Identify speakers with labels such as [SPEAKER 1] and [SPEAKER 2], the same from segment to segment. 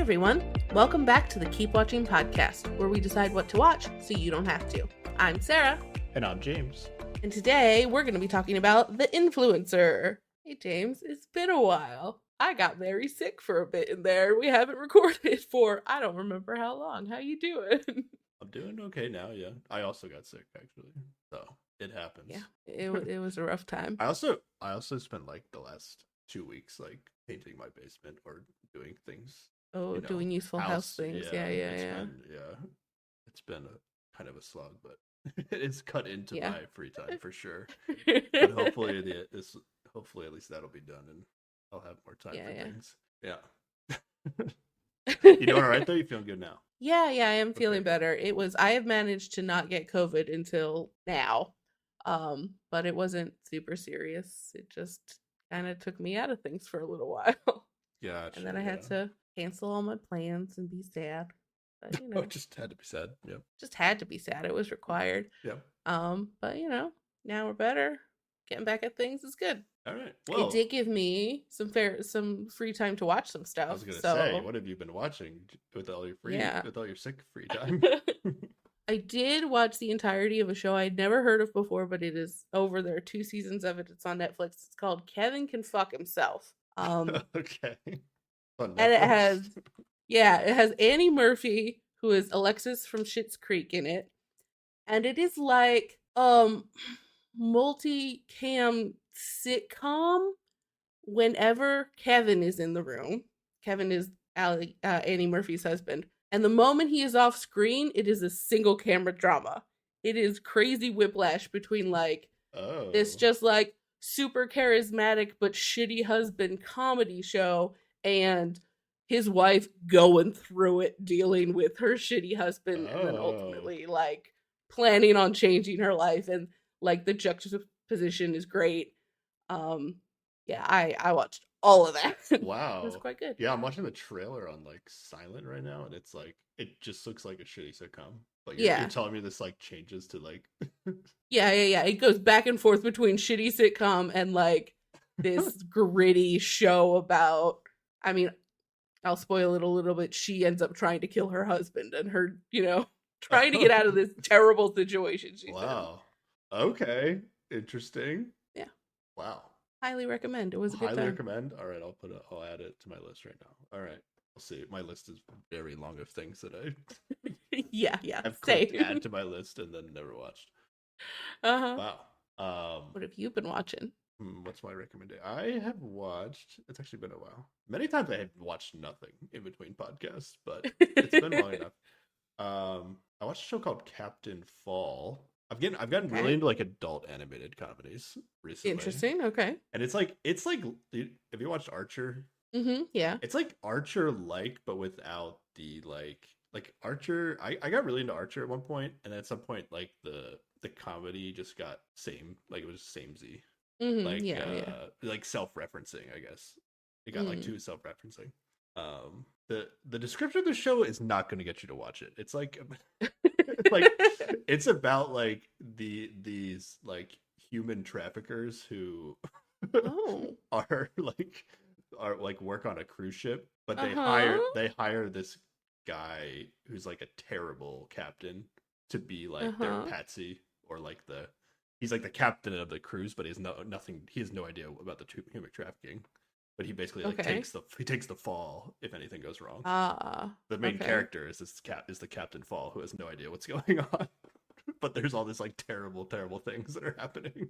[SPEAKER 1] everyone, welcome back to the Keep Watching podcast, where we decide what to watch so you don't have to. I'm Sarah.
[SPEAKER 2] And I'm James.
[SPEAKER 1] And today we're going to be talking about The Influencer. Hey James, it's been a while. I got very sick for a bit in there. We haven't recorded for I don't remember how long. How you doing?
[SPEAKER 2] I'm doing okay now, yeah. I also got sick, actually. So, it happens.
[SPEAKER 1] Yeah, it was a rough time.
[SPEAKER 2] I also spent like the last 2 weeks like painting my basement or doing things.
[SPEAKER 1] Oh, doing useful house things. Yeah.
[SPEAKER 2] It's been a kind of a slog, but it's cut into my free time for sure. But hopefully at least that'll be done and I'll have more time for things. Yeah. You doing all right though? You feeling good now?
[SPEAKER 1] Yeah, I am feeling better. I have managed to not get COVID until now. But it wasn't super serious. It just kind of took me out of things for a little while.
[SPEAKER 2] Yeah.
[SPEAKER 1] And then I had to cancel all my plans and be sad. But
[SPEAKER 2] just had to be sad. Yeah.
[SPEAKER 1] Just had to be sad. It was required.
[SPEAKER 2] Yeah.
[SPEAKER 1] But now we're better. Getting back at things is good.
[SPEAKER 2] All right. Well,
[SPEAKER 1] it did give me some free time to watch some stuff.
[SPEAKER 2] I was gonna say, what have you been watching with all your sick free time?
[SPEAKER 1] I did watch the entirety of a show I'd never heard of before, but it is over. There are 2 seasons of it. It's on Netflix. It's called Kevin Can Fuck Himself.
[SPEAKER 2] Okay.
[SPEAKER 1] And it has Annie Murphy, who is Alexis from Schitt's Creek, in it. And it is like multi-cam sitcom whenever Kevin is in the room. Kevin is Annie Murphy's husband. And the moment he is off screen, it is a single camera drama. It is crazy whiplash between this just like super charismatic but shitty husband comedy show and his wife going through it, dealing with her shitty husband and then ultimately like planning on changing her life. And like the juxtaposition is great. I watched all of that.
[SPEAKER 2] Wow.
[SPEAKER 1] It was quite good.
[SPEAKER 2] Yeah, I'm watching the trailer on like silent right now, and it's like it just looks like a shitty sitcom. But you're telling me this like changes to like
[SPEAKER 1] Yeah. It goes back and forth between shitty sitcom and like this gritty show about, I mean, I'll spoil it a little bit. She ends up trying to kill her husband and her, trying to get out of this terrible situation she's in.
[SPEAKER 2] Wow. Okay. Interesting.
[SPEAKER 1] Yeah.
[SPEAKER 2] Wow.
[SPEAKER 1] Highly recommend. It was a good time.
[SPEAKER 2] Highly recommend. All right, I'll add it to my list right now. All right. We'll see. My list is very long of things that I've clicked add to my list and then never watched. Wow.
[SPEAKER 1] What have you been watching?
[SPEAKER 2] What's my recommendation? I have watched. It's actually been a while. Many times I have watched nothing in between podcasts, but it's been long enough. I watched a show called Captain Fall. I've gotten really into like adult animated comedies recently.
[SPEAKER 1] Interesting. Okay.
[SPEAKER 2] And it's like have you watched Archer?
[SPEAKER 1] Mm-hmm. Yeah.
[SPEAKER 2] It's like Archer but without the like Archer. I got really into Archer at one point, and then at some point like the comedy just got it was samey.
[SPEAKER 1] Mm-hmm.
[SPEAKER 2] Like self-referencing, I guess. It got like too self-referencing. The description of the show is not going to get you to watch it. It's like it's about like these like human traffickers who are work on a cruise ship, but they hire this guy who's like a terrible captain to be like their patsy, or like he's like the captain of the cruise, but he has no idea about the human trafficking. But he basically takes the fall if anything goes wrong. The main character is the Captain Fall, who has no idea what's going on. But there's all this like terrible things that are happening.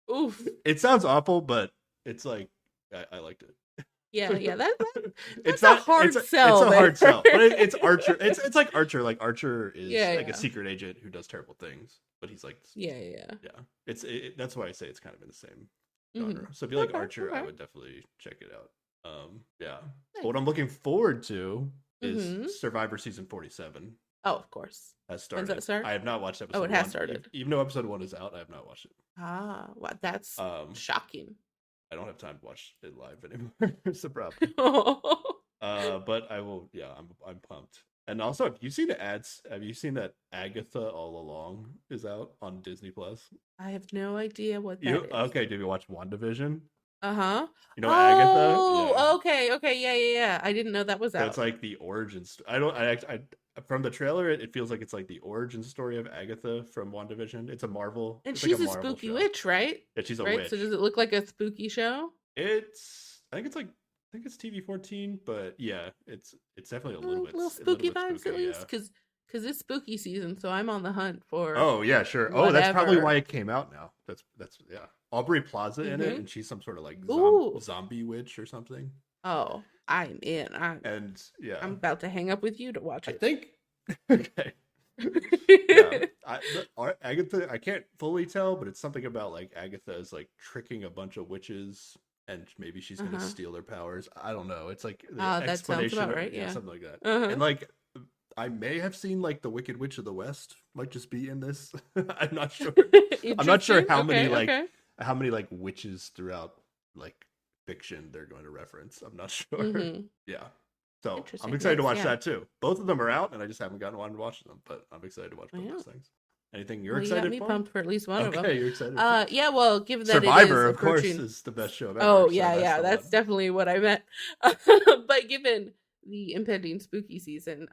[SPEAKER 1] Oof!
[SPEAKER 2] It sounds awful, but it's like I liked it.
[SPEAKER 1] Yeah. That's a hard sell.
[SPEAKER 2] It's a hard sell, but it's Archer. It's like Archer. Like Archer is a secret agent who does terrible things, but he's like yeah. That's why I say it's kind of in the same genre. Mm-hmm. So if you like Archer, I would definitely check it out. Nice. What I'm looking forward to is Survivor season 47.
[SPEAKER 1] Oh, of course.
[SPEAKER 2] Has started.
[SPEAKER 1] When's that start?
[SPEAKER 2] I have not watched episode 1.
[SPEAKER 1] Oh, it has started.
[SPEAKER 2] Even though episode 1 is out, I have not watched it.
[SPEAKER 1] Wow, that's shocking.
[SPEAKER 2] I don't have time to watch it live anymore. It's a problem. But I will. Yeah, I'm pumped. And also, have you seen the ads? Have you seen that Agatha All Along is out on Disney Plus?
[SPEAKER 1] I have no idea what that is.
[SPEAKER 2] Okay, did you watch WandaVision?
[SPEAKER 1] Uh-huh.
[SPEAKER 2] You know Agatha? Yeah.
[SPEAKER 1] Oh, okay, okay, yeah, yeah, yeah. I didn't know that was
[SPEAKER 2] So it's
[SPEAKER 1] out.
[SPEAKER 2] like the origin. I don't. I from the trailer, it feels like it's like the origin story of Agatha from WandaVision. It's a Marvel.
[SPEAKER 1] And
[SPEAKER 2] It's like a
[SPEAKER 1] she's a
[SPEAKER 2] Marvel
[SPEAKER 1] spooky
[SPEAKER 2] show.
[SPEAKER 1] witch, right?
[SPEAKER 2] Yeah, she's a
[SPEAKER 1] Right? So does
[SPEAKER 2] witch.
[SPEAKER 1] it look like a spooky show?
[SPEAKER 2] It's. I think it's like. I think it's TV 14, but yeah, it's definitely
[SPEAKER 1] Little
[SPEAKER 2] a little
[SPEAKER 1] spooky
[SPEAKER 2] bit
[SPEAKER 1] vibes at
[SPEAKER 2] spooky. Yeah.
[SPEAKER 1] least, because it's spooky season, so I'm on the hunt for
[SPEAKER 2] Oh yeah, sure. Oh, that's probably why
[SPEAKER 1] whatever.
[SPEAKER 2] it came out now. That's yeah. Aubrey Plaza in it,
[SPEAKER 1] Mm-hmm.
[SPEAKER 2] and she's some sort of like
[SPEAKER 1] Ooh.
[SPEAKER 2] zombie witch or something.
[SPEAKER 1] Oh, I'm in.
[SPEAKER 2] And yeah,
[SPEAKER 1] I'm about to hang up with you to watch
[SPEAKER 2] I
[SPEAKER 1] it.
[SPEAKER 2] think okay. Yeah, Agatha. I can't fully tell, but it's something about like Agatha is like tricking a bunch of witches, and maybe she's gonna
[SPEAKER 1] Uh-huh.
[SPEAKER 2] steal their powers. I don't know. It's like the
[SPEAKER 1] That sounds
[SPEAKER 2] explanation
[SPEAKER 1] about
[SPEAKER 2] of
[SPEAKER 1] right,
[SPEAKER 2] yeah,
[SPEAKER 1] yeah.
[SPEAKER 2] something like that.
[SPEAKER 1] Uh-huh.
[SPEAKER 2] And like I may have seen like the Wicked Witch of the West might just be in this. I'm not sure. I'm not sure
[SPEAKER 1] Interesting. Okay, okay.
[SPEAKER 2] how many like witches throughout like fiction they're going to reference. I'm not sure.
[SPEAKER 1] Mm-hmm.
[SPEAKER 2] Yeah. So I'm
[SPEAKER 1] Interesting.
[SPEAKER 2] excited to
[SPEAKER 1] Yes,
[SPEAKER 2] watch
[SPEAKER 1] yeah.
[SPEAKER 2] that too. Both of them are out, and I just haven't gotten around to watching them. But I'm excited to watch both
[SPEAKER 1] Yeah.
[SPEAKER 2] those things. Anything you're
[SPEAKER 1] Well, you got
[SPEAKER 2] excited
[SPEAKER 1] me
[SPEAKER 2] for?
[SPEAKER 1] pumped for at least one of them.
[SPEAKER 2] Okay, you're excited for
[SPEAKER 1] Yeah, well, given that it is
[SPEAKER 2] Survivor, of course,
[SPEAKER 1] approaching.
[SPEAKER 2] is the best show ever.
[SPEAKER 1] Oh,
[SPEAKER 2] So
[SPEAKER 1] yeah,
[SPEAKER 2] that's
[SPEAKER 1] yeah,
[SPEAKER 2] the
[SPEAKER 1] that's
[SPEAKER 2] one.
[SPEAKER 1] definitely what I meant. But given the impending spooky season,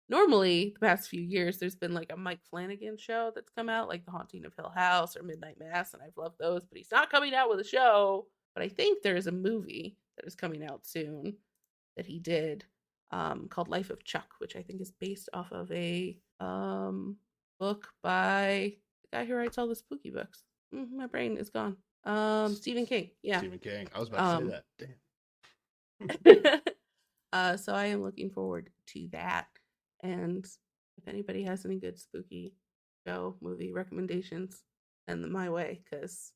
[SPEAKER 1] normally the past few years there's been like a Mike Flanagan show that's come out, like The Haunting of Hill House or Midnight Mass, and I've loved those, but he's not coming out with a show. But I think there is a movie that is coming out soon that he did, called Life of Chuck, which I think is based off of a book by the guy who writes all the spooky books. My brain is gone. Stephen King. Yeah.
[SPEAKER 2] Stephen King. I was about to say
[SPEAKER 1] Um
[SPEAKER 2] that. Damn.
[SPEAKER 1] so I am looking forward to that. And if anybody has any good spooky show movie recommendations, send them my way, because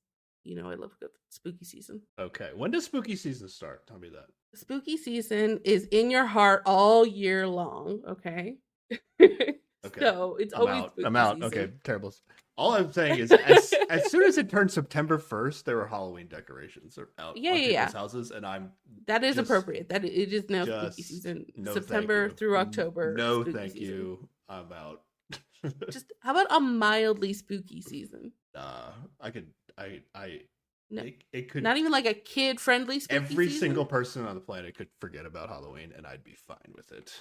[SPEAKER 1] I love a good spooky season.
[SPEAKER 2] Okay. When does spooky season start? Tell me that.
[SPEAKER 1] The spooky season is in your heart all year long, okay?
[SPEAKER 2] Okay.
[SPEAKER 1] So it's
[SPEAKER 2] I'm
[SPEAKER 1] always
[SPEAKER 2] out. I'm
[SPEAKER 1] spooky
[SPEAKER 2] out. Okay,
[SPEAKER 1] season.
[SPEAKER 2] terrible. All I'm saying is, as soon as it turned September 1st, there were Halloween decorations out
[SPEAKER 1] Yeah,
[SPEAKER 2] on
[SPEAKER 1] yeah, yeah.
[SPEAKER 2] people's houses, and I'm
[SPEAKER 1] That is
[SPEAKER 2] just,
[SPEAKER 1] appropriate. That it is now spooky
[SPEAKER 2] just
[SPEAKER 1] season.
[SPEAKER 2] no, thank
[SPEAKER 1] September
[SPEAKER 2] you.
[SPEAKER 1] through October,
[SPEAKER 2] No,
[SPEAKER 1] spooky
[SPEAKER 2] thank
[SPEAKER 1] season.
[SPEAKER 2] you. I'm out.
[SPEAKER 1] Just how about a mildly spooky season?
[SPEAKER 2] I could, I,
[SPEAKER 1] No,
[SPEAKER 2] it could.
[SPEAKER 1] not even like a kid-friendly spooky
[SPEAKER 2] Every
[SPEAKER 1] season.
[SPEAKER 2] single person on the planet could forget about Halloween, and I'd be fine with it.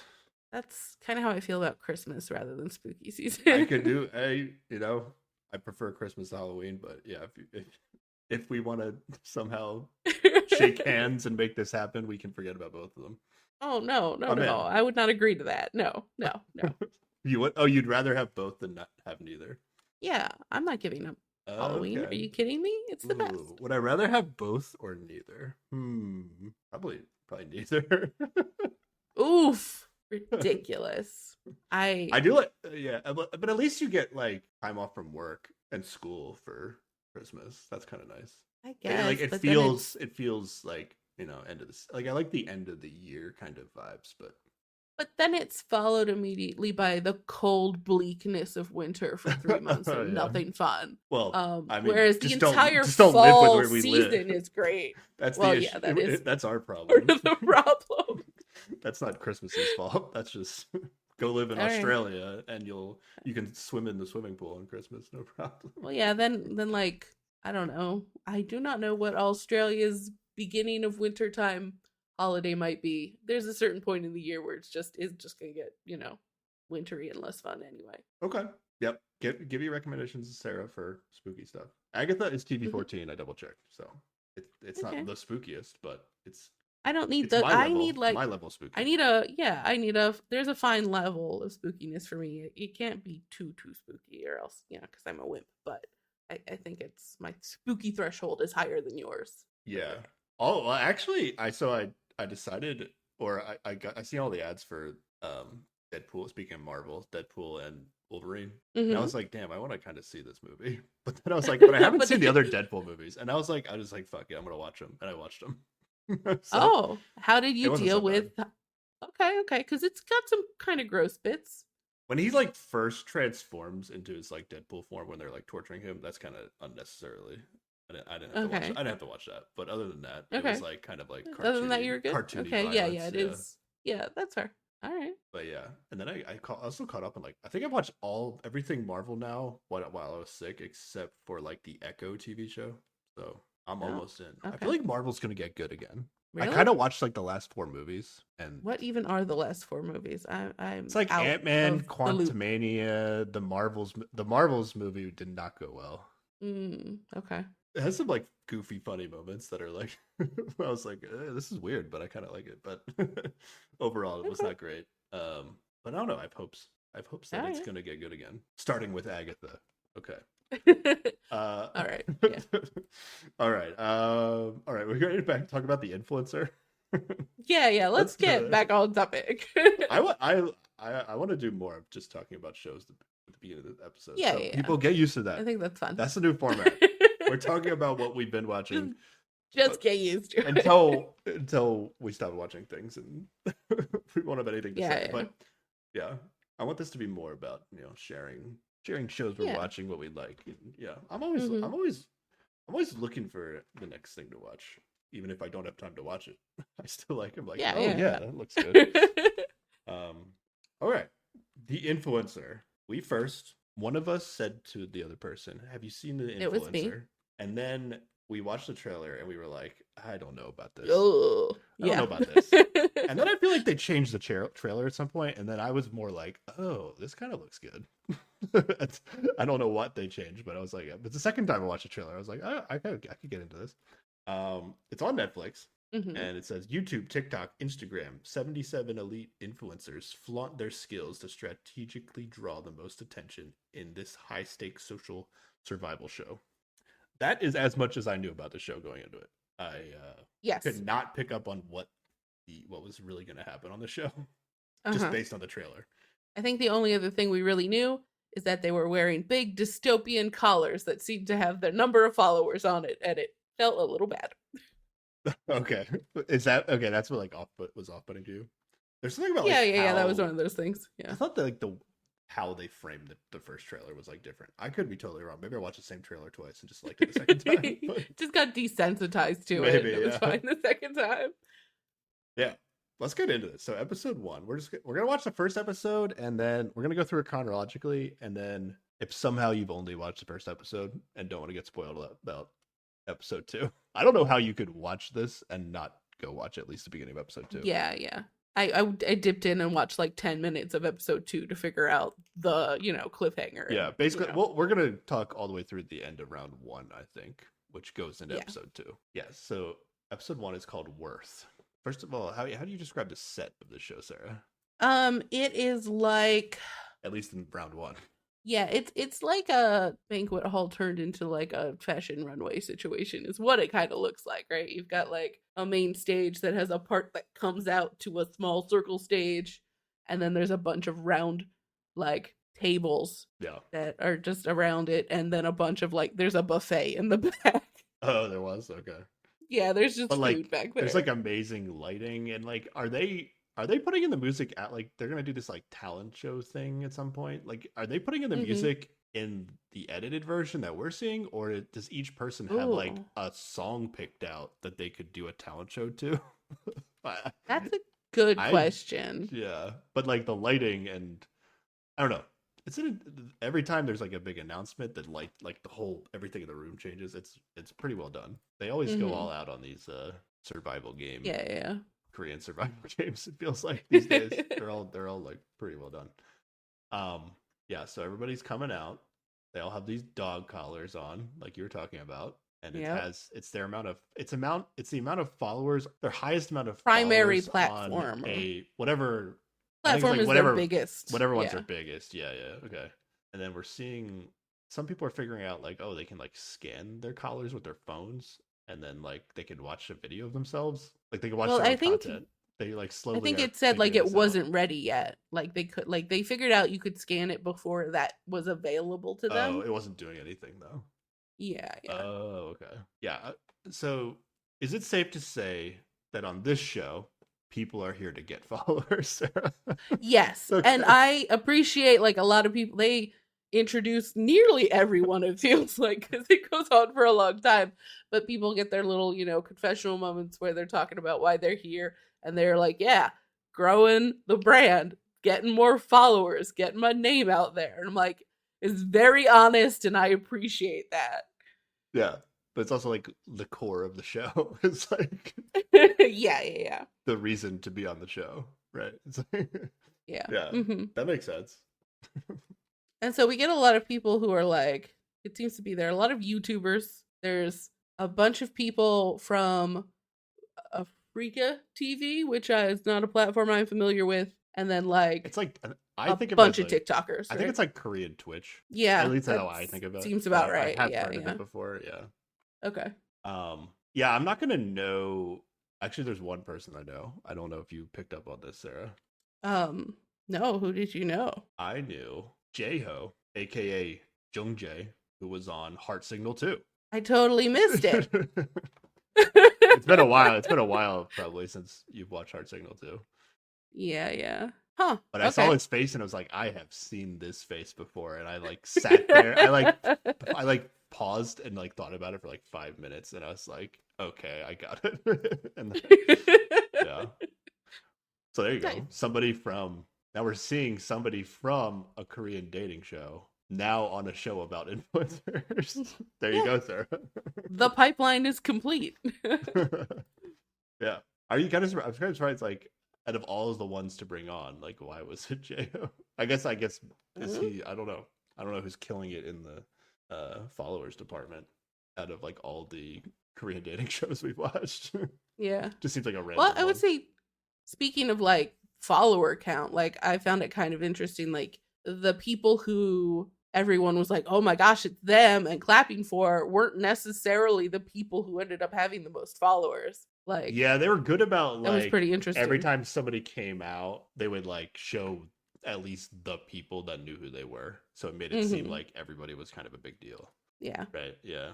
[SPEAKER 1] That's kind of how I feel about Christmas rather than spooky season.
[SPEAKER 2] I could do I prefer Christmas to Halloween, but yeah, if we want to somehow shake hands and make this happen, we can forget about both of them.
[SPEAKER 1] Oh no, no,
[SPEAKER 2] I'm
[SPEAKER 1] no!
[SPEAKER 2] in.
[SPEAKER 1] I would not agree to that. No, no, no.
[SPEAKER 2] You would? Oh, you'd rather have both than not have neither.
[SPEAKER 1] Yeah, I'm not giving up Halloween. Are
[SPEAKER 2] Okay.
[SPEAKER 1] you kidding me? It's the
[SPEAKER 2] Ooh,
[SPEAKER 1] best.
[SPEAKER 2] would I rather have both or neither? Probably neither.
[SPEAKER 1] Oof, ridiculous. I
[SPEAKER 2] I do like, yeah, but at least you get like time off from work and school for Christmas. That's kind of nice.
[SPEAKER 1] I
[SPEAKER 2] Like
[SPEAKER 1] guess, but then
[SPEAKER 2] it feels like end of this. Like I like the end of the year kind of vibes,
[SPEAKER 1] it's followed immediately by the cold bleakness of winter for 3 months and
[SPEAKER 2] yeah.
[SPEAKER 1] nothing fun.
[SPEAKER 2] Well, I mean,
[SPEAKER 1] Whereas the entire
[SPEAKER 2] just don't live with
[SPEAKER 1] fall
[SPEAKER 2] where we live.
[SPEAKER 1] season is great.
[SPEAKER 2] That's
[SPEAKER 1] Well,
[SPEAKER 2] the
[SPEAKER 1] yeah,
[SPEAKER 2] issue.
[SPEAKER 1] that is
[SPEAKER 2] That's our
[SPEAKER 1] part
[SPEAKER 2] problem.
[SPEAKER 1] of the problem.
[SPEAKER 2] That's not Christmas's fault. That's just go live in
[SPEAKER 1] All right.
[SPEAKER 2] Australia and you can swim in the swimming pool on Christmas, no problem.
[SPEAKER 1] Well, yeah, then like I don't know. I do not know what Australia's beginning of wintertime holiday might be. There's a certain point in the year where it's just gonna get wintry and less fun anyway.
[SPEAKER 2] Okay. Yep. Give you recommendations, Sarah, for spooky stuff. Agatha is TV
[SPEAKER 1] Mhm.
[SPEAKER 2] 14. I double checked, so it's
[SPEAKER 1] Okay.
[SPEAKER 2] not the spookiest, but
[SPEAKER 1] I don't need
[SPEAKER 2] it's
[SPEAKER 1] the.
[SPEAKER 2] my
[SPEAKER 1] I
[SPEAKER 2] level.
[SPEAKER 1] need like.
[SPEAKER 2] My level spooky.
[SPEAKER 1] I need a. Yeah, I need a. There's a fine level of spookiness for me. It can't be too spooky, or else because I'm a wimp. But I think it's my spooky threshold is higher than yours.
[SPEAKER 2] Yeah. Oh well, actually, I decided, or I see all the ads for Deadpool. Speaking of Marvel, Deadpool and Wolverine, and I
[SPEAKER 1] Mm-hmm.
[SPEAKER 2] was like, damn, I want to kind of see this movie. But then I was like, but I haven't
[SPEAKER 1] But
[SPEAKER 2] seen the other Deadpool movies, and I was like, fuck it, I'm gonna watch them, and I watched them. So
[SPEAKER 1] oh, how did
[SPEAKER 2] it
[SPEAKER 1] you
[SPEAKER 2] wasn't
[SPEAKER 1] deal
[SPEAKER 2] so bad.
[SPEAKER 1] with? Okay, because it's got some kind of gross bits.
[SPEAKER 2] When he like first transforms into his like Deadpool form when they're like torturing him, that's kind of unnecessarily. I didn't have to watch.
[SPEAKER 1] Okay,
[SPEAKER 2] I didn't have to watch that. But other than that, it was
[SPEAKER 1] okay.
[SPEAKER 2] like kind of like
[SPEAKER 1] Other than that, you're good.
[SPEAKER 2] cartoony
[SPEAKER 1] Okay, yeah, yeah,
[SPEAKER 2] violence.
[SPEAKER 1] it
[SPEAKER 2] Yeah,
[SPEAKER 1] is. Yeah, that's fair. All right.
[SPEAKER 2] but yeah. And then I also caught up on like I think I watched everything Marvel now while I was sick, except for like the Echo TV show. So I'm
[SPEAKER 1] No?
[SPEAKER 2] almost in. I feel
[SPEAKER 1] Okay.
[SPEAKER 2] like Marvel's gonna get good again. I
[SPEAKER 1] Really?
[SPEAKER 2] kind of watched like the last 4 movies, and
[SPEAKER 1] What even are the last four movies? I'm
[SPEAKER 2] it's like
[SPEAKER 1] out
[SPEAKER 2] Ant-Man,
[SPEAKER 1] of the loop.
[SPEAKER 2] Quantumania, the Marvels movie did not go well.
[SPEAKER 1] Okay.
[SPEAKER 2] It has some like goofy, funny moments that are like, I was like, this is weird, but I kind of like it. But overall, it was
[SPEAKER 1] Okay.
[SPEAKER 2] not great. But I don't know. I have hopes. I have hopes that it's
[SPEAKER 1] All
[SPEAKER 2] gonna get good again, starting with Agatha. Okay.
[SPEAKER 1] right.
[SPEAKER 2] Uh,
[SPEAKER 1] All right. Yeah.
[SPEAKER 2] all right. All right. We're going to back talk about the influencer.
[SPEAKER 1] Yeah, yeah. Let's
[SPEAKER 2] Let's do
[SPEAKER 1] get
[SPEAKER 2] it.
[SPEAKER 1] back on topic.
[SPEAKER 2] I want. I want to do more of just talking about shows at the beginning of the episode,
[SPEAKER 1] Yeah,
[SPEAKER 2] so
[SPEAKER 1] yeah, yeah.
[SPEAKER 2] people get used to
[SPEAKER 1] I
[SPEAKER 2] that.
[SPEAKER 1] think that's fun.
[SPEAKER 2] That's the new format. We're talking about what we've been
[SPEAKER 1] just,
[SPEAKER 2] watching
[SPEAKER 1] just get used to it.
[SPEAKER 2] until we stop watching things and we won't have anything to
[SPEAKER 1] Yeah,
[SPEAKER 2] say.
[SPEAKER 1] yeah.
[SPEAKER 2] But yeah, I want this to be more about sharing shows we're
[SPEAKER 1] Yeah.
[SPEAKER 2] watching, what we like. And, yeah,
[SPEAKER 1] Mm-hmm.
[SPEAKER 2] I'm always looking for the next thing to watch, even if I don't have time to watch it. I still like. I'm like,
[SPEAKER 1] Yeah,
[SPEAKER 2] oh yeah,
[SPEAKER 1] yeah,
[SPEAKER 2] that looks good.
[SPEAKER 1] yeah.
[SPEAKER 2] All right, the influencer. One of us said to the other person, "Have you seen the
[SPEAKER 1] It was me.
[SPEAKER 2] influencer?" And then we watched the trailer and we were like, "I don't know about this.
[SPEAKER 1] Oh,
[SPEAKER 2] I don't know
[SPEAKER 1] yeah.
[SPEAKER 2] about this." And then I feel like they changed the trailer at some point, and then I was more like, "Oh, this kind of looks good." I don't know what they changed, but I was like, "But the second time I watched the trailer, I was like, I could get into this." It's on Netflix,
[SPEAKER 1] Hmm.
[SPEAKER 2] and it says YouTube, TikTok, Instagram, 77 elite influencers flaunt their skills to strategically draw the most attention in this high stakes social survival show. That is as much as I knew about the show going into it. I
[SPEAKER 1] Yes.
[SPEAKER 2] could not pick up on what was really going to happen on the show just
[SPEAKER 1] Uh-huh.
[SPEAKER 2] based on the trailer.
[SPEAKER 1] I think the only other thing we really knew is that they were wearing big dystopian collars that seemed to have their number of followers on it, and it felt a little bad.
[SPEAKER 2] Okay, is that okay? That's what like was off putting to you. There's something about
[SPEAKER 1] Yeah,
[SPEAKER 2] like
[SPEAKER 1] yeah, yeah. That was one
[SPEAKER 2] how
[SPEAKER 1] of those things.
[SPEAKER 2] I
[SPEAKER 1] Yeah.
[SPEAKER 2] thought that like the how they framed the first trailer was like different. I could be totally wrong. Maybe I watched the same trailer twice and just liked it the second time. But
[SPEAKER 1] Just got desensitized to it, and
[SPEAKER 2] maybe
[SPEAKER 1] it was
[SPEAKER 2] yeah,
[SPEAKER 1] fine the second time.
[SPEAKER 2] yeah. Let's get into this. So episode one, we're gonna watch the first episode and then we're gonna go through it chronologically. And then if somehow you've only watched the first episode and don't want to get spoiled about episode two, I don't know how you could watch this and not go watch at least the beginning of episode two.
[SPEAKER 1] Yeah, yeah. I dipped in and watched like 10 minutes of episode 2 to figure out the, cliffhanger
[SPEAKER 2] Yeah,
[SPEAKER 1] and,
[SPEAKER 2] basically, well, we're gonna talk all the way through the end of round one, I think, which goes into
[SPEAKER 1] yeah.
[SPEAKER 2] episode two. Yeah, so episode one is called Worth. First of all, how do you describe the set of the show, Sarah?
[SPEAKER 1] It is like,
[SPEAKER 2] At least in round one.
[SPEAKER 1] yeah, it's like a banquet hall turned into like a fashion runway situation is what it kind of looks like, right? You've got like a main stage that has a part that comes out to a small circle stage, and then there's a bunch of round like tables
[SPEAKER 2] Yeah.
[SPEAKER 1] that are just around it, and then a bunch of like there's a buffet in the back.
[SPEAKER 2] Oh, there was okay.
[SPEAKER 1] Yeah, there's
[SPEAKER 2] But
[SPEAKER 1] just food
[SPEAKER 2] like,
[SPEAKER 1] back
[SPEAKER 2] there's
[SPEAKER 1] there.
[SPEAKER 2] like amazing lighting and like, are they putting in the music at like they're gonna do this like talent show thing at some point? Like, are they putting in the
[SPEAKER 1] Hmm.
[SPEAKER 2] music in the edited version that we're seeing, or does each person have like
[SPEAKER 1] Ooh,
[SPEAKER 2] a song picked out that they could do a talent show to? I,
[SPEAKER 1] that's a good
[SPEAKER 2] I
[SPEAKER 1] question.
[SPEAKER 2] yeah, but like the lighting and I don't know. Every time there's like a big announcement that like the whole everything in the room changes. It's pretty well done. They always go
[SPEAKER 1] Hmm.
[SPEAKER 2] all out on these survival game
[SPEAKER 1] Yeah,
[SPEAKER 2] Korean survival games. It feels like these days
[SPEAKER 1] yeah.
[SPEAKER 2] they're all like pretty well done. Yeah, so everybody's coming out. They all have these dog collars on, like you were talking about, and
[SPEAKER 1] Yep.
[SPEAKER 2] it's it's the amount of followers, their highest amount of
[SPEAKER 1] Primary
[SPEAKER 2] followers on
[SPEAKER 1] platform.
[SPEAKER 2] a whatever. I think it's
[SPEAKER 1] Platform
[SPEAKER 2] like
[SPEAKER 1] is their
[SPEAKER 2] whatever
[SPEAKER 1] biggest.
[SPEAKER 2] whatever one's their
[SPEAKER 1] Yeah.
[SPEAKER 2] biggest. Yeah, yeah, okay. And then we're seeing some people are figuring out like, oh, they can like scan their collars with their phones, and then like they can watch a video of themselves. Like they can watch
[SPEAKER 1] Well,
[SPEAKER 2] their own content. They like
[SPEAKER 1] I
[SPEAKER 2] slowly
[SPEAKER 1] think
[SPEAKER 2] are
[SPEAKER 1] it said like
[SPEAKER 2] figuring
[SPEAKER 1] it
[SPEAKER 2] this out.
[SPEAKER 1] wasn't ready yet. Like they figured out you could scan it before that was available to
[SPEAKER 2] Oh,
[SPEAKER 1] them.
[SPEAKER 2] it wasn't doing anything though.
[SPEAKER 1] Yeah, yeah.
[SPEAKER 2] Oh, okay. Yeah. So, is it safe to say that on this show, people are here to get followers, Sarah?
[SPEAKER 1] Yes. And
[SPEAKER 2] Okay.
[SPEAKER 1] I appreciate like a lot of people they introduce nearly everyone it feels like cuz it goes on for a long time, but people get their little, confessional moments where they're talking about why they're here and they're like, yeah, growing the brand, getting more followers, getting my name out there. And I'm like, it's very honest and I appreciate that.
[SPEAKER 2] Yeah. but it's also like the core of the show. It's like
[SPEAKER 1] Yeah.
[SPEAKER 2] the reason to be on the show, right? It's like,
[SPEAKER 1] Yeah.
[SPEAKER 2] yeah,
[SPEAKER 1] Hmm.
[SPEAKER 2] that makes sense.
[SPEAKER 1] And so we get a lot of people who are like, it seems to be there are a lot of YouTubers. There's a bunch of people from Africa TV, which is not a platform I'm familiar with, and then like
[SPEAKER 2] It's like I
[SPEAKER 1] a
[SPEAKER 2] think of it
[SPEAKER 1] bunch
[SPEAKER 2] as
[SPEAKER 1] of
[SPEAKER 2] like
[SPEAKER 1] TikTokers,
[SPEAKER 2] I think
[SPEAKER 1] right?
[SPEAKER 2] it's like Korean Twitch. At
[SPEAKER 1] Yeah,
[SPEAKER 2] least that's
[SPEAKER 1] that
[SPEAKER 2] how I think of it.
[SPEAKER 1] seems
[SPEAKER 2] But
[SPEAKER 1] about
[SPEAKER 2] I
[SPEAKER 1] right.
[SPEAKER 2] have
[SPEAKER 1] Yeah,
[SPEAKER 2] heard of
[SPEAKER 1] yeah.
[SPEAKER 2] it before. Yeah.
[SPEAKER 1] Okay.
[SPEAKER 2] Yeah, I'm not gonna know. Actually, there's one person I know. I don't know if you picked up on this, Sarah.
[SPEAKER 1] Um, no, who did you know?
[SPEAKER 2] I knew J-Ho, aka Jungjae, who was on Heart Signal too.
[SPEAKER 1] I totally missed it.
[SPEAKER 2] It's been a while. It's been a while probably since you've watched Heart Signal too.
[SPEAKER 1] Yeah. Huh.
[SPEAKER 2] But I saw
[SPEAKER 1] Okay.
[SPEAKER 2] his face and I was like, I have seen this face before. And I like sat there. I paused and like thought about it for like 5 minutes. And I was like, okay, I got it. And then, yeah. So there you go.
[SPEAKER 1] Nice.
[SPEAKER 2] Now we're seeing somebody from a Korean dating show now on a show about influencers. There you
[SPEAKER 1] Yeah.
[SPEAKER 2] go, Sarah.
[SPEAKER 1] The pipeline is complete.
[SPEAKER 2] Yeah. Are you kind of surprised? I'm kind of surprised, like, out of all of the ones to bring on, like, why was it J-Ho? I guess is he? I don't know. I don't know who's killing it in the followers department out of like all the Korean dating shows we've watched.
[SPEAKER 1] Yeah.
[SPEAKER 2] Just seems like a random
[SPEAKER 1] Well, I would
[SPEAKER 2] one.
[SPEAKER 1] say, speaking of like follower count, like I found it kind of interesting. Like the people who everyone was like, oh my gosh, it's them and clapping for weren't necessarily the people who ended up having the most followers. Like,
[SPEAKER 2] Yeah, they were good about
[SPEAKER 1] that was
[SPEAKER 2] like
[SPEAKER 1] pretty interesting.
[SPEAKER 2] every time somebody came out, they would like show at least the people that knew who they were. So it made it seem like everybody was kind of a big deal.
[SPEAKER 1] Yeah.
[SPEAKER 2] Right. Yeah.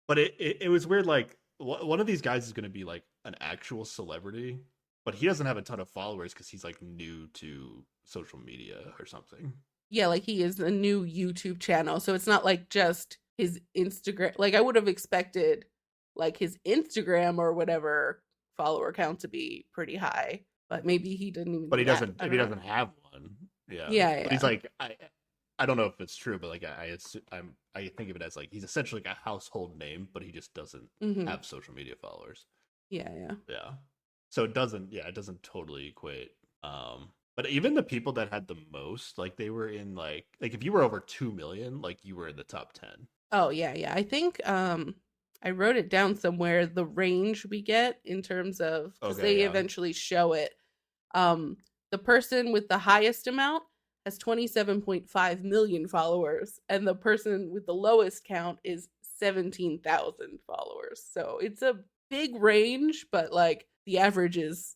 [SPEAKER 2] But it was weird. Like one of these guys is going to be like an actual celebrity, but he doesn't have a ton of followers because he's like new to social media or something.
[SPEAKER 1] Yeah, like he is a new YouTube channel. So it's not like just his Instagram. Like I would have expected like his Instagram or whatever follower count to be pretty high, but maybe he didn't even
[SPEAKER 2] But
[SPEAKER 1] do
[SPEAKER 2] he
[SPEAKER 1] that.
[SPEAKER 2] doesn't.
[SPEAKER 1] I
[SPEAKER 2] If
[SPEAKER 1] don't
[SPEAKER 2] he
[SPEAKER 1] know.
[SPEAKER 2] doesn't have one, yeah.
[SPEAKER 1] Yeah,
[SPEAKER 2] But he's like I don't know if it's true, but like I think of it as like he's essentially like a household name, but he just doesn't
[SPEAKER 1] Mm-hmm.
[SPEAKER 2] have social media followers.
[SPEAKER 1] Yeah.
[SPEAKER 2] Yeah. So it doesn't totally equate. But even the people that had the most, like they were in like if you were over 2 million, like you were in the top 10.
[SPEAKER 1] Oh, yeah. I think I wrote it down somewhere, the range we get in terms of, because
[SPEAKER 2] Okay,
[SPEAKER 1] they
[SPEAKER 2] yeah.
[SPEAKER 1] eventually show it. The person with the highest amount has 27.5 million followers, and the person with the lowest count is 17,000 followers. So it's a big range, but like the average is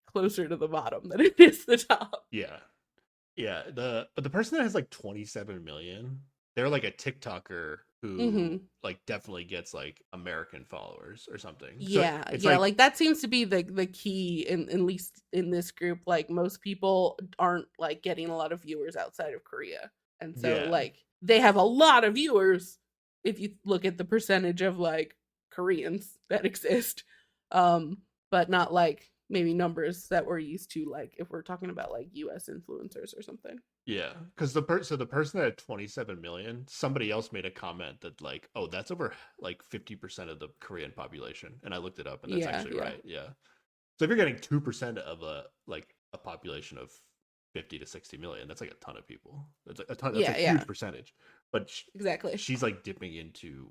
[SPEAKER 1] closer to the bottom than it is the top.
[SPEAKER 2] Yeah. Yeah, but the person that has like 27 million, they're like a TikToker who like definitely gets like American followers or something.
[SPEAKER 1] Yeah,
[SPEAKER 2] So it's
[SPEAKER 1] yeah, like that seems to be the key in at least in this group. Like most people aren't like getting a lot of viewers outside of Korea. And so
[SPEAKER 2] Yeah.
[SPEAKER 1] like they have a lot of viewers if you look at the percentage of like Koreans that exist. But not like maybe numbers that we're used to, like if we're talking about like US influencers or something.
[SPEAKER 2] Yeah, because the person that had 27 million, somebody else made a comment that like, oh, that's over like 50% of the Korean population, and I looked it up, and that's actually right. Yeah, so if you're getting 2% of a population of 50 to 60 million, that's like a ton of people. That's a ton. That's a huge percentage. But
[SPEAKER 1] exactly,
[SPEAKER 2] she's like dipping into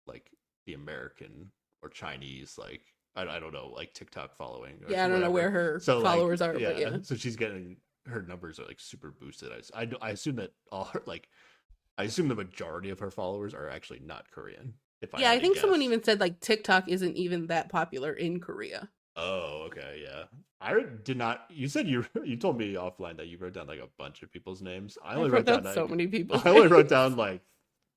[SPEAKER 2] like the American or Chinese like I don't know like TikTok following. Or
[SPEAKER 1] I don't know where her followers are, but yeah.
[SPEAKER 2] So she's getting her numbers are like super boosted. I assume that all her I assume the majority of her followers are actually not Korean.
[SPEAKER 1] I think someone even said like TikTok isn't even that popular in Korea.
[SPEAKER 2] Oh, okay, yeah. I did not. You said you told me offline that you wrote down like a bunch of people's names. I only wrote down
[SPEAKER 1] so many people.
[SPEAKER 2] I only wrote down like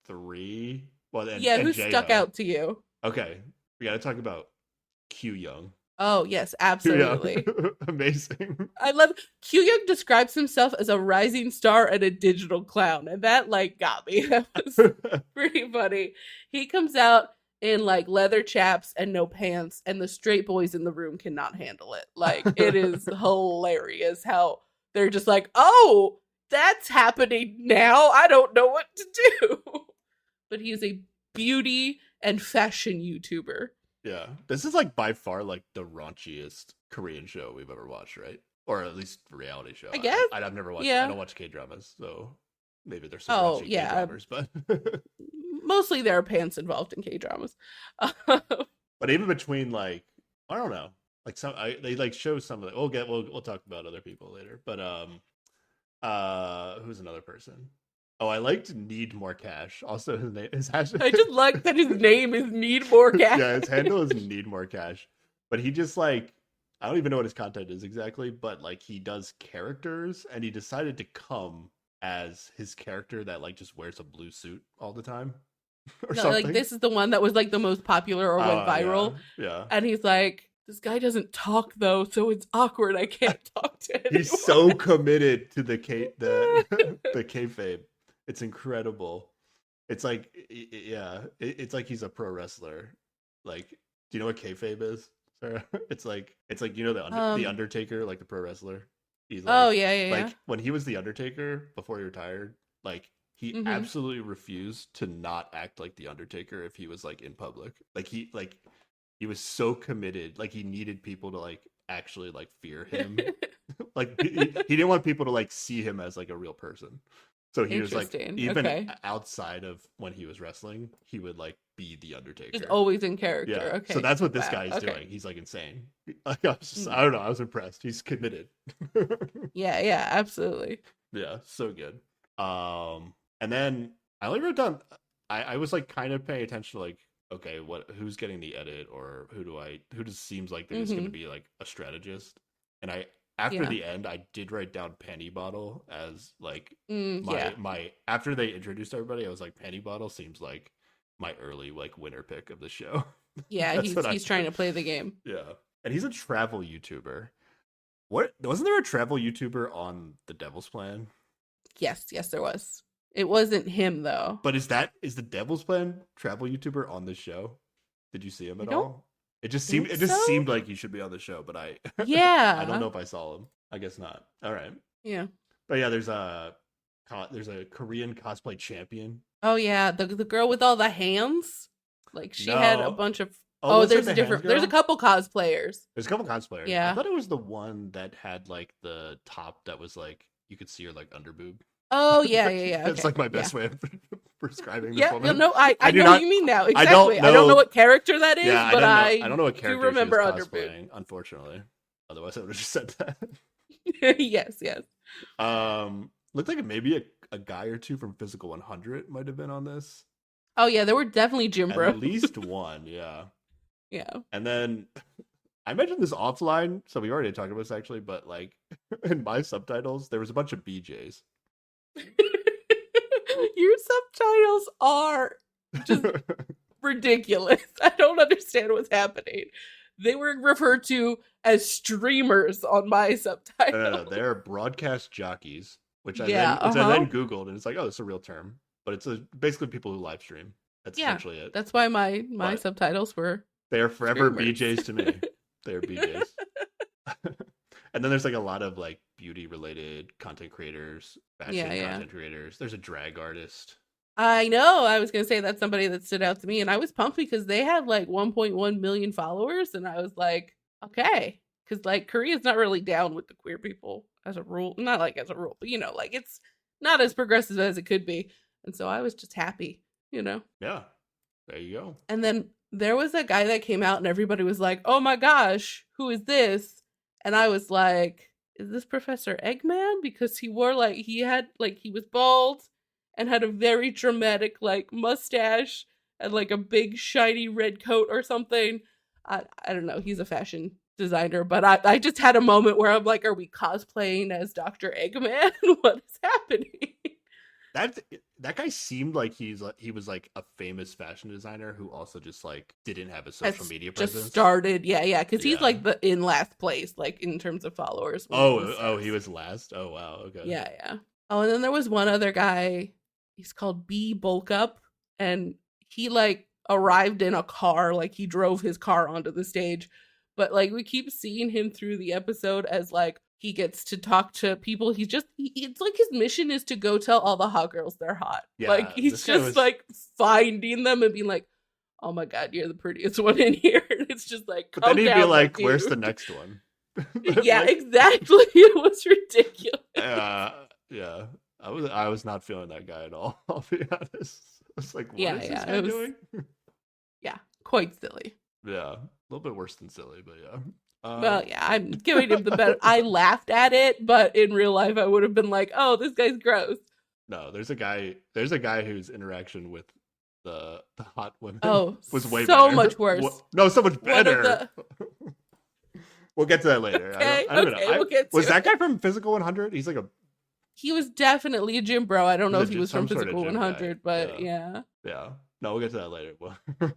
[SPEAKER 2] 3. Well, and
[SPEAKER 1] who
[SPEAKER 2] J-Ho.
[SPEAKER 1] stuck out to you?
[SPEAKER 2] Okay, we got to talk about Q Young.
[SPEAKER 1] Oh yes, absolutely.
[SPEAKER 2] Amazing.
[SPEAKER 1] I love Q Young describes himself as a rising star and a digital clown, and that like got me. That was pretty funny. He comes out in like leather chaps and no pants, and the straight boys in the room cannot handle it. Like it is hilarious how they're just like, oh, that's happening now. I don't know what to do. But he's a beauty and fashion YouTuber.
[SPEAKER 2] Yeah. This is like by far like the raunchiest Korean show we've ever watched, right? Or at least reality show.
[SPEAKER 1] I guess.
[SPEAKER 2] I've never watched. I
[SPEAKER 1] Yeah.
[SPEAKER 2] don't watch K dramas, so maybe there's some
[SPEAKER 1] Oh,
[SPEAKER 2] raunchy K
[SPEAKER 1] yeah.
[SPEAKER 2] dramas, but
[SPEAKER 1] Mostly there are pants involved in K dramas.
[SPEAKER 2] but even between like I don't know, like they like show some of it. We'll talk about other people later, but who's another person? Oh, I liked Need More Cash. Also, his name is
[SPEAKER 1] I just like that his name is Need More Cash.
[SPEAKER 2] Yeah, his handle is Need More Cash. But he just like I don't even know what his content is exactly, but like he does characters and he decided to come as his character that like just wears a blue suit all the time or
[SPEAKER 1] No,
[SPEAKER 2] something.
[SPEAKER 1] like this is the one that was like the most popular or went viral.
[SPEAKER 2] Yeah.
[SPEAKER 1] And he's like, this guy doesn't talk though, so it's awkward. I can't talk to him.
[SPEAKER 2] He's so committed to the kayfabe. It's incredible. It's like it's like he's a pro wrestler. Like, do you know what kayfabe is? Sarah? It's like you know the Undertaker, like the pro wrestler. He's like,
[SPEAKER 1] oh yeah.
[SPEAKER 2] Like when he was the Undertaker before he retired, like he absolutely refused to not act like the Undertaker if he was like in public. Like he was so committed. Like he needed people to like actually like fear him. Like he didn't want people to like see him as like a real person. So he was like, even outside of when he was wrestling, he would like be the Undertaker.
[SPEAKER 1] Just always in character.
[SPEAKER 2] Yeah.
[SPEAKER 1] Okay.
[SPEAKER 2] So that's what this guy's doing. He's like insane. I don't know. I was impressed. He's committed.
[SPEAKER 1] Yeah, absolutely.
[SPEAKER 2] Yeah, so good. And then I only wrote down. I was like kind of paying attention to like, okay, who's getting the edit, or who just seems like they're just going to be like a strategist. And after the end, I did write down Penny Bottle as like my after they introduced everybody, I was like, Penny Bottle seems like my early like winner pick of the show.
[SPEAKER 1] Yeah, he's trying to play the game.
[SPEAKER 2] Yeah, and he's a travel YouTuber. What wasn't there a travel YouTuber on The Devil's Plan?
[SPEAKER 1] Yes, there was. It wasn't him though.
[SPEAKER 2] But is the Devil's Plan travel YouTuber on this show? Did you see him at all? It just seemed like he should be on the show, but I I don't know if I saw him. I guess not. All right.
[SPEAKER 1] Yeah.
[SPEAKER 2] But yeah, there's a Korean cosplay champion.
[SPEAKER 1] Oh yeah, the girl with all the hands. Like she had a bunch of there's a different. There's a couple cosplayers.
[SPEAKER 2] There's a couple cosplayers.
[SPEAKER 1] Yeah.
[SPEAKER 2] I thought it was the one that had like the top that was like you could see her like underboob.
[SPEAKER 1] Oh yeah.
[SPEAKER 2] That's like my best way of prescribing this
[SPEAKER 1] yeah,
[SPEAKER 2] woman.
[SPEAKER 1] No, I know what you mean now. Exactly. I don't know what character that is, but I
[SPEAKER 2] don't know what character
[SPEAKER 1] do remember
[SPEAKER 2] she was
[SPEAKER 1] underboob.
[SPEAKER 2] cosplaying, unfortunately. Otherwise I would have just said that.
[SPEAKER 1] yes.
[SPEAKER 2] Looked like maybe a guy or two from Physical 100 might have been on this.
[SPEAKER 1] Oh yeah, there were definitely gym bros.
[SPEAKER 2] At least one, yeah.
[SPEAKER 1] Yeah.
[SPEAKER 2] And then I mentioned this offline, so we already talked about this actually, but like in my subtitles, there was a bunch of BJs.
[SPEAKER 1] Your subtitles are just ridiculous. I don't understand what's happening. They were referred to as streamers on my subtitles.
[SPEAKER 2] They're broadcast jockeys, which I then Googled, and it's like, oh, it's a real term. But it's basically people who live stream. That's essentially it.
[SPEAKER 1] That's why my subtitles were.
[SPEAKER 2] They are forever
[SPEAKER 1] streamers.
[SPEAKER 2] BJs to me. They are BJs. And then there's like a lot of like beauty related content creators, fashion content creators. There's a drag artist.
[SPEAKER 1] I know. I was going to say that's somebody that stood out to me. And I was pumped because they had like 1.1 million followers. And I was like, okay. Because like Korea's not really down with the queer people as a rule. Not like as a rule, but like it's not as progressive as it could be. And so I was just happy,
[SPEAKER 2] Yeah. There you go.
[SPEAKER 1] And then there was a guy that came out and everybody was like, oh my gosh, who is this? And I was like, is this Professor Eggman? Because he wore he was bald and had a very dramatic like mustache and like a big shiny red coat or something. I don't know. He's a fashion designer, but I just had a moment where I'm like, are we cosplaying as Dr. Eggman? What is happening?
[SPEAKER 2] That guy seemed like he was like a famous fashion designer who also just like didn't have a social media presence.
[SPEAKER 1] Just started, because he's like in last place, like in terms of followers.
[SPEAKER 2] He was last. Oh wow, okay.
[SPEAKER 1] Yeah. Oh, and then there was one other guy. He's called B Bulk Up, and he like arrived in a car, like he drove his car onto the stage. But like we keep seeing him through the episode as like he gets to talk to people. It's like his mission is to go tell all the hot girls they're hot. Yeah, like he's just like finding them and being like, oh my god, you're the prettiest one in here. And it's just like,
[SPEAKER 2] But then
[SPEAKER 1] calm
[SPEAKER 2] he'd be
[SPEAKER 1] down, my
[SPEAKER 2] like, "Where's the
[SPEAKER 1] dude."
[SPEAKER 2] next one?"
[SPEAKER 1] Yeah,
[SPEAKER 2] Like,
[SPEAKER 1] exactly. It was ridiculous.
[SPEAKER 2] yeah. I was not feeling that guy at all. I'll be honest. I was like, "What is this
[SPEAKER 1] Yeah,
[SPEAKER 2] guy
[SPEAKER 1] it was,
[SPEAKER 2] doing?"
[SPEAKER 1] yeah, quite silly.
[SPEAKER 2] Yeah, a little bit worse than silly, but yeah.
[SPEAKER 1] Well, yeah, I'm giving him the better. I laughed at it, but in real life, I would have been like, "Oh, this guy's gross."
[SPEAKER 2] No, there's a guy. There's a guy whose interaction with the hot women
[SPEAKER 1] Oh,
[SPEAKER 2] was way
[SPEAKER 1] so
[SPEAKER 2] better.
[SPEAKER 1] much worse.
[SPEAKER 2] No, so much
[SPEAKER 1] One of
[SPEAKER 2] better.
[SPEAKER 1] the
[SPEAKER 2] We'll get to that later.
[SPEAKER 1] okay,
[SPEAKER 2] I don't know.
[SPEAKER 1] okay, we'll get to
[SPEAKER 2] Was that
[SPEAKER 1] it.
[SPEAKER 2] guy from Physical 100? He's like a
[SPEAKER 1] He was definitely a gym bro. I don't know if he was
[SPEAKER 2] some
[SPEAKER 1] from
[SPEAKER 2] sort of
[SPEAKER 1] Physical
[SPEAKER 2] gym guy.
[SPEAKER 1] 100, but
[SPEAKER 2] Yeah.
[SPEAKER 1] yeah.
[SPEAKER 2] Yeah. No, we'll get to that later. Well, all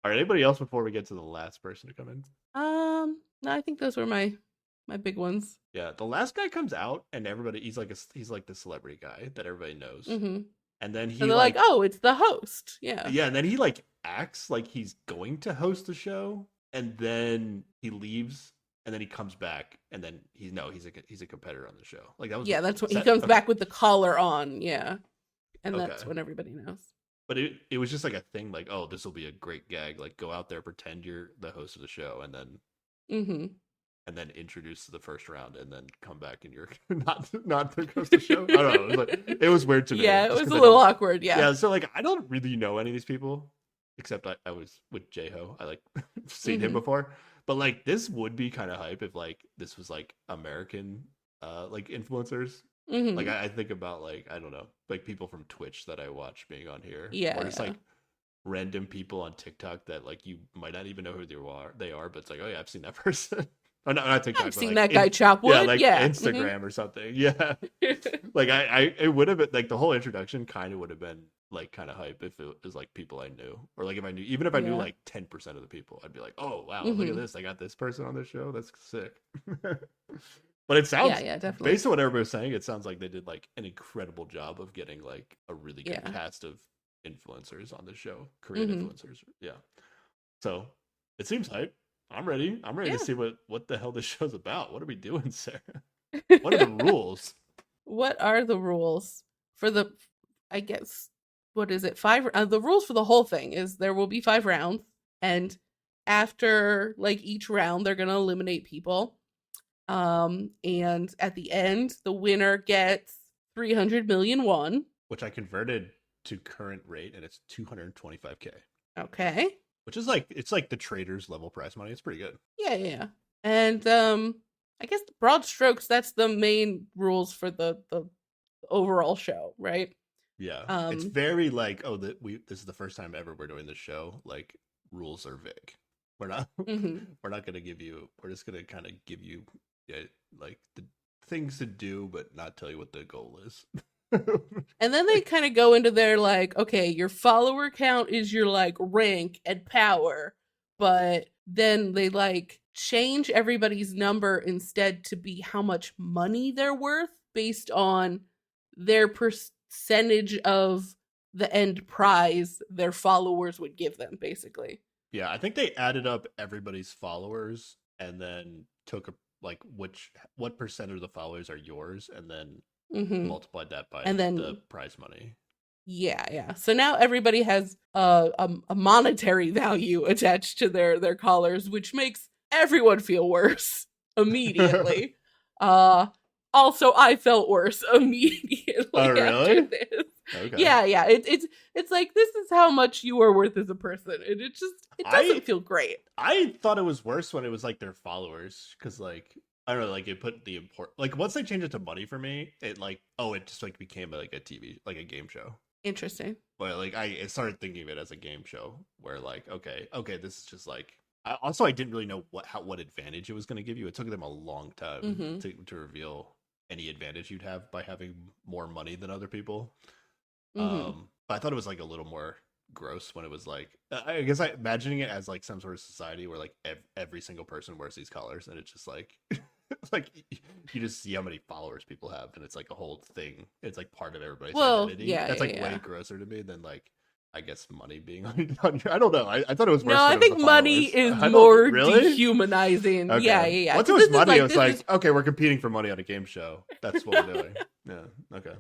[SPEAKER 2] right. Anybody else before we get to the last person to come in?
[SPEAKER 1] No, I think those were my big ones.
[SPEAKER 2] Yeah, the last guy comes out and everybody he's like the celebrity guy that everybody knows.
[SPEAKER 1] Mm-hmm.
[SPEAKER 2] And then he
[SPEAKER 1] And they're like, "Oh, it's the host." Yeah.
[SPEAKER 2] yeah, and then he like acts like he's going to host the show, and then he leaves, and then he comes back, and then he's a competitor on the show. Like that was
[SPEAKER 1] Yeah, that's when he comes back with the collar on. Yeah, and that's when everybody knows.
[SPEAKER 2] But it was just like a thing, like, oh, this will be a great gag. Like, go out there, pretend you're the host of the show, and then introduce the first round, and then come back and you're not the host of the show. I don't know. It was weird to me.
[SPEAKER 1] Yeah, it was a little awkward. Yeah.
[SPEAKER 2] Yeah. So like, I don't really know any of these people, except I was with J-Ho. I like seen him before, but like this would be kind of hype if like this was like American like influencers. Like I think about like, I don't know, like people from Twitch that I watch being on here.
[SPEAKER 1] Yeah.
[SPEAKER 2] Or just like random people on TikTok that like you might not even know who they are, but it's like, oh yeah, I've seen that person. Oh, no, not TikTok.
[SPEAKER 1] I've seen
[SPEAKER 2] like,
[SPEAKER 1] that guy chop wood.
[SPEAKER 2] Yeah, like
[SPEAKER 1] yeah.
[SPEAKER 2] Instagram or something. Yeah. Like it would have been like the whole introduction kind of would have been like kind of hype if it was like people I knew, or like if I knew, even if I knew like 10% of the people, I'd be like, oh wow, look at this, I got this person on the show, that's sick. But it sounds,
[SPEAKER 1] yeah, definitely.
[SPEAKER 2] based on what everybody was saying, it sounds like they did like an incredible job of getting like a really good cast of influencers on the show, Korean influencers. Yeah. So it seems hype. I'm ready. I'm ready to see what the hell this show's about. What are we doing, Sarah? What are the rules?
[SPEAKER 1] What are the rules for the, I guess, what is it? The rules for the whole thing is there will be 5 rounds, and after like each round, they're going to eliminate people. And at the end, the winner gets 300 million won,
[SPEAKER 2] which I converted to current rate, and it's 225K.
[SPEAKER 1] Okay.
[SPEAKER 2] Which is like, it's like the traders level prize money. It's pretty good.
[SPEAKER 1] Yeah. And I guess broad strokes, that's the main rules for the overall show, right?
[SPEAKER 2] Yeah. It's very like, oh, this is the first time ever we're doing this show. Like, rules are vague. We're not we're not gonna give you, we're just gonna kind of give you like the things to do, but not tell you what the goal is.
[SPEAKER 1] And then they kind of go into their like, okay, your follower count is your like rank and power, but then they like change everybody's number instead to be how much money they're worth based on their percentage of the end prize their followers would give them, basically.
[SPEAKER 2] Yeah, I think they added up everybody's followers and then took what percent of the followers are yours, and then multiplied that by the prize money.
[SPEAKER 1] Yeah. So now everybody has a monetary value attached to their collars, which makes everyone feel worse immediately. Also, I felt worse immediately.
[SPEAKER 2] Oh, really?
[SPEAKER 1] After this.
[SPEAKER 2] Okay.
[SPEAKER 1] Yeah. It's like, this is how much you are worth as a person, and it doesn't feel great.
[SPEAKER 2] I thought it was worse when it was like their followers, because like, I don't know, like it put the like once they changed it to money for me, it like, oh, it just like became like a TV, like a game show.
[SPEAKER 1] Interesting.
[SPEAKER 2] But like I started thinking of it as a game show where like, okay, this is just like. I didn't really know what advantage it was going to give you. It took them a long time to reveal any advantage you'd have by having more money than other people. But I thought it was like a little more gross when it was like, I guess imagining it as like some sort of society where like every single person wears these collars, and it's just like like you just see how many followers people have, and it's like a whole thing. It's like part of everybody's identity.
[SPEAKER 1] Yeah,
[SPEAKER 2] that's like way grosser to me than like, I guess, money being on your, I don't know. I thought it was worse.
[SPEAKER 1] No, I think money is more dehumanizing. Okay. Yeah.
[SPEAKER 2] Once it was money, it was like, okay, we're competing for money on a game show. That's what we're doing. Yeah. Okay.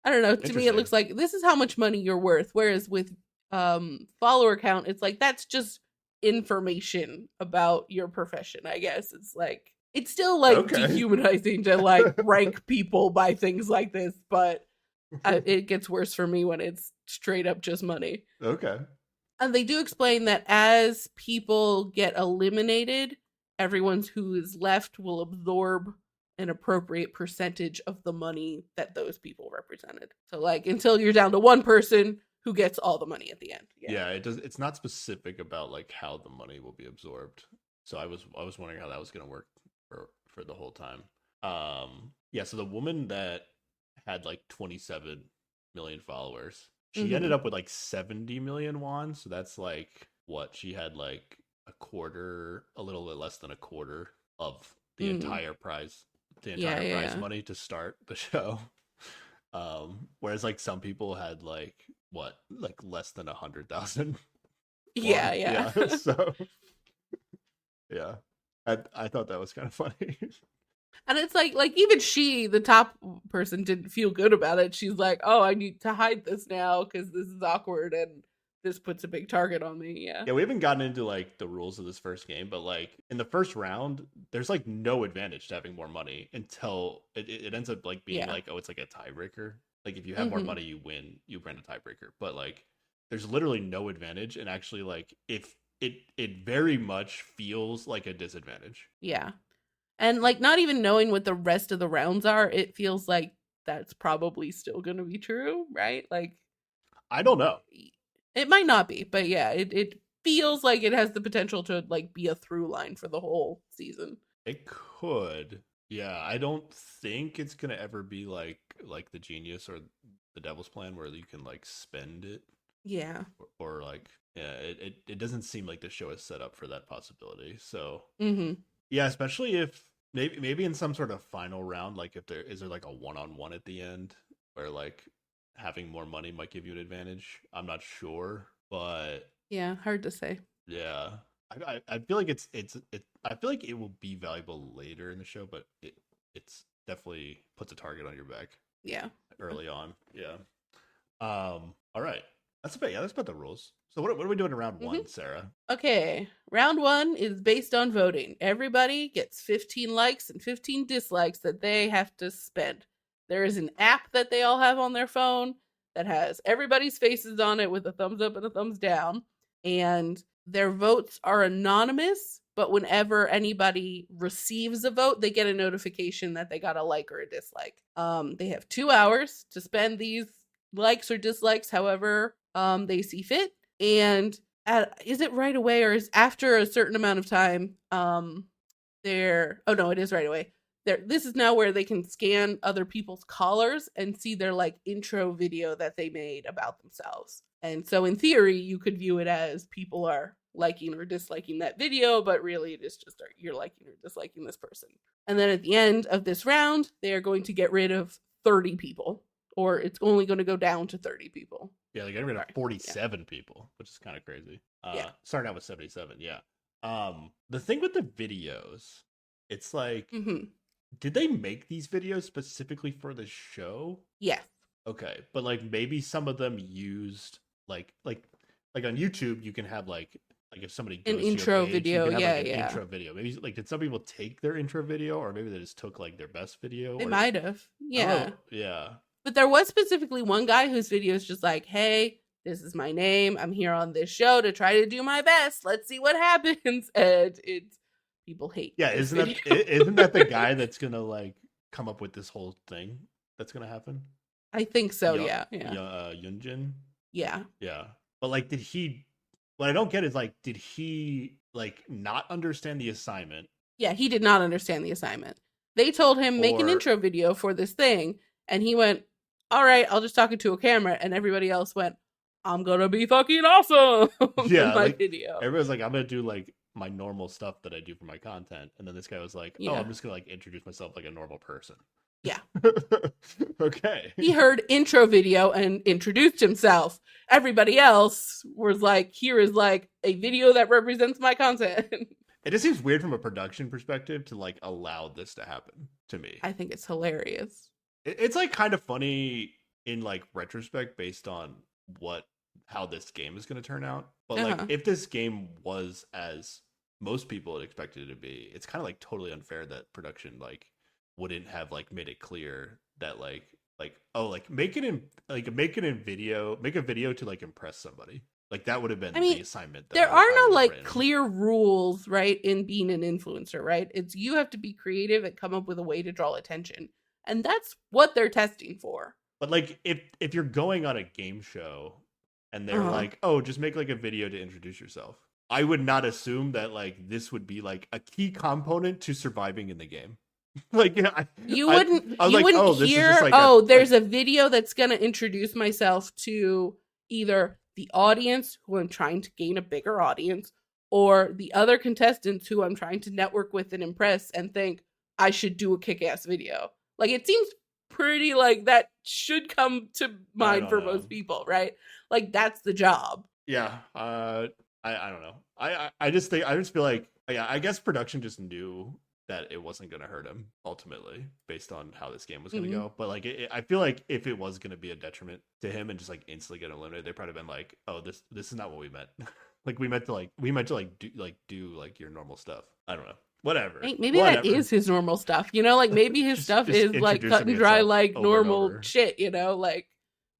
[SPEAKER 1] I don't know. To me, it looks like this is how much money you're worth. Whereas with follower count, it's like that's just information about your profession, I guess. It's like it's still like
[SPEAKER 2] Okay.
[SPEAKER 1] dehumanizing to like rank people by things like this, but it gets worse for me when it's straight up just money.
[SPEAKER 2] Okay.
[SPEAKER 1] And they do explain that as people get eliminated, everyone who is left will absorb an appropriate percentage of the money that those people represented. So, like, until you're down to one person who gets all the money at the end. Yeah.
[SPEAKER 2] Yeah, it does. It's not specific about like how the money will be absorbed. So I was wondering how that was going to work for the whole time. Yeah. So the woman that had like 27 million followers, she ended
[SPEAKER 1] Mm-hmm.
[SPEAKER 2] up with like 70 million won. So that's like what she had like a quarter, a little bit less than a quarter of the
[SPEAKER 1] Mm.
[SPEAKER 2] entire prize, the
[SPEAKER 1] Yeah,
[SPEAKER 2] entire prize
[SPEAKER 1] yeah,
[SPEAKER 2] money to start the show. Whereas like some people had like what, like less than 100,000
[SPEAKER 1] yeah,
[SPEAKER 2] won.
[SPEAKER 1] yeah.
[SPEAKER 2] Yeah, so yeah, I thought that was kind of funny.
[SPEAKER 1] And it's like even she, the top person, didn't feel good about it. She's like, "Oh, I need to hide this now because this is awkward and this puts a big target on me." Yeah,
[SPEAKER 2] Yeah, we haven't gotten into like the rules of this first game, but like in the first round, there's like no advantage to having more money until it ends up like being
[SPEAKER 1] yeah.
[SPEAKER 2] like, oh, it's like a tiebreaker. Like if you have more
[SPEAKER 1] Mm-hmm.
[SPEAKER 2] money, you win a tiebreaker. But like there's literally no advantage, and actually like if it very much feels like a disadvantage.
[SPEAKER 1] Yeah. And like not even knowing what the rest of the rounds are, it feels like that's probably still going to be true, right? Like
[SPEAKER 2] I don't know.
[SPEAKER 1] it might not be, but yeah, it feels like it has the potential to like be a through line for the whole season.
[SPEAKER 2] It could. Yeah, I don't think it's gonna ever be like the Genius or the Devil's Plan where you can like spend it
[SPEAKER 1] Yeah.
[SPEAKER 2] or like yeah, it doesn't seem like the show is set up for that possibility. So
[SPEAKER 1] Mhm.
[SPEAKER 2] yeah, especially if maybe in some sort of final round, like if there like a one-on-one at the end where like having more money might give you an advantage. I'm not sure, but
[SPEAKER 1] Yeah, hard to say.
[SPEAKER 2] yeah, I feel like it. I feel like it will be valuable later in the show, but it's definitely puts a target on your back
[SPEAKER 1] Yeah.
[SPEAKER 2] early on. Yeah. All right. That's about the rules. So what are we doing in round
[SPEAKER 1] Mhm.
[SPEAKER 2] one, Sarah?
[SPEAKER 1] Okay. Round 1 is based on voting. Everybody gets 15 likes and 15 dislikes that they have to spend. There is an app that they all have on their phone that has everybody's faces on it with a thumbs up and a thumbs down. And their votes are anonymous, but whenever anybody receives a vote, they get a notification that they got a like or a dislike. They have 2 hours to spend these likes or dislikes however they see fit. And is it right away or is after a certain amount of time they're oh no, it is right away. This is now where they can scan other people's collars and see their like intro video that they made about themselves. And so in theory, you could view it as people are liking or disliking that video, but really it is just you're liking or disliking this person. And then at the end of this round, they are going to get rid of 30 people, or it's only going to go down to 30 people.
[SPEAKER 2] Yeah, they got rid of
[SPEAKER 1] Sorry. Yeah.
[SPEAKER 2] 47 people, which is kind of crazy.
[SPEAKER 1] Yeah.
[SPEAKER 2] Starting out with 77. Yeah. The thing with the videos, it's like,
[SPEAKER 1] Mm-hmm.
[SPEAKER 2] did they make these videos specifically for the show?
[SPEAKER 1] Yes.
[SPEAKER 2] Okay, but like maybe some of them used like on YouTube you can have like if somebody
[SPEAKER 1] An
[SPEAKER 2] goes to your
[SPEAKER 1] intro
[SPEAKER 2] page you
[SPEAKER 1] video.
[SPEAKER 2] can have like
[SPEAKER 1] Yeah,
[SPEAKER 2] an
[SPEAKER 1] yeah.
[SPEAKER 2] intro video. Maybe like did some people take their intro video or maybe they just took like their best video
[SPEAKER 1] They
[SPEAKER 2] or
[SPEAKER 1] might have.
[SPEAKER 2] I don't
[SPEAKER 1] Yeah.
[SPEAKER 2] know. Yeah.
[SPEAKER 1] But there was specifically one guy whose video is just like, hey, this is my name. I'm here on this show to try to do my best. Let's see what happens. And it's people hate
[SPEAKER 2] Yeah,
[SPEAKER 1] this
[SPEAKER 2] isn't
[SPEAKER 1] video.
[SPEAKER 2] isn't that the guy that's going to like come up with this whole thing that's going to happen?
[SPEAKER 1] I think so.
[SPEAKER 2] Yo,
[SPEAKER 1] Yeah. Yeah.
[SPEAKER 2] Yunjin?
[SPEAKER 1] Yeah.
[SPEAKER 2] Yeah. But like did he what I don't get is like did he like not understand the assignment
[SPEAKER 1] Yeah. He did not understand the assignment. They told him, make an
[SPEAKER 2] or
[SPEAKER 1] intro video for this thing. And he went, all right, I'll just talk it to a camera. And everybody else went, I'm going to be fucking awesome in
[SPEAKER 2] yeah,
[SPEAKER 1] my
[SPEAKER 2] like
[SPEAKER 1] video.
[SPEAKER 2] everyone's like, I'm gonna do like my normal stuff that I do for my content, and then this guy was like, oh,
[SPEAKER 1] Yeah.
[SPEAKER 2] I'm just gonna like introduce myself like a normal person.
[SPEAKER 1] Yeah.
[SPEAKER 2] Okay.
[SPEAKER 1] He heard intro video and introduced himself. Everybody else was like, here is like a video that represents my content.
[SPEAKER 2] It just seems weird from a production perspective to like allow this to happen to me.
[SPEAKER 1] I think it's hilarious.
[SPEAKER 2] It's like kind of funny in like retrospect based on what how this game is going to turn out. But like,
[SPEAKER 1] Uh-huh.
[SPEAKER 2] if this game was as most people had expected it to be, it's kind of like totally unfair that production like wouldn't have like made it clear that like oh like make it in video, make a video to like impress somebody. Like that would have
[SPEAKER 1] I
[SPEAKER 2] been
[SPEAKER 1] mean,
[SPEAKER 2] the assignment that
[SPEAKER 1] there
[SPEAKER 2] I
[SPEAKER 1] are
[SPEAKER 2] I
[SPEAKER 1] no
[SPEAKER 2] would have
[SPEAKER 1] like
[SPEAKER 2] written.
[SPEAKER 1] clear rules, right, in being an influencer, right? It's you have to be creative and come up with a way to draw attention. And that's what they're testing for.
[SPEAKER 2] But like if you're going on a game show and they're
[SPEAKER 1] Uh-huh.
[SPEAKER 2] like, "Oh, just make like a video to introduce yourself." I would not assume that like this would be like a key component to surviving in the game. Like yeah,
[SPEAKER 1] You
[SPEAKER 2] I
[SPEAKER 1] wouldn't
[SPEAKER 2] I was
[SPEAKER 1] you
[SPEAKER 2] like,
[SPEAKER 1] wouldn't
[SPEAKER 2] "Oh, this is just
[SPEAKER 1] hear,
[SPEAKER 2] like a
[SPEAKER 1] "Oh, there's
[SPEAKER 2] like
[SPEAKER 1] a video that's going to introduce myself to either the audience who I'm trying to gain a bigger audience or the other contestants who I'm trying to network with and impress and think I should do a kick-ass video." Like it seems pretty like that should come to
[SPEAKER 2] I
[SPEAKER 1] mind
[SPEAKER 2] don't
[SPEAKER 1] for
[SPEAKER 2] know.
[SPEAKER 1] most people, right? Like that's the job.
[SPEAKER 2] Yeah, I don't know. I just think I just feel like yeah, I guess production just knew that it wasn't going to hurt him ultimately based on how this game was going to
[SPEAKER 1] Mhm.
[SPEAKER 2] go. But like I feel like if it was going to be a detriment to him and just like instantly get eliminated, they probably been like, "Oh, this is not what we meant." Like we meant to do like your normal stuff. I don't know. Whatever.
[SPEAKER 1] Maybe that
[SPEAKER 2] Whatever.
[SPEAKER 1] is his normal stuff, you know? Like maybe his stuff
[SPEAKER 2] Just
[SPEAKER 1] is like cut
[SPEAKER 2] introducing
[SPEAKER 1] and dry,
[SPEAKER 2] yourself
[SPEAKER 1] like
[SPEAKER 2] over and
[SPEAKER 1] normal
[SPEAKER 2] over.
[SPEAKER 1] shit, you know? Like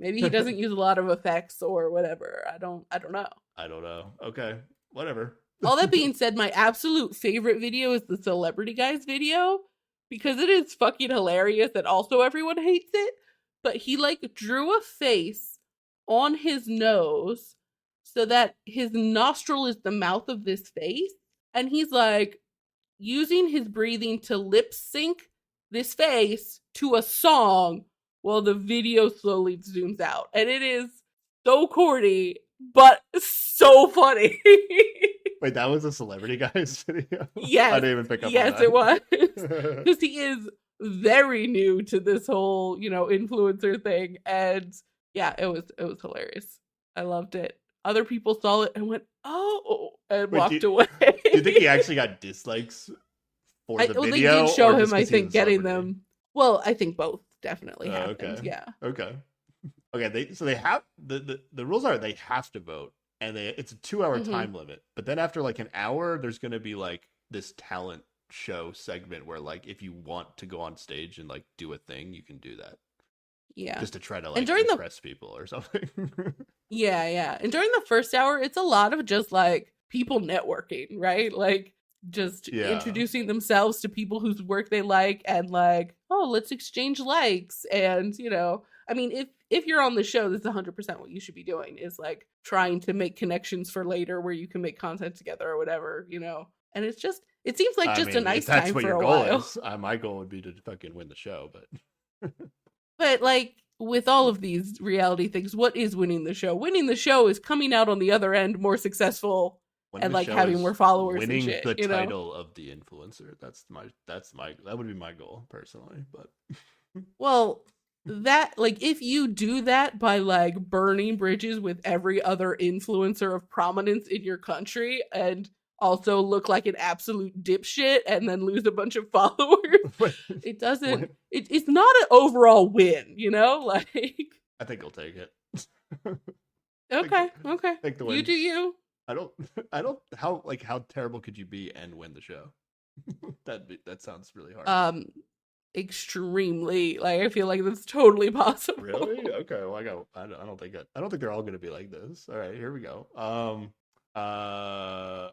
[SPEAKER 1] maybe he doesn't use a lot of effects or whatever. I don't know.
[SPEAKER 2] I don't know. Okay. Whatever.
[SPEAKER 1] All that being said, my absolute favorite video is the celebrity guys video because it is fucking hilarious and also everyone hates it. But he like drew a face on his nose so that his nostril is the mouth of this face. And he's like using his breathing to lip sync this face to a song while the video slowly zooms out. And it is so corny, but so funny.
[SPEAKER 2] Wait, that was a celebrity guys video? I
[SPEAKER 1] Yes,
[SPEAKER 2] didn't even pick up on
[SPEAKER 1] yes, it was.
[SPEAKER 2] that.
[SPEAKER 1] Because he is very new to this whole, influencer thing. And yeah, it was hilarious. I loved it. Other people saw it and went, "Oh," and
[SPEAKER 2] Wait,
[SPEAKER 1] walked away.
[SPEAKER 2] do you think he actually got dislikes for the
[SPEAKER 1] Well, they
[SPEAKER 2] video
[SPEAKER 1] did show
[SPEAKER 2] or
[SPEAKER 1] him,
[SPEAKER 2] just
[SPEAKER 1] I
[SPEAKER 2] because he's
[SPEAKER 1] think,
[SPEAKER 2] a
[SPEAKER 1] getting
[SPEAKER 2] celebrity?
[SPEAKER 1] them. Well, I think both definitely happened.
[SPEAKER 2] Okay.
[SPEAKER 1] Yeah.
[SPEAKER 2] Okay. Okay. They have the rules are they have to vote and it's a 2 hour
[SPEAKER 1] Hmm.
[SPEAKER 2] time limit. But then after like an hour, there's gonna be like this talent show segment where like if you want to go on stage and like do a thing, you can do that.
[SPEAKER 1] Yeah.
[SPEAKER 2] Just to try to
[SPEAKER 1] And
[SPEAKER 2] like
[SPEAKER 1] during the
[SPEAKER 2] impress people or something.
[SPEAKER 1] yeah. And during the first hour, it's a lot of just like people networking, right? Like just
[SPEAKER 2] Yeah.
[SPEAKER 1] introducing themselves to people whose work they like and like, "Oh, let's exchange likes." And, I mean, if you're on the show, that's 100% what you should be doing is like trying to make connections for later where you can make content together or whatever. And it seems like
[SPEAKER 2] I
[SPEAKER 1] just a
[SPEAKER 2] mean, if
[SPEAKER 1] nice
[SPEAKER 2] that's
[SPEAKER 1] time
[SPEAKER 2] what
[SPEAKER 1] for
[SPEAKER 2] your
[SPEAKER 1] a
[SPEAKER 2] goal
[SPEAKER 1] while.
[SPEAKER 2] is, my goal would be to fucking win the show. But
[SPEAKER 1] But like with all of these reality things, what is winning the show? Winning the show is coming out on the other end more successful
[SPEAKER 2] winning
[SPEAKER 1] and
[SPEAKER 2] the
[SPEAKER 1] like
[SPEAKER 2] show
[SPEAKER 1] having more
[SPEAKER 2] is
[SPEAKER 1] followers and
[SPEAKER 2] winning
[SPEAKER 1] shit,
[SPEAKER 2] the
[SPEAKER 1] you know?
[SPEAKER 2] title of the influencer. That would be my goal personally. But
[SPEAKER 1] Well, that like if you do that by like burning bridges with every other influencer of prominence in your country and also look like an absolute dipshit and then lose a bunch of followers,
[SPEAKER 2] when,
[SPEAKER 1] it doesn't
[SPEAKER 2] when,
[SPEAKER 1] it's not an overall win, like
[SPEAKER 2] I think I'll take it.
[SPEAKER 1] okay, okay.
[SPEAKER 2] Take the
[SPEAKER 1] You
[SPEAKER 2] win.
[SPEAKER 1] do you.
[SPEAKER 2] I don't. I don't. How terrible could you be and win the show? That sounds really hard.
[SPEAKER 1] Um extremely like I feel like that's totally possible.
[SPEAKER 2] Really? Okay. Well, I don't think I don't think they're all going to be like this. All right. Here we go.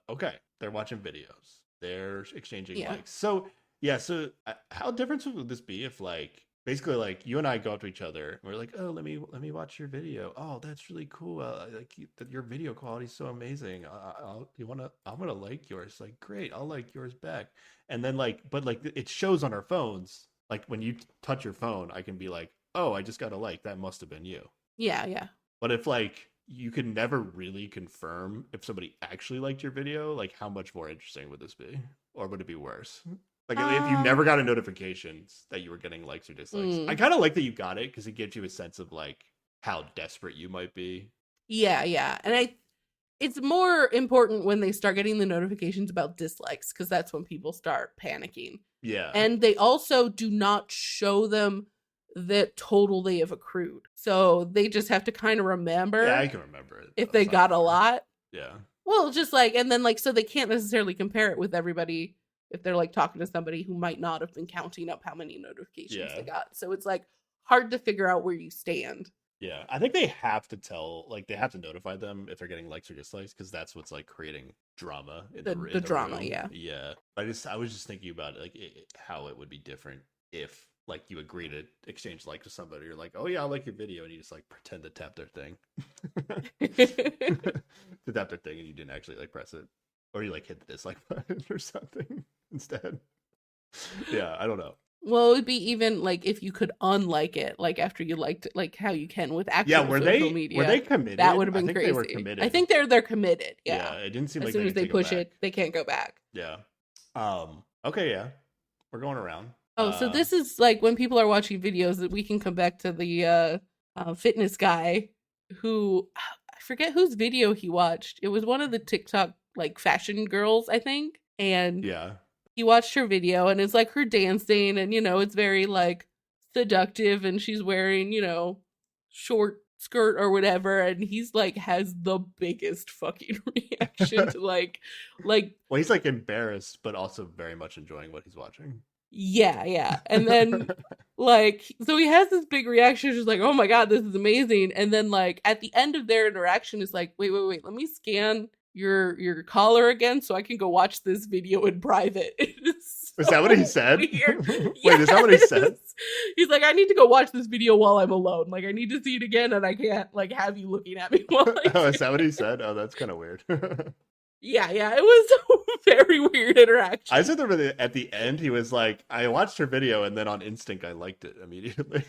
[SPEAKER 2] Okay. They're watching videos. They're exchanging
[SPEAKER 1] Yeah.
[SPEAKER 2] likes. So yeah. So how different would this be if like basically like you and I go up to each other and we're like, oh, let me watch your video. Oh, that's really cool. Your video quality is so amazing. I'm gonna like yours. Like great. I'll like yours back. And then but like it shows on our phones. Like when you touch your phone, I can be like, oh, I just got a like. That must have been you.
[SPEAKER 1] Yeah.
[SPEAKER 2] But if like you could never really confirm if somebody actually liked your video, like how much more interesting would this be? Or would it be worse? Like if you
[SPEAKER 1] Um
[SPEAKER 2] never got a notifications that you were getting likes or dislikes. I
[SPEAKER 1] mm,
[SPEAKER 2] kind of like that you got it because it gives you a sense of like how desperate you might be.
[SPEAKER 1] yeah. And it's more important when they start getting the notifications about dislikes because that's when people start panicking.
[SPEAKER 2] Yeah.
[SPEAKER 1] And they also do not show them the total they have accrued. So they just have to kind of
[SPEAKER 2] Yeah, I
[SPEAKER 1] remember
[SPEAKER 2] can remember it.
[SPEAKER 1] if they
[SPEAKER 2] That's not
[SPEAKER 1] got a
[SPEAKER 2] hard.
[SPEAKER 1] lot.
[SPEAKER 2] Yeah.
[SPEAKER 1] Well, just like, and then like, so they can't necessarily compare it with everybody if they're like talking to somebody who might not have been counting up how many notifications
[SPEAKER 2] Yeah.
[SPEAKER 1] they got. So it's like hard to figure out where you stand.
[SPEAKER 2] Yeah. I think they have to tell, like, they have to notify them if they're getting likes or dislikes, because that's what's like creating drama in
[SPEAKER 1] The
[SPEAKER 2] the
[SPEAKER 1] drama,
[SPEAKER 2] room.
[SPEAKER 1] yeah.
[SPEAKER 2] Yeah. I was just thinking about it, like how it would be different if like you agree to exchange likes with somebody. You're like, oh yeah, I like your video, and you just like pretend to tap their thing. To tap their thing, and you didn't actually like press it, or you like hit the dislike button or something instead. Yeah, I don't know.
[SPEAKER 1] Well, it would be even like if you could unlike it, like after you liked it, like how you can with
[SPEAKER 2] Yeah,
[SPEAKER 1] actual social
[SPEAKER 2] were they
[SPEAKER 1] media.
[SPEAKER 2] committed?
[SPEAKER 1] That would have
[SPEAKER 2] I
[SPEAKER 1] been
[SPEAKER 2] think they were
[SPEAKER 1] crazy. I
[SPEAKER 2] committed.
[SPEAKER 1] think they're committed.
[SPEAKER 2] Yeah,
[SPEAKER 1] Yeah.
[SPEAKER 2] it didn't seem
[SPEAKER 1] As
[SPEAKER 2] like
[SPEAKER 1] soon
[SPEAKER 2] they
[SPEAKER 1] as
[SPEAKER 2] could
[SPEAKER 1] they
[SPEAKER 2] take it
[SPEAKER 1] push
[SPEAKER 2] back.
[SPEAKER 1] it, they can't go back.
[SPEAKER 2] Yeah. Okay, yeah. We're going around.
[SPEAKER 1] Oh, so this is like when people are watching videos that we can come back to the fitness guy who I forget whose video he watched. It was one of the TikTok like fashion girls, I think. And
[SPEAKER 2] yeah.
[SPEAKER 1] he watched her video and it's like her dancing and it's very like seductive and she's wearing, short skirt or whatever and he's like has the biggest fucking reaction to like
[SPEAKER 2] Well, he's like embarrassed but also very much enjoying what he's watching.
[SPEAKER 1] yeah. And then like so he has this big reaction just like, "Oh my god, this is amazing." And then like at the end of their interaction is like, "Wait, let me scan your collar again so I can go watch this video in private."
[SPEAKER 2] Is that what he said?
[SPEAKER 1] Weird.
[SPEAKER 2] Wait,
[SPEAKER 1] Yes.
[SPEAKER 2] is that what he said?
[SPEAKER 1] He's like, I need to go watch this video while I'm alone. Like, I need to see it again, and I can't like have you looking at me while I
[SPEAKER 2] Oh, is that what he said? Oh, that's kind of weird.
[SPEAKER 1] Yeah. It was a very weird interaction.
[SPEAKER 2] I said that at the end, he was like, I watched her video, and then on instinct, I liked it immediately.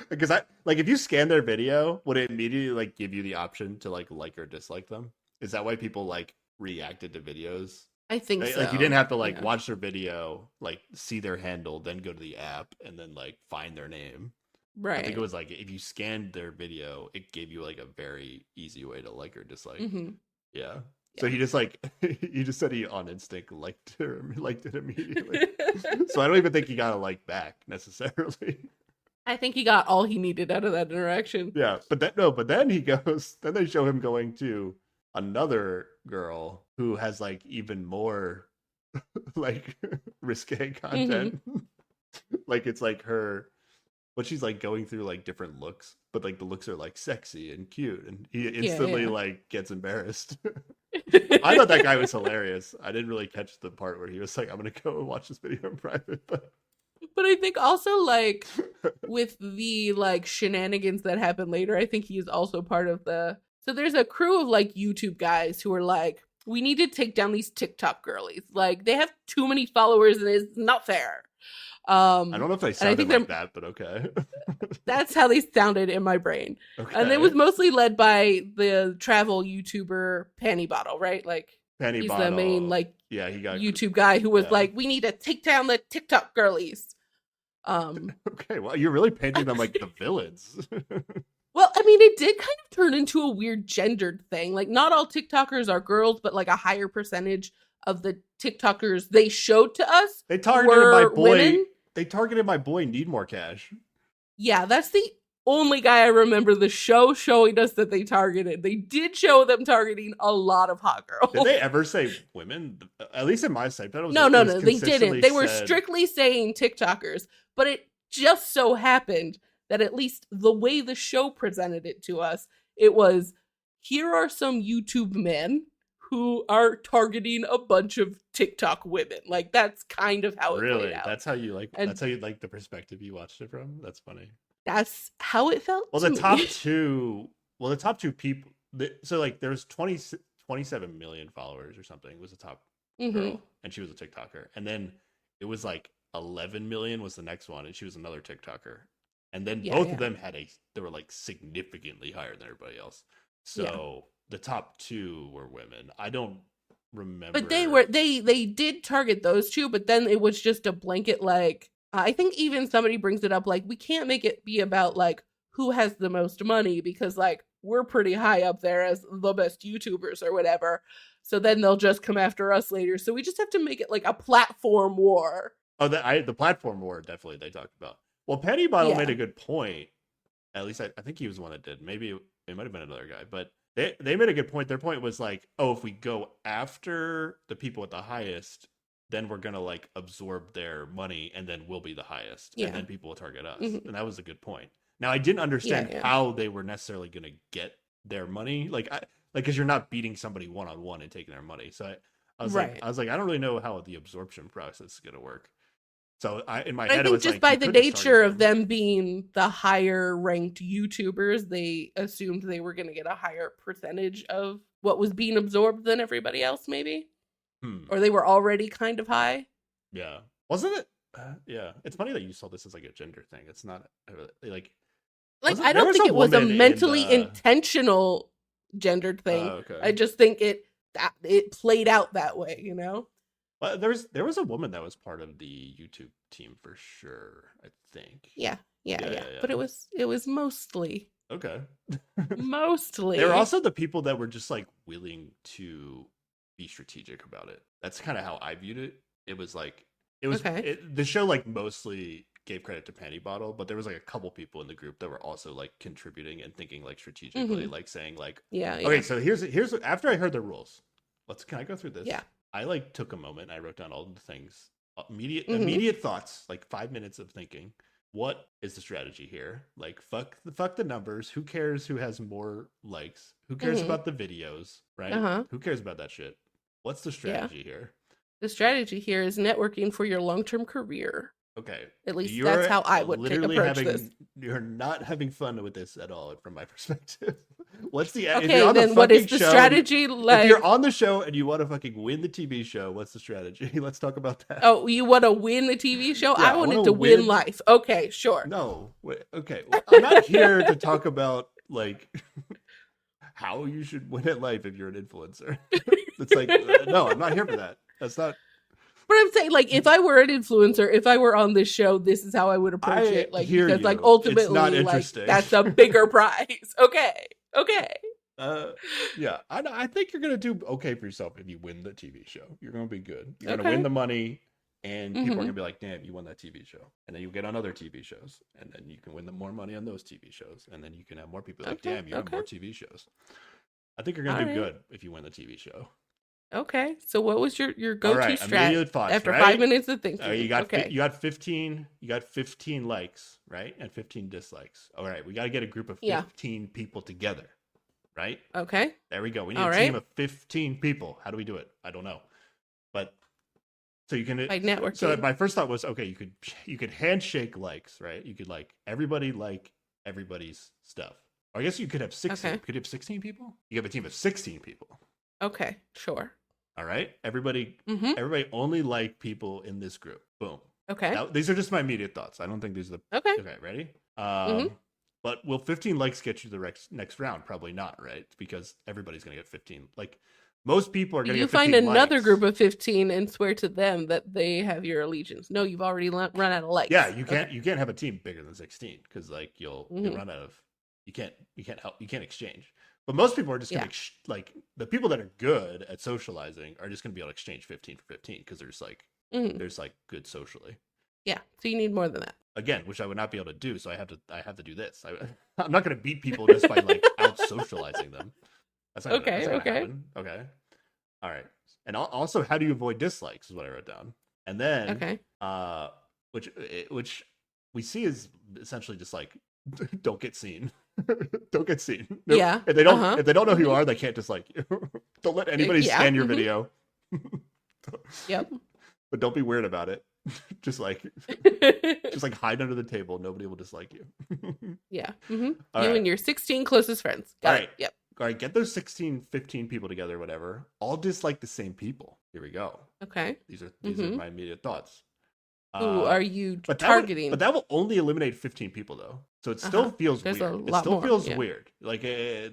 [SPEAKER 2] Because if you scan their video, would it immediately like give you the option to like or dislike them? Is that why people like reacted to videos?
[SPEAKER 1] I think so.
[SPEAKER 2] Like you didn't have to like watch their video, like see their handle, then go to the app and then like find their name.
[SPEAKER 1] Right.
[SPEAKER 2] I think it was like if you scanned their video, it gave you like a very easy way to like or dislike.
[SPEAKER 1] Mm-hmm.
[SPEAKER 2] Yeah. So he just like he just said he on instinct liked it immediately. So I don't even think he got a like back necessarily.
[SPEAKER 1] I think he got all he needed out of that interaction.
[SPEAKER 2] Yeah, but then he goes. Then they show him going to another girl who has like even more like risque content. Like it's like her, but she's like going through like different looks, but like the looks are like sexy and cute, and he instantly like gets embarrassed. I thought that guy was hilarious. I didn't really catch the part where he was like, "I'm gonna go and watch this video in private," but
[SPEAKER 1] I think also like with the like shenanigans that happen later, I think he's also part of the. So there's a crew of like YouTube guys who are like, we need to take down these TikTok girlies. Like they have too many followers and it's not fair.
[SPEAKER 2] I don't know if they sounded like that, but okay.
[SPEAKER 1] That's how they sounded in my brain. Okay. And it was mostly led by the travel YouTuber Panty Bottle, right? Like he's the main like
[SPEAKER 2] he got
[SPEAKER 1] YouTube guy who was like, we need to take down the TikTok girlies.
[SPEAKER 2] Okay, well, you're really painting them like the villains.
[SPEAKER 1] Well, I mean, it did kind of turn into a weird gendered thing. Like, not all TikTokers are girls, but like a higher percentage of the TikTokers they showed to us
[SPEAKER 2] they targeted my boy.
[SPEAKER 1] Women.
[SPEAKER 2] They targeted my boy. Need More Cash.
[SPEAKER 1] Yeah, that's the only guy I remember the show showing us that they targeted. They did show them targeting a lot so girls.
[SPEAKER 2] Did they ever say women? At least in my site,
[SPEAKER 1] no, they didn't. They were strictly saying TikTokers, but it just so happened that at least the way the show presented it to us, it was, here are some YouTube men who are targeting a bunch of TikTok women. Like, that's kind of how it played out.
[SPEAKER 2] That's how you like. That's how you like the perspective you watched it from. That's funny.
[SPEAKER 1] That's how it felt.
[SPEAKER 2] Well, the top two. Well, the top two people. So like, there was 27 million followers or something. Was the top girl, and she was a TikToker. And then it was like 11 million was the next one, and she was another TikToker. And then both of them they were like significantly higher than everybody else. So the top two were women. I don't remember.
[SPEAKER 1] But they did target those two, but then it was just a blanket like, I think even somebody brings it up like, we can't make it be about like who has the most money because like we're pretty high up there as the best YouTubers or whatever. So then they'll just come after us later. So we just have to make it like a platform war.
[SPEAKER 2] Oh, the platform war definitely they talked about. Well, Penny Bottle made
[SPEAKER 1] Yeah.
[SPEAKER 2] a good point. At least I think he was the one that did. Maybe it might have been another guy, but they made a good point. Their point was like, oh, if we go after the people at the highest, then we're gonna like absorb their money, and then we'll be the highest, and
[SPEAKER 1] Yeah.
[SPEAKER 2] then people will target us.
[SPEAKER 1] Hmm.
[SPEAKER 2] And that was a good point. Now I didn't
[SPEAKER 1] Yeah.
[SPEAKER 2] understand
[SPEAKER 1] Yeah.
[SPEAKER 2] how they were necessarily gonna get their money, because you're not beating somebody one on one and taking their money. So
[SPEAKER 1] Right.
[SPEAKER 2] I was like, I don't really know how the absorption process is gonna work. So in my
[SPEAKER 1] I
[SPEAKER 2] head, it
[SPEAKER 1] think
[SPEAKER 2] was
[SPEAKER 1] just
[SPEAKER 2] like
[SPEAKER 1] by
[SPEAKER 2] you
[SPEAKER 1] the
[SPEAKER 2] could just
[SPEAKER 1] nature
[SPEAKER 2] target
[SPEAKER 1] of
[SPEAKER 2] them.
[SPEAKER 1] them being the higher ranked YouTubers, they assumed they were going to get a higher percentage of what was being absorbed than everybody else, maybe.
[SPEAKER 2] Hmm.
[SPEAKER 1] Or they were already kind of high.
[SPEAKER 2] Yeah. Wasn't it? Yeah. It's funny that you saw this as like a gender thing. It's not like
[SPEAKER 1] Like, I
[SPEAKER 2] wasn't there
[SPEAKER 1] don't
[SPEAKER 2] was
[SPEAKER 1] think
[SPEAKER 2] a
[SPEAKER 1] it was a
[SPEAKER 2] woman in
[SPEAKER 1] mentally
[SPEAKER 2] the.
[SPEAKER 1] intentional gendered thing.
[SPEAKER 2] Okay.
[SPEAKER 1] I just think it played out that way, you know?
[SPEAKER 2] Well, there was a woman that was part of the YouTube team for sure. I think.
[SPEAKER 1] Yeah. Yeah,
[SPEAKER 2] Yeah.
[SPEAKER 1] yeah.
[SPEAKER 2] Yeah.
[SPEAKER 1] But
[SPEAKER 2] Yeah.
[SPEAKER 1] it was mostly
[SPEAKER 2] Okay. They were
[SPEAKER 1] mostly.
[SPEAKER 2] also the people that were just like willing to be strategic about it. That's kind of how I viewed it. It was like
[SPEAKER 1] Okay.
[SPEAKER 2] the show like mostly gave credit to Penny Bottle, but there was like a couple people in the group that were also like contributing and thinking like strategically,
[SPEAKER 1] Mhm.
[SPEAKER 2] like saying like,
[SPEAKER 1] Yeah,
[SPEAKER 2] okay,
[SPEAKER 1] yeah.
[SPEAKER 2] so here's after I heard the rules. Can I go through this?
[SPEAKER 1] Yeah.
[SPEAKER 2] I like took a moment. I wrote down all the things,
[SPEAKER 1] Mhm.
[SPEAKER 2] immediate thoughts, like 5 minutes of thinking. What is the strategy here? Like fuck the numbers. Who cares who has more likes? Who cares
[SPEAKER 1] Mhm.
[SPEAKER 2] about the videos, right?
[SPEAKER 1] Uh-huh.
[SPEAKER 2] Who cares about that shit? What's the
[SPEAKER 1] Yeah.
[SPEAKER 2] strategy here?
[SPEAKER 1] The strategy here is networking for your long-term career.
[SPEAKER 2] Okay.
[SPEAKER 1] At least that's
[SPEAKER 2] You're
[SPEAKER 1] how I would
[SPEAKER 2] literally
[SPEAKER 1] approach this.
[SPEAKER 2] you're not having fun with this at all from my perspective. If you're
[SPEAKER 1] Okay,
[SPEAKER 2] on the
[SPEAKER 1] then what is
[SPEAKER 2] fucking
[SPEAKER 1] the
[SPEAKER 2] show
[SPEAKER 1] strategy
[SPEAKER 2] if you're
[SPEAKER 1] like?
[SPEAKER 2] on the show and you want to fucking win the TV show, what's the strategy? Let's talk about that.
[SPEAKER 1] Oh, you want to win the TV show?
[SPEAKER 2] Yeah,
[SPEAKER 1] I
[SPEAKER 2] I want
[SPEAKER 1] wanted
[SPEAKER 2] to
[SPEAKER 1] to win
[SPEAKER 2] win.
[SPEAKER 1] life. Okay, sure.
[SPEAKER 2] No. Wait, okay. Well, I'm not here to talk about like how you should win at life if you're an influencer. It's like no, I'm not here for that. That's not.
[SPEAKER 1] But I'm saying, like, if I were an influencer, if I were on this show, this is how I would approach
[SPEAKER 2] I
[SPEAKER 1] it. Like,
[SPEAKER 2] hear
[SPEAKER 1] because, like,
[SPEAKER 2] you. It's not
[SPEAKER 1] ultimately, like,
[SPEAKER 2] interesting.
[SPEAKER 1] that's a bigger prize. Okay. Okay.
[SPEAKER 2] Uh, yeah, I think you're gonna do okay for yourself if you win the TV show. You're gonna be good. You're gonna win
[SPEAKER 1] Okay.
[SPEAKER 2] the money, and people are
[SPEAKER 1] Mm-hmm.
[SPEAKER 2] gonna be like, "Damn, you won that TV show." And then you get on other TV shows, and then you can win the more money on those TV shows, and then you can have more people like,
[SPEAKER 1] Okay.
[SPEAKER 2] "Damn, you have
[SPEAKER 1] Okay.
[SPEAKER 2] more TV shows." I think you're
[SPEAKER 1] All
[SPEAKER 2] gonna do
[SPEAKER 1] right.
[SPEAKER 2] good if you win the TV show.
[SPEAKER 1] Okay. So, what was your
[SPEAKER 2] All
[SPEAKER 1] go-to
[SPEAKER 2] right,
[SPEAKER 1] strat
[SPEAKER 2] immediate thoughts,
[SPEAKER 1] after five
[SPEAKER 2] right?
[SPEAKER 1] minutes of thinking? Okay.
[SPEAKER 2] You got 15 likes, right, and 15 dislikes. All right, we got to get a group of
[SPEAKER 1] Yeah.
[SPEAKER 2] 15 people together, right?
[SPEAKER 1] Okay.
[SPEAKER 2] There we go. We need
[SPEAKER 1] All
[SPEAKER 2] a team
[SPEAKER 1] right.
[SPEAKER 2] of 15 people. How do we do it? I don't know. But so you can
[SPEAKER 1] By
[SPEAKER 2] so
[SPEAKER 1] networking.
[SPEAKER 2] my first thought was okay, you could handshake likes, right? You could like everybody's stuff. Or I guess you could have 16.
[SPEAKER 1] Okay.
[SPEAKER 2] Could you have 16 people? You have a team of 16 people.
[SPEAKER 1] Okay. Sure.
[SPEAKER 2] All right?
[SPEAKER 1] Mm-hmm.
[SPEAKER 2] Everybody only like people in this group. Boom.
[SPEAKER 1] Okay.
[SPEAKER 2] These are just my immediate thoughts. I don't think these are the
[SPEAKER 1] Okay.
[SPEAKER 2] okay, ready?
[SPEAKER 1] Mm-hmm.
[SPEAKER 2] But will 15 likes get you the next round? Probably not, right? Because everybody's gonna get 15. Like most people are gonna
[SPEAKER 1] You
[SPEAKER 2] get
[SPEAKER 1] find
[SPEAKER 2] 15
[SPEAKER 1] another
[SPEAKER 2] likes.
[SPEAKER 1] group of 15 and swear to them that they have your allegiance. No, you've already run out of
[SPEAKER 2] Yeah,
[SPEAKER 1] likes. Okay.
[SPEAKER 2] you can't have a team bigger than 16 because like you'll
[SPEAKER 1] Mm-hmm.
[SPEAKER 2] run out of you can't exchange. But most people are just gonna
[SPEAKER 1] Yeah.
[SPEAKER 2] like the people that are good at socializing are just gonna be able to exchange 15 for 15 because
[SPEAKER 1] Mm-hmm.
[SPEAKER 2] there's like good socially.
[SPEAKER 1] Yeah. So you need more than that.
[SPEAKER 2] Again, which I would not be able to do, so I have to do this. I'm not gonna beat people just by like out socializing them. That's
[SPEAKER 1] Okay.
[SPEAKER 2] not gonna
[SPEAKER 1] Okay.
[SPEAKER 2] happen. Okay. All right. And also, how do you avoid dislikes? Is what I wrote down. And then,
[SPEAKER 1] Okay.
[SPEAKER 2] which we see is essentially just like, don't get seen, don't get seen. No,
[SPEAKER 1] Yeah. Uh-huh.
[SPEAKER 2] if they don't know who you are, they can't dislike you. Don't let anybody
[SPEAKER 1] Yeah.
[SPEAKER 2] scan your
[SPEAKER 1] Mm-hmm.
[SPEAKER 2] video.
[SPEAKER 1] Yep.
[SPEAKER 2] But don't be weird about it. just like hide under the table. Nobody will dislike you.
[SPEAKER 1] Yeah. Mm-hmm.
[SPEAKER 2] All
[SPEAKER 1] You
[SPEAKER 2] right.
[SPEAKER 1] and your 16 closest friends. Got
[SPEAKER 2] All
[SPEAKER 1] it.
[SPEAKER 2] right.
[SPEAKER 1] Yep.
[SPEAKER 2] All right, get those 16, 15 people together, whatever. All dislike the same people. Here we go.
[SPEAKER 1] Okay.
[SPEAKER 2] These are
[SPEAKER 1] Mm-hmm.
[SPEAKER 2] my immediate thoughts.
[SPEAKER 1] Who are you
[SPEAKER 2] But
[SPEAKER 1] targeting?
[SPEAKER 2] that will only eliminate 15 people though. So it still feels
[SPEAKER 1] There's a
[SPEAKER 2] weird. It
[SPEAKER 1] lot
[SPEAKER 2] still
[SPEAKER 1] more.
[SPEAKER 2] feels
[SPEAKER 1] Yeah.
[SPEAKER 2] weird. Like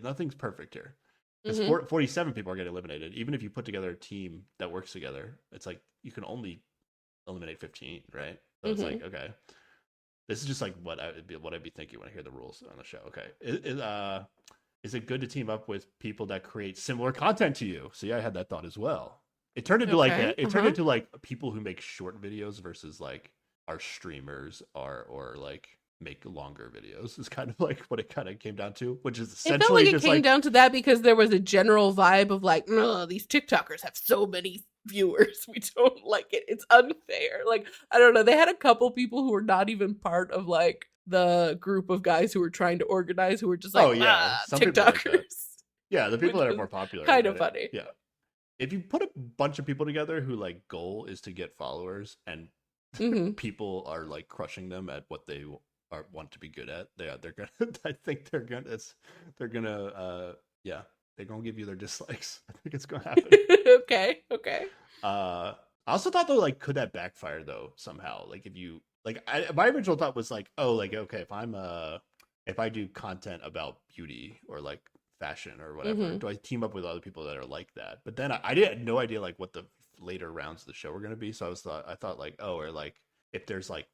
[SPEAKER 2] nothing's perfect here. Because
[SPEAKER 1] Mm-hmm.
[SPEAKER 2] 47 people are getting eliminated. Even if you put together a team that works together, it's like you can only eliminate 15, right? So it's like, okay. This is just like what I'd be thinking when I hear the rules on the show. Okay. Is it good to team up with people that create similar content to you? See, I had that thought as well. It turned into like
[SPEAKER 1] Okay.
[SPEAKER 2] it turned into like people who make short videos versus like are streamers or like make longer videos is kind of like what it kind of came down to, which is
[SPEAKER 1] It felt like
[SPEAKER 2] essentially
[SPEAKER 1] it
[SPEAKER 2] just
[SPEAKER 1] came
[SPEAKER 2] like,
[SPEAKER 1] down to that because there was a general vibe of like, no, these TikTokers have so many viewers. We don't like it. It's unfair. Like, I don't know. They had a couple people who were not even part of like the group of guys who were trying to organize who were just
[SPEAKER 2] oh
[SPEAKER 1] like,
[SPEAKER 2] yeah,
[SPEAKER 1] ah,
[SPEAKER 2] some people like that.
[SPEAKER 1] TikTokers,
[SPEAKER 2] Yeah, the people
[SPEAKER 1] which
[SPEAKER 2] that are
[SPEAKER 1] was
[SPEAKER 2] more popular
[SPEAKER 1] kind of
[SPEAKER 2] admit it.
[SPEAKER 1] funny.
[SPEAKER 2] Yeah. If you put a bunch of people together who like goal is to get followers and
[SPEAKER 1] Hmm.
[SPEAKER 2] people are like crushing them at what they are want to be good at, they're gonna I think they're gonna yeah, they're gonna give you their dislikes. I think it's gonna happen.
[SPEAKER 1] Okay. Okay.
[SPEAKER 2] I also thought though, like, could that backfire though somehow? Like, if you like, my original thought was like, oh, like, okay, if I do content about beauty or like fashion or whatever,
[SPEAKER 1] Hmm.
[SPEAKER 2] do I team up with other people that are like that? But then I did had no idea like what the later rounds of the show were gonna be. So I thought like, oh, or like if there's like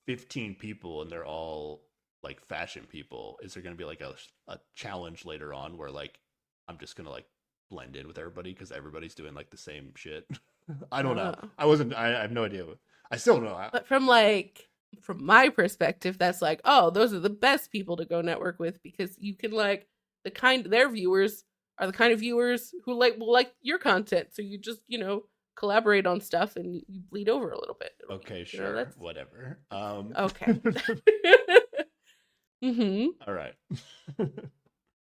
[SPEAKER 2] 15 people and they're all like fashion people, is there gonna be like a challenge later on where like I'm just gonna like blend in with everybody because everybody's doing like the same shit? I don't know.
[SPEAKER 1] Oh.
[SPEAKER 2] I have no idea. I still don't know.
[SPEAKER 1] But from my perspective, that's like, oh, those are the best people to go network with because you can like their viewers are the kind of viewers who like will like your content. So you just, collaborate on stuff and you bleed over a little bit.
[SPEAKER 2] Okay,
[SPEAKER 1] You know,
[SPEAKER 2] sure,
[SPEAKER 1] that's
[SPEAKER 2] whatever.
[SPEAKER 1] okay. Hmm.
[SPEAKER 2] All right.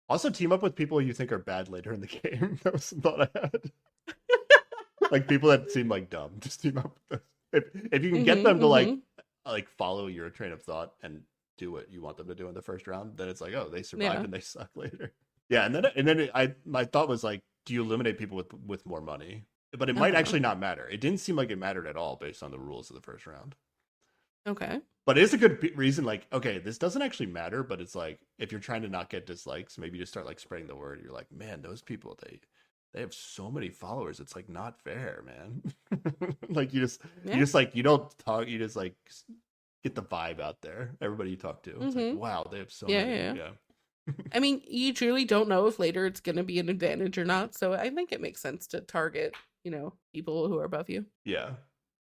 [SPEAKER 2] Also, team up with people you think are bad later in the game. That was some thought I had. Like people that seem like dumb. Just team up with them. If you can get them to like follow your train of thought and do what you want them to do in the first round, then it's like, oh, they survived
[SPEAKER 1] Yeah.
[SPEAKER 2] and they suck later. Yeah, and then my thought was like, do you eliminate people with more money? But it might
[SPEAKER 1] Uh-huh.
[SPEAKER 2] actually not matter. It didn't seem like it mattered at all based on the rules of the first round.
[SPEAKER 1] Okay.
[SPEAKER 2] But it is a good reason. Like, okay, this doesn't actually matter, but it's like if you're trying to not get dislikes, maybe you just start like spreading the word. You're like, man, those people they have so many followers. It's like not fair, man. Like
[SPEAKER 1] Yeah.
[SPEAKER 2] you don't talk. You just like get the vibe out there. Everybody you talk to, it's like,
[SPEAKER 1] Hmm.
[SPEAKER 2] wow, they have so
[SPEAKER 1] Yeah,
[SPEAKER 2] many.
[SPEAKER 1] yeah.
[SPEAKER 2] Yeah.
[SPEAKER 1] I mean, you truly don't know if later it's going to be an advantage or not. So I think it makes sense to target, people who are above you.
[SPEAKER 2] Yeah.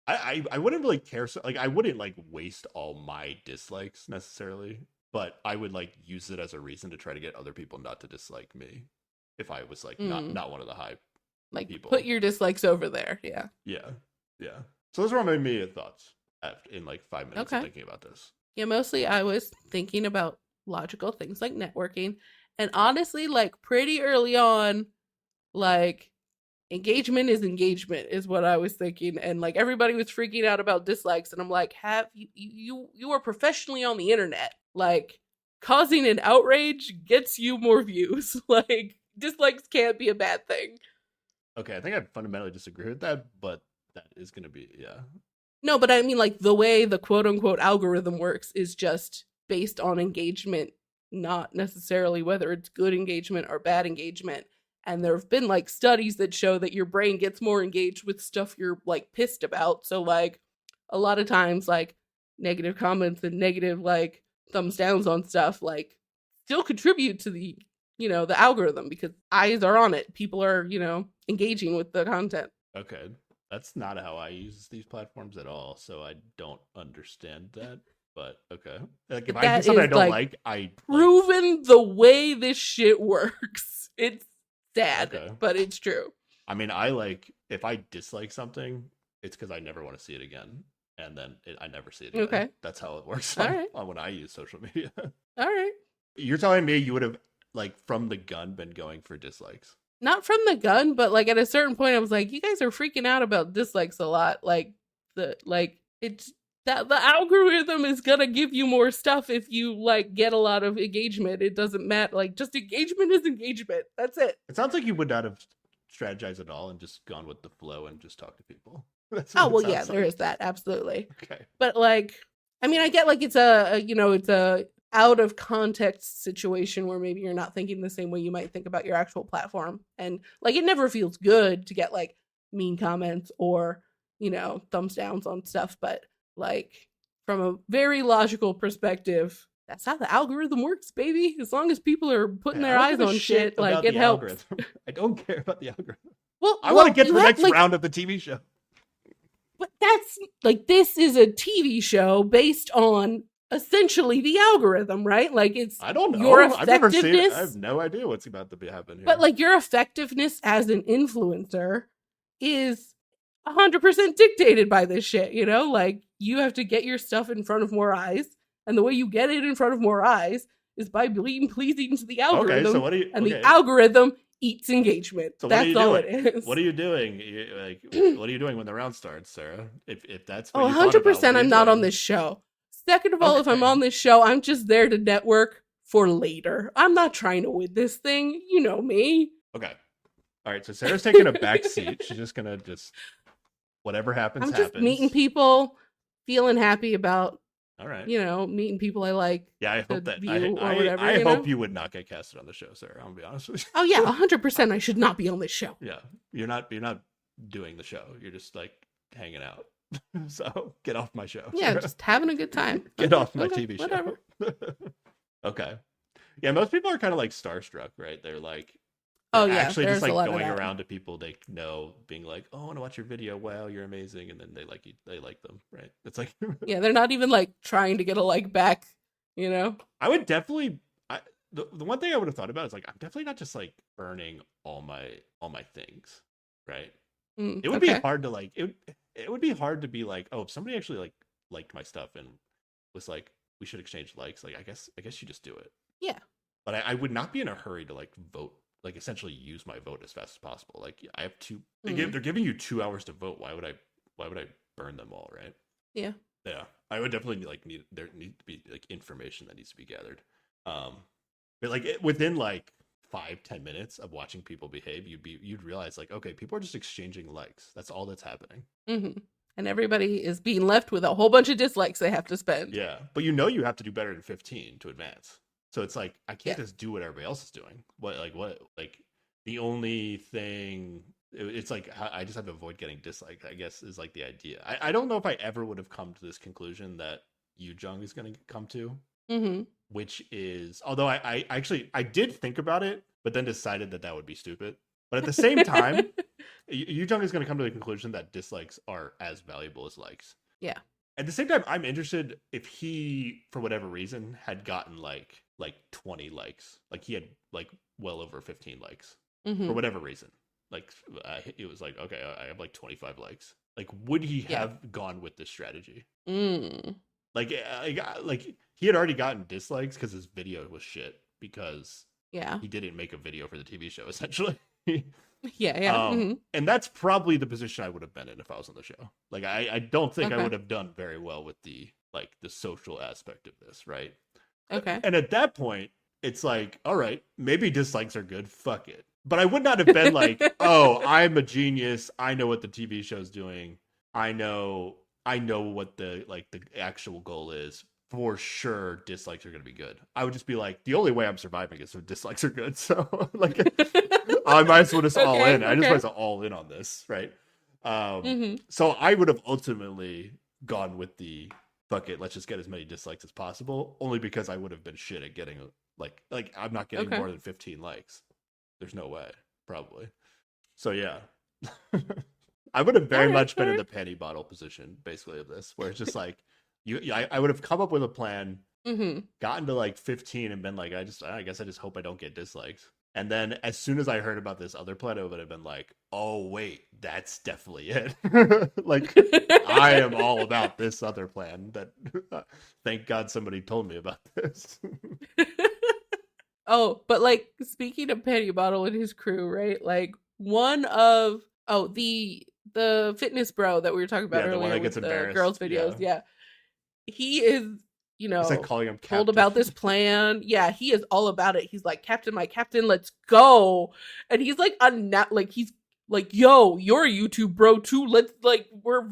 [SPEAKER 2] I wouldn't really care. So, like, I wouldn't like waste all my dislikes necessarily, but I would like use it as a reason to try to get other people not to dislike me if I was like
[SPEAKER 1] Mm.
[SPEAKER 2] not one of the high
[SPEAKER 1] Like, put
[SPEAKER 2] people.
[SPEAKER 1] your dislikes over there. Yeah.
[SPEAKER 2] Yeah. Yeah. So those are my immediate thoughts in like 5 minutes of
[SPEAKER 1] Okay.
[SPEAKER 2] thinking about this.
[SPEAKER 1] Yeah, mostly I was thinking about logical things like networking. And honestly, like pretty early on, like engagement is what I was thinking. And like everybody was freaking out about dislikes. And I'm like, have you are professionally on the internet. Like causing an outrage gets you more views. Like dislikes can't be a bad thing.
[SPEAKER 2] Okay, I think I fundamentally disagree with that, but that is going to be yeah.
[SPEAKER 1] No, but I mean, like, the way the quote unquote algorithm works is just based on engagement, not necessarily whether it's good engagement or bad engagement. And there have been like studies that show that your brain gets more engaged with stuff you're like pissed about. So, like, a lot of times, like, negative comments and negative, like, thumbs downs on stuff, like, still contribute to the algorithm because eyes are on it. People are, engaging with the content.
[SPEAKER 2] Okay. That's not how I use these platforms at all, so I don't understand that. But okay. Like if I do
[SPEAKER 1] That
[SPEAKER 2] something I
[SPEAKER 1] is
[SPEAKER 2] don't
[SPEAKER 1] like
[SPEAKER 2] like, I like
[SPEAKER 1] proven the way this shit works. It's sad,
[SPEAKER 2] okay.
[SPEAKER 1] but it's true.
[SPEAKER 2] I mean, I like if I dislike something, it's because I never want to see it again, and then I never see it again.
[SPEAKER 1] Okay.
[SPEAKER 2] That's how it works
[SPEAKER 1] All right.
[SPEAKER 2] on when I use social media.
[SPEAKER 1] All right.
[SPEAKER 2] You're telling me you would have like from the gun been going for dislikes?
[SPEAKER 1] Not from the gun, but like at a certain point I was like, you guys are freaking out about dislikes a lot. Like it's that the algorithm is gonna give you more stuff if you like get a lot of engagement. It doesn't matter. Like just engagement is engagement. That's it.
[SPEAKER 2] It sounds like you would not have strategized at all and just gone with the flow and just talked to people. That's
[SPEAKER 1] Oh
[SPEAKER 2] what it
[SPEAKER 1] well, yeah,
[SPEAKER 2] sounds
[SPEAKER 1] there
[SPEAKER 2] like.
[SPEAKER 1] is that absolutely.
[SPEAKER 2] Okay.
[SPEAKER 1] But like, I mean, I get like it's a out of context situation where maybe you're not thinking the same way you might think about your actual platform, and like it never feels good to get like mean comments or thumbs downs on stuff, but like from a very logical perspective, that's how the algorithm works, baby. As long as people are putting
[SPEAKER 2] Okay,
[SPEAKER 1] their
[SPEAKER 2] I don't
[SPEAKER 1] eyes
[SPEAKER 2] give a
[SPEAKER 1] on shit, like
[SPEAKER 2] about
[SPEAKER 1] it
[SPEAKER 2] the
[SPEAKER 1] helps.
[SPEAKER 2] algorithm. I don't care about the algorithm. I want to get to
[SPEAKER 1] you
[SPEAKER 2] the
[SPEAKER 1] have
[SPEAKER 2] next round of the TV show.
[SPEAKER 1] but that's like, this is a TV show based on essentially the algorithm, right? Like, it's
[SPEAKER 2] I don't
[SPEAKER 1] your
[SPEAKER 2] know. I've never seen it. I have
[SPEAKER 1] effectiveness,
[SPEAKER 2] no idea what's about to be happening
[SPEAKER 1] but
[SPEAKER 2] here.
[SPEAKER 1] like your effectiveness as an influencer is 100% dictated by this shit, you know? Like, you have to get your stuff in front of more eyes, and the way you get it in front of more eyes is by being pleasing to the
[SPEAKER 2] Okay, so
[SPEAKER 1] algorithm,
[SPEAKER 2] what do you?
[SPEAKER 1] and the
[SPEAKER 2] Okay,
[SPEAKER 1] algorithm eats engagement.
[SPEAKER 2] so what are
[SPEAKER 1] That's
[SPEAKER 2] you
[SPEAKER 1] all
[SPEAKER 2] doing?
[SPEAKER 1] it is.
[SPEAKER 2] What are you doing? Like, what are you doing when the round starts, Sarah? If that's what
[SPEAKER 1] Oh,
[SPEAKER 2] you thought about, what
[SPEAKER 1] 100%
[SPEAKER 2] are you
[SPEAKER 1] I'm not on
[SPEAKER 2] doing?
[SPEAKER 1] this show. Second of all, if I'm
[SPEAKER 2] Okay,
[SPEAKER 1] on this show, I'm just there to network for later. I'm not trying to win this thing. You know me.
[SPEAKER 2] okay, all right. So Sarah's taking a back seat. She's just gonna just whatever happens,
[SPEAKER 1] I'm just meeting
[SPEAKER 2] happens.
[SPEAKER 1] people, feeling happy about,
[SPEAKER 2] All right.
[SPEAKER 1] meeting people I like
[SPEAKER 2] Yeah, I
[SPEAKER 1] to
[SPEAKER 2] hope that
[SPEAKER 1] view or whatever,
[SPEAKER 2] I hope you would not get casted on the show, Sarah. I'm gonna be honest with
[SPEAKER 1] Oh yeah,
[SPEAKER 2] you.
[SPEAKER 1] 100% I should not be on this show.
[SPEAKER 2] Yeah, you're not doing the show. You're just like hanging out. So get off my show,
[SPEAKER 1] Yeah,
[SPEAKER 2] Sarah.
[SPEAKER 1] just having a good time.
[SPEAKER 2] Get
[SPEAKER 1] Okay,
[SPEAKER 2] off my
[SPEAKER 1] okay,
[SPEAKER 2] TV
[SPEAKER 1] whatever.
[SPEAKER 2] show. Okay. Yeah, most people are kind of like starstruck, right?
[SPEAKER 1] Oh
[SPEAKER 2] they're
[SPEAKER 1] yeah,
[SPEAKER 2] actually just
[SPEAKER 1] there's a
[SPEAKER 2] like
[SPEAKER 1] lot of
[SPEAKER 2] going
[SPEAKER 1] that.
[SPEAKER 2] around to people they know, being like, "Oh, I want to watch your video. Wow, you're amazing," and then they like you, they like them, right? It's like
[SPEAKER 1] Yeah, they're not even like trying to get a like back, you know?
[SPEAKER 2] I would definitely. The one thing I would have thought about is like I'm definitely not just like burning all my things, right? It would be
[SPEAKER 1] Okay.
[SPEAKER 2] hard to like it would be hard to be like, oh, if somebody actually like liked my stuff and was like, we should exchange likes, like I guess you just do it.
[SPEAKER 1] Yeah.
[SPEAKER 2] But I would not be in a hurry to like vote, like essentially use my vote as fast as possible. Like I have two, they're giving you 2 hours to vote. Why would I burn them all, right?
[SPEAKER 1] Yeah.
[SPEAKER 2] Yeah, I would definitely there need to be like information that needs to be gathered. But like within like 5-10 minutes of watching people behave, you'd realize like, okay, people are just exchanging likes. That's all that's happening.
[SPEAKER 1] And everybody is being left with a whole bunch of dislikes they have to spend.
[SPEAKER 2] Yeah, but you have to do better than 15 to advance. So it's like I can't
[SPEAKER 1] Yeah.
[SPEAKER 2] just do what everybody else is doing. What the only thing it's like I just have to avoid getting disliked, I guess, is like the idea. I don't know if I ever would have come to this conclusion that Yu Jung is going to come to, which is, although I actually I did think about it, but then decided that would be stupid. But at the same time, Yu Jung is going to come to the conclusion that dislikes are as valuable as likes.
[SPEAKER 1] Yeah.
[SPEAKER 2] At the same time, I'm interested if he, for whatever reason, had gotten like 20 likes, like he had like well over 15 likes for whatever reason. Like it was like, okay, I have like 25 likes. Like, would he have gone with this strategy? Like he had already gotten dislikes because his video was shit because he didn't make a video for the TV show essentially.
[SPEAKER 1] Yeah.
[SPEAKER 2] And that's probably the position I would have been in if I was on the show. Like I don't think I would have done very well with the social aspect of this, right?
[SPEAKER 1] Okay.
[SPEAKER 2] And at that point, it's like, all right, maybe dislikes are good. Fuck it. But I would not have been like, oh, I'm a genius. I know what the TV show's doing. I know what the actual goal is. For sure, dislikes are going to be good. I would just be like, the only way I'm surviving is if dislikes are good. So like, I might as well just all in. I just might as well all in on this, right? So I would have ultimately gone with the fuck it, let's just get as many dislikes as possible, only because I would have been shit at getting like I'm not getting more than 15 likes. There's no way, probably. So yeah. I would have very much been in the penny bottle position, basically, of this, where it's just like I would have come up with a plan, gotten to like 15 and been like, I guess I just hope I don't get dislikes. And then as soon as I heard about this other plan, I would have been like, oh wait, that's definitely it. Like I am all about this other plan that thank God somebody told me about this.
[SPEAKER 1] Oh, but like speaking of Penny Bottle and his crew, right? Like one of the fitness bro that we were talking about
[SPEAKER 2] the one
[SPEAKER 1] earlier
[SPEAKER 2] that gets
[SPEAKER 1] with the
[SPEAKER 2] embarrassed.
[SPEAKER 1] girls' videos, he is,
[SPEAKER 2] He's like calling him
[SPEAKER 1] told
[SPEAKER 2] captain.
[SPEAKER 1] about this plan. Yeah, he is all about it. He's like, Captain, my captain, let's go. And he's like, he's like, yo, you're a YouTube bro too. Let's we're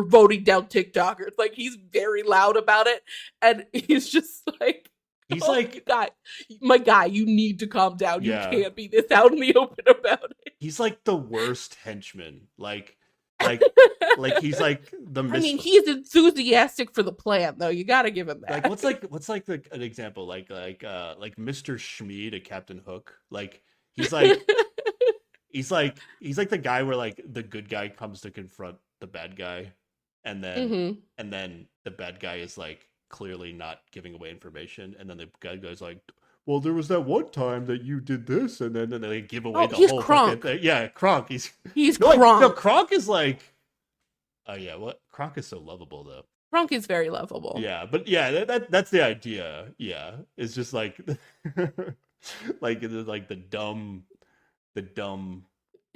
[SPEAKER 1] voting down TikTokers. Like he's very loud about it, and he's just like,
[SPEAKER 2] he's
[SPEAKER 1] my guy, you need to calm down.
[SPEAKER 2] Yeah.
[SPEAKER 1] You can't be this out in the open about it.
[SPEAKER 2] He's like the worst henchman. Like he's like the.
[SPEAKER 1] I mean, he's enthusiastic for the plan, though. You got to give him that.
[SPEAKER 2] What's an example? Like Mr. Shmee to Captain Hook. Like he's like he's like the guy where like the good guy comes to confront the bad guy, and then
[SPEAKER 1] Mm-hmm.
[SPEAKER 2] the bad guy is like clearly not giving away information, and then the good guy's like, well, there was that one time that you did this, and then they give away
[SPEAKER 1] Oh,
[SPEAKER 2] the
[SPEAKER 1] he's
[SPEAKER 2] whole fucking
[SPEAKER 1] Kronk.
[SPEAKER 2] thing. Yeah, Kronk. He's
[SPEAKER 1] He's
[SPEAKER 2] no, no,
[SPEAKER 1] Kronk.
[SPEAKER 2] Kronk is like, oh yeah, what Kronk is so lovable though.
[SPEAKER 1] Kronk is very lovable.
[SPEAKER 2] Yeah, but yeah, that's the idea. Yeah, it's just like, like the dumb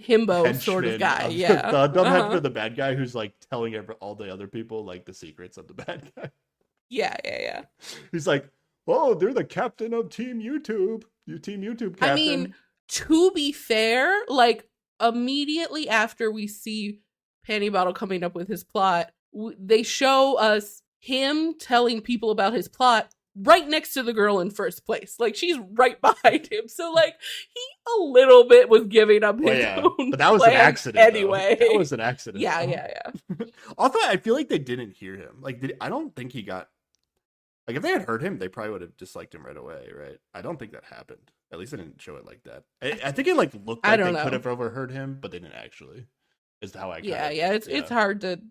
[SPEAKER 1] Himbo sort of
[SPEAKER 2] henchman
[SPEAKER 1] guy.
[SPEAKER 2] of
[SPEAKER 1] Yeah.
[SPEAKER 2] the dumb henchman
[SPEAKER 1] Uh-huh.
[SPEAKER 2] of the bad guy who's like telling all the other people like the secrets of the bad guy.
[SPEAKER 1] Yeah, yeah, yeah.
[SPEAKER 2] He's like, oh, they're the captain of Team YouTube. You Team YouTube
[SPEAKER 1] I mean,
[SPEAKER 2] captain.
[SPEAKER 1] to be fair, like immediately after we see Panty Bottle coming up with his plot, they show us him telling people about his plot right next to the girl in first place. Like she's right behind him. So like he a little bit was giving up
[SPEAKER 2] Well,
[SPEAKER 1] his
[SPEAKER 2] yeah,
[SPEAKER 1] own
[SPEAKER 2] but that was an
[SPEAKER 1] plan
[SPEAKER 2] accident.
[SPEAKER 1] anyway.
[SPEAKER 2] Though. That was an accident.
[SPEAKER 1] Yeah,
[SPEAKER 2] though.
[SPEAKER 1] yeah.
[SPEAKER 2] Also, I feel like they didn't hear him. Like, I don't think he got. Like, if they had heard him, they probably would have disliked him right away, right? I don't think that happened. At least they didn't show it like that. I think it like looked
[SPEAKER 1] I
[SPEAKER 2] like
[SPEAKER 1] don't
[SPEAKER 2] they
[SPEAKER 1] know.
[SPEAKER 2] could have overheard him, but they didn't actually. Is how I.
[SPEAKER 1] Yeah, yeah. It's hard to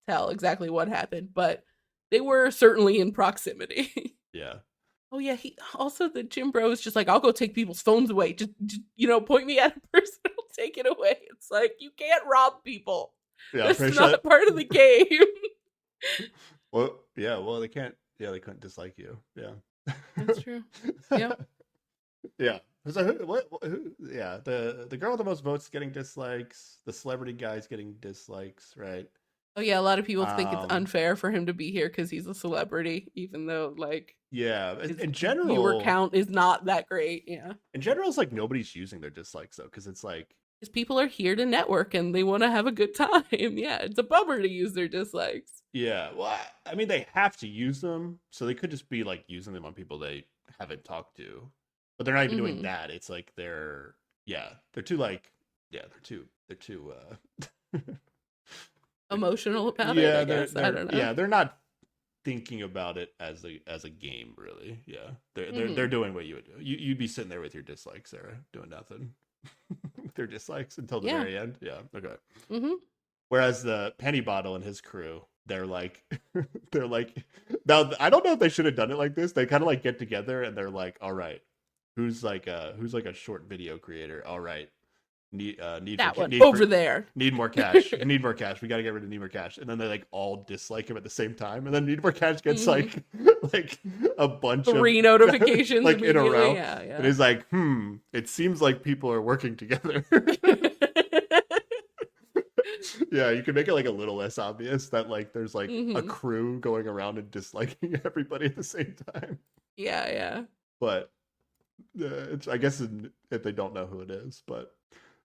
[SPEAKER 1] tell exactly what happened, but they were certainly in proximity.
[SPEAKER 2] Yeah.
[SPEAKER 1] Oh yeah, he also the gym bro is just like, I'll go take people's phones away. Just point me at a person, I'll take it away. It's like you can't rob people.
[SPEAKER 2] Yeah,
[SPEAKER 1] That's
[SPEAKER 2] pretty
[SPEAKER 1] not
[SPEAKER 2] sure.
[SPEAKER 1] part of the game.
[SPEAKER 2] Well, yeah. Well, they can't. Yeah, they couldn't dislike you. Yeah.
[SPEAKER 1] That's true. Yep.
[SPEAKER 2] Yeah. So yeah, the girl with the most votes getting dislikes. The celebrity guy's getting dislikes, right?
[SPEAKER 1] Oh yeah, a lot of people think it's
[SPEAKER 2] Um,
[SPEAKER 1] unfair for him to be here because he's a celebrity, even though like
[SPEAKER 2] Yeah.
[SPEAKER 1] his
[SPEAKER 2] In
[SPEAKER 1] viewer
[SPEAKER 2] general,
[SPEAKER 1] count is not that great. Yeah.
[SPEAKER 2] it's like nobody's using their dislikes though, because it's like,
[SPEAKER 1] Because people are here to network and they want to have a good time. Yeah, it's a bummer to use their dislikes.
[SPEAKER 2] yeah. Well, I mean, they have to use them, so they could just be like using them on people they haven't talked to, but they're not even doing
[SPEAKER 1] Mhm.
[SPEAKER 2] that. It's like they're too like, they're too
[SPEAKER 1] Emotional about it,
[SPEAKER 2] yeah,
[SPEAKER 1] I guess. I don't know.
[SPEAKER 2] yeah, they're not thinking about it as a game, really. Yeah, they're doing what you would do. You'd be sitting there with your dislikes, Sarah, doing nothing. Their dislikes until the
[SPEAKER 1] Yeah.
[SPEAKER 2] very end. Yeah, okay.
[SPEAKER 1] Mm-hmm.
[SPEAKER 2] Whereas the Penny Bottle and his crew, they're like, they're like, now I don't know if they should have done it like this. They kind of like get together and they're like, all right, who's like a short video creator? All right, need
[SPEAKER 1] That
[SPEAKER 2] for,
[SPEAKER 1] one
[SPEAKER 2] need
[SPEAKER 1] over
[SPEAKER 2] for,
[SPEAKER 1] there.
[SPEAKER 2] need more cash. Need more cash. We got to get rid of Need More Cash. And then they like all dislike him at the same time. And then Need More Cash gets like a bunch of
[SPEAKER 1] 3 notifications
[SPEAKER 2] like in a
[SPEAKER 1] immediately.
[SPEAKER 2] row.
[SPEAKER 1] Yeah,
[SPEAKER 2] And he's like, it seems like people are working together.
[SPEAKER 1] yeah.
[SPEAKER 2] Yeah, you can make it like a little less obvious that like there's like a
[SPEAKER 1] Mhm.
[SPEAKER 2] crew going around and disliking everybody at the same time.
[SPEAKER 1] Yeah.
[SPEAKER 2] But I guess if they don't know who it is, but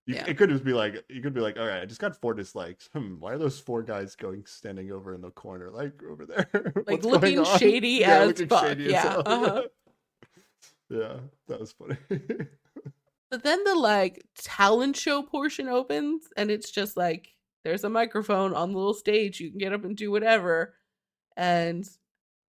[SPEAKER 1] Yeah.
[SPEAKER 2] it could just be like, you could be like, all right, I just got 4 dislikes. Why are those 4 guys standing over in the corner, like over there?
[SPEAKER 1] Like
[SPEAKER 2] What's
[SPEAKER 1] looking
[SPEAKER 2] going on?
[SPEAKER 1] shady
[SPEAKER 2] Yeah,
[SPEAKER 1] as
[SPEAKER 2] looking
[SPEAKER 1] fuck.
[SPEAKER 2] shady as
[SPEAKER 1] Yeah.
[SPEAKER 2] hell.
[SPEAKER 1] Uh-huh.
[SPEAKER 2] Yeah, that was funny.
[SPEAKER 1] But then the like talent show portion opens and it's just like there's a microphone on the little stage. You can get up and do whatever. And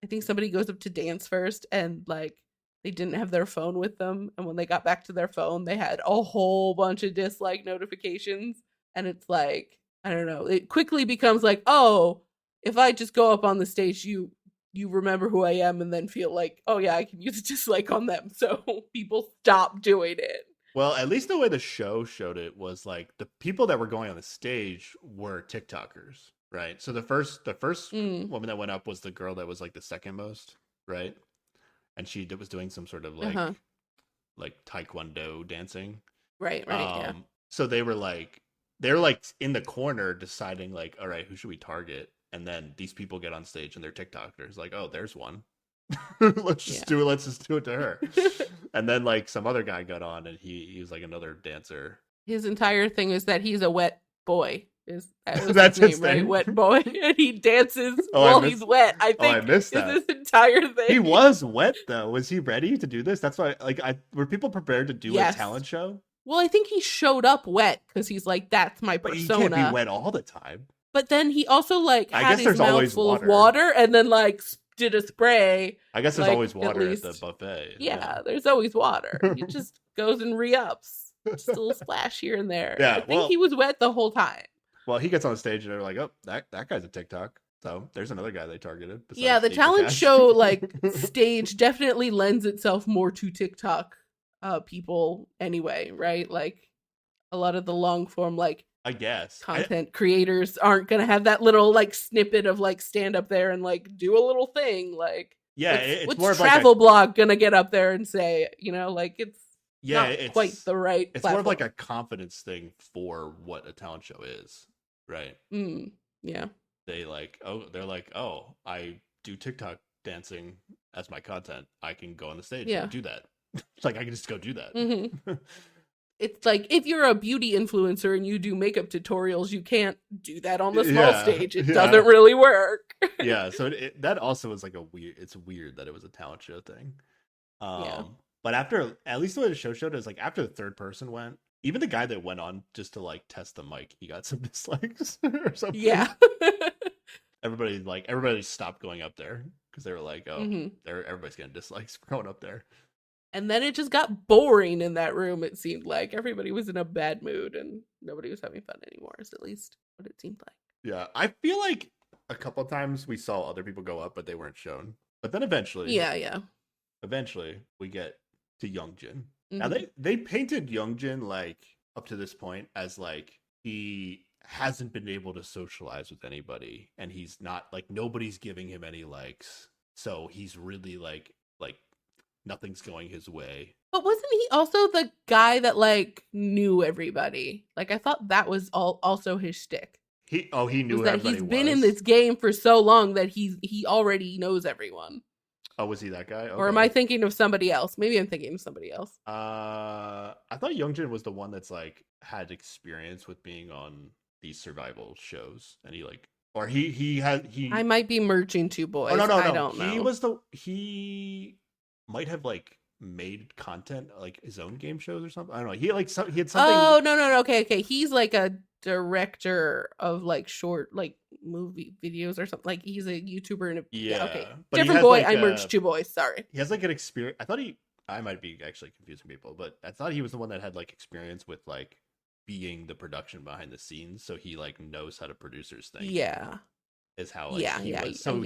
[SPEAKER 1] I think somebody goes up to dance first and like they didn't have their phone with them. And when they got back to their phone, they had a whole bunch of dislike notifications. And it's like, I don't know. It quickly becomes like, oh, if I just go up on the stage, you remember who I am and then feel like, oh yeah, I can use a dislike on them. So people stop doing it.
[SPEAKER 2] Well, at least the way the show showed it was like the people that were going on the stage were TikTokers, right? So the first woman that went up was the girl that was like the second most, right? And she was doing some sort of like taekwondo dancing.
[SPEAKER 1] Right, yeah.
[SPEAKER 2] So they're like in the corner deciding like, all right, who should we target? And then these people get on stage and they're TikTokers, like, oh, there's one. Let's just do it. Let's just do it to her. And then like some other guy got on and he was like another dancer.
[SPEAKER 1] His entire thing is that he's a wet boy.
[SPEAKER 2] That's his
[SPEAKER 1] name, right?
[SPEAKER 2] thing?
[SPEAKER 1] Wet boy. And he dances
[SPEAKER 2] Oh,
[SPEAKER 1] while he's wet. I think
[SPEAKER 2] I missed that.
[SPEAKER 1] is his entire thing.
[SPEAKER 2] He was wet though. Was he ready to do this? That's why were people prepared to do
[SPEAKER 1] Yes.
[SPEAKER 2] a talent show?
[SPEAKER 1] Well, I think he showed up wet because he's like, that's my
[SPEAKER 2] But
[SPEAKER 1] persona.
[SPEAKER 2] he can't be wet all the time.
[SPEAKER 1] But then he also like
[SPEAKER 2] I
[SPEAKER 1] had
[SPEAKER 2] guess
[SPEAKER 1] his
[SPEAKER 2] there's
[SPEAKER 1] mouth
[SPEAKER 2] always
[SPEAKER 1] full of
[SPEAKER 2] water.
[SPEAKER 1] water and then like did a spray.
[SPEAKER 2] I guess there's
[SPEAKER 1] Like,
[SPEAKER 2] always
[SPEAKER 1] at
[SPEAKER 2] water at
[SPEAKER 1] least-
[SPEAKER 2] the buffet.
[SPEAKER 1] Yeah, there's always water. He just goes and re-ups. just a little splash here and there. I
[SPEAKER 2] Yeah,
[SPEAKER 1] think he was wet the whole time.
[SPEAKER 2] well, he gets on stage and they're like, "Oh, that guy's a TikTok." So there's another guy they targeted.
[SPEAKER 1] Yeah,
[SPEAKER 2] Besides
[SPEAKER 1] the
[SPEAKER 2] Nate
[SPEAKER 1] talent
[SPEAKER 2] Cash.
[SPEAKER 1] show like stage definitely lends itself more to TikTok people anyway, right? Like a lot of the long form like
[SPEAKER 2] I guess.
[SPEAKER 1] content creators aren't gonna have that little like snippet of like stand up there and like do a little thing. Like
[SPEAKER 2] Yeah, it's
[SPEAKER 1] what's
[SPEAKER 2] more of like
[SPEAKER 1] travel blog gonna get up there and say, you know, like it's not quite the right
[SPEAKER 2] it's
[SPEAKER 1] platform.
[SPEAKER 2] more of like a confidence thing for what a talent show is, right?
[SPEAKER 1] Yeah.
[SPEAKER 2] They're like, oh, I do TikTok dancing as my content. I can go on the stage and do that. It's like I can just go do that.
[SPEAKER 1] Mm-hmm. It's like if you're a beauty influencer and you do makeup tutorials, you can't do that on the small stage. It doesn't really work.
[SPEAKER 2] Yeah, so that also is like it's weird that it was a talent show thing. But after, at least the way the show showed it is like after the third person went, even the guy that went on just to like test the mic, he got some dislikes or something.
[SPEAKER 1] Yeah.
[SPEAKER 2] Everybody stopped going up there because they were like, oh, everybody's getting dislikes for going up there.
[SPEAKER 1] And then it just got boring in that room, it seemed like. Everybody was in a bad mood and nobody was having fun anymore, is at least what it seemed like.
[SPEAKER 2] Yeah, I feel like a couple of times we saw other people go up, but they weren't shown. But then eventually...
[SPEAKER 1] Yeah.
[SPEAKER 2] Eventually, we get to Youngjin. Now, they painted Youngjin, like, up to this point as, like, he hasn't been able to socialize with anybody. And he's not, like, nobody's giving him any likes. So he's really, like nothing's going his way.
[SPEAKER 1] But wasn't he also the guy that like knew everybody? Like I thought that was also his shtick.
[SPEAKER 2] He knew
[SPEAKER 1] that
[SPEAKER 2] everybody.
[SPEAKER 1] He's been in this game for so long that he already knows everyone.
[SPEAKER 2] Oh, was he that guy? Okay.
[SPEAKER 1] Or am I thinking of somebody else? Maybe I'm thinking of somebody else.
[SPEAKER 2] I thought Youngjin was the one that's like had experience with being on these survival shows, and he like, or he had. I
[SPEAKER 1] might be merging two boys.
[SPEAKER 2] Oh, no.
[SPEAKER 1] I don't know.
[SPEAKER 2] He might have like made content like his own game shows or something. I don't know. He had something.
[SPEAKER 1] Oh no. Okay. He's like a director of like short like movie videos or something. Like he's a YouTuber and okay. But different boy. I merged two boys. Sorry.
[SPEAKER 2] He has like an experience. I might be actually confusing people, but I thought he was the one that had like experience with like being the production behind the scenes, so he like knows how to producers think.
[SPEAKER 1] Yeah.
[SPEAKER 2] Is how like, he was. So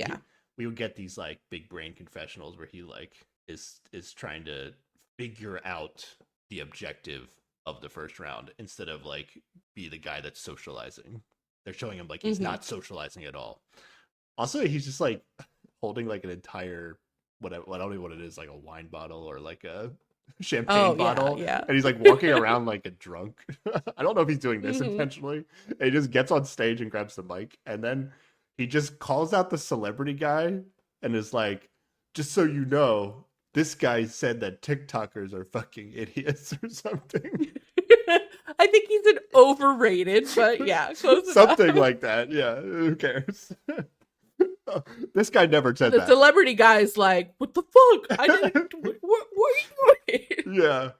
[SPEAKER 2] we would get these like big brain confessionals where he like is trying to figure out the objective of the first round instead of like be the guy that's socializing. They're showing him like he's not socializing at all. Also, he's just like holding like an entire I don't know what it is, like a wine bottle or like a champagne bottle.
[SPEAKER 1] Yeah.
[SPEAKER 2] And he's like walking around like a drunk. I don't know if he's doing this intentionally. And he just gets on stage and grabs the mic, and then he just calls out the celebrity guy and is like, just so you know, this guy said that TikTokers are fucking idiots or something.
[SPEAKER 1] I think he's an overrated, but yeah, close
[SPEAKER 2] something
[SPEAKER 1] enough.
[SPEAKER 2] Like that. Yeah, who cares? This guy never said that.
[SPEAKER 1] The celebrity guy's like, what the fuck? I didn't. What are you doing?
[SPEAKER 2] Yeah,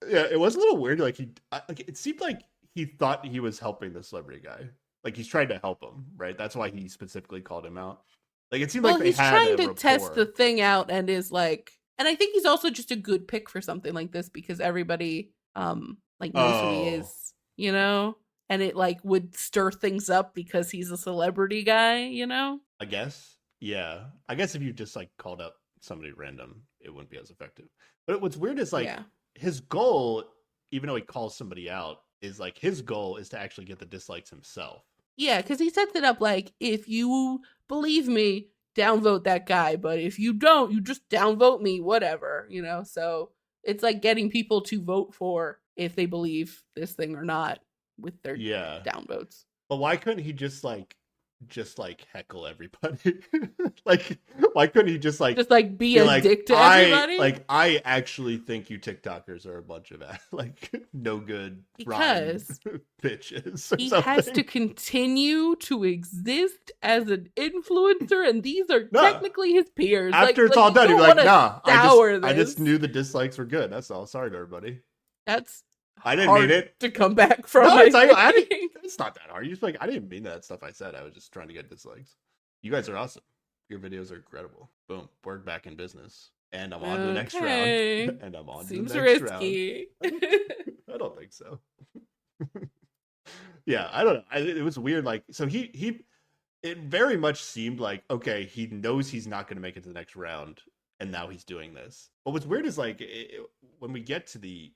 [SPEAKER 2] it was a little weird. Like it seemed like he thought he was helping the celebrity guy. Like he's trying to help him, right? That's why he specifically called him out. Like it seemed like
[SPEAKER 1] he's trying to test the thing out and is like, and I think he's also just a good pick for something like this because everybody like knows who he is, you know, and it like would stir things up because he's a celebrity guy, you know.
[SPEAKER 2] I guess, yeah. I guess if you just like called up somebody random, it wouldn't be as effective. But what's weird is like his goal, even though he calls somebody out, is like his goal is to actually get the dislikes himself.
[SPEAKER 1] Yeah, because he sets it up like, if you believe me, downvote that guy. But if you don't, you just downvote me, whatever, you know? So it's like getting people to vote for if they believe this thing or not with their downvotes.
[SPEAKER 2] But why couldn't he just heckle everybody? Like, why couldn't he just be
[SPEAKER 1] a dick to everybody?
[SPEAKER 2] I actually think you TikTokers are a bunch of like no good
[SPEAKER 1] because
[SPEAKER 2] bitches.
[SPEAKER 1] He has to continue to exist as an influencer, and these are technically his peers.
[SPEAKER 2] After it's all done, you're like, nah, I just knew the dislikes were good. That's all. Sorry to everybody. I didn't mean it
[SPEAKER 1] to come back from.
[SPEAKER 2] No, it's not that hard. You just like, I didn't mean that stuff I said. I was just trying to get dislikes. You guys are awesome. Your videos are incredible. Boom. We're back in business. and I'm on to the next round,
[SPEAKER 1] Okay.
[SPEAKER 2] and I'm on to the
[SPEAKER 1] Seems
[SPEAKER 2] next round.
[SPEAKER 1] risky.
[SPEAKER 2] I don't think so. Yeah, I don't know. It was weird. Like, so it very much seemed like, okay, he knows he's not going to make it to the next round, and now he's doing this. But what's weird is like when we get to the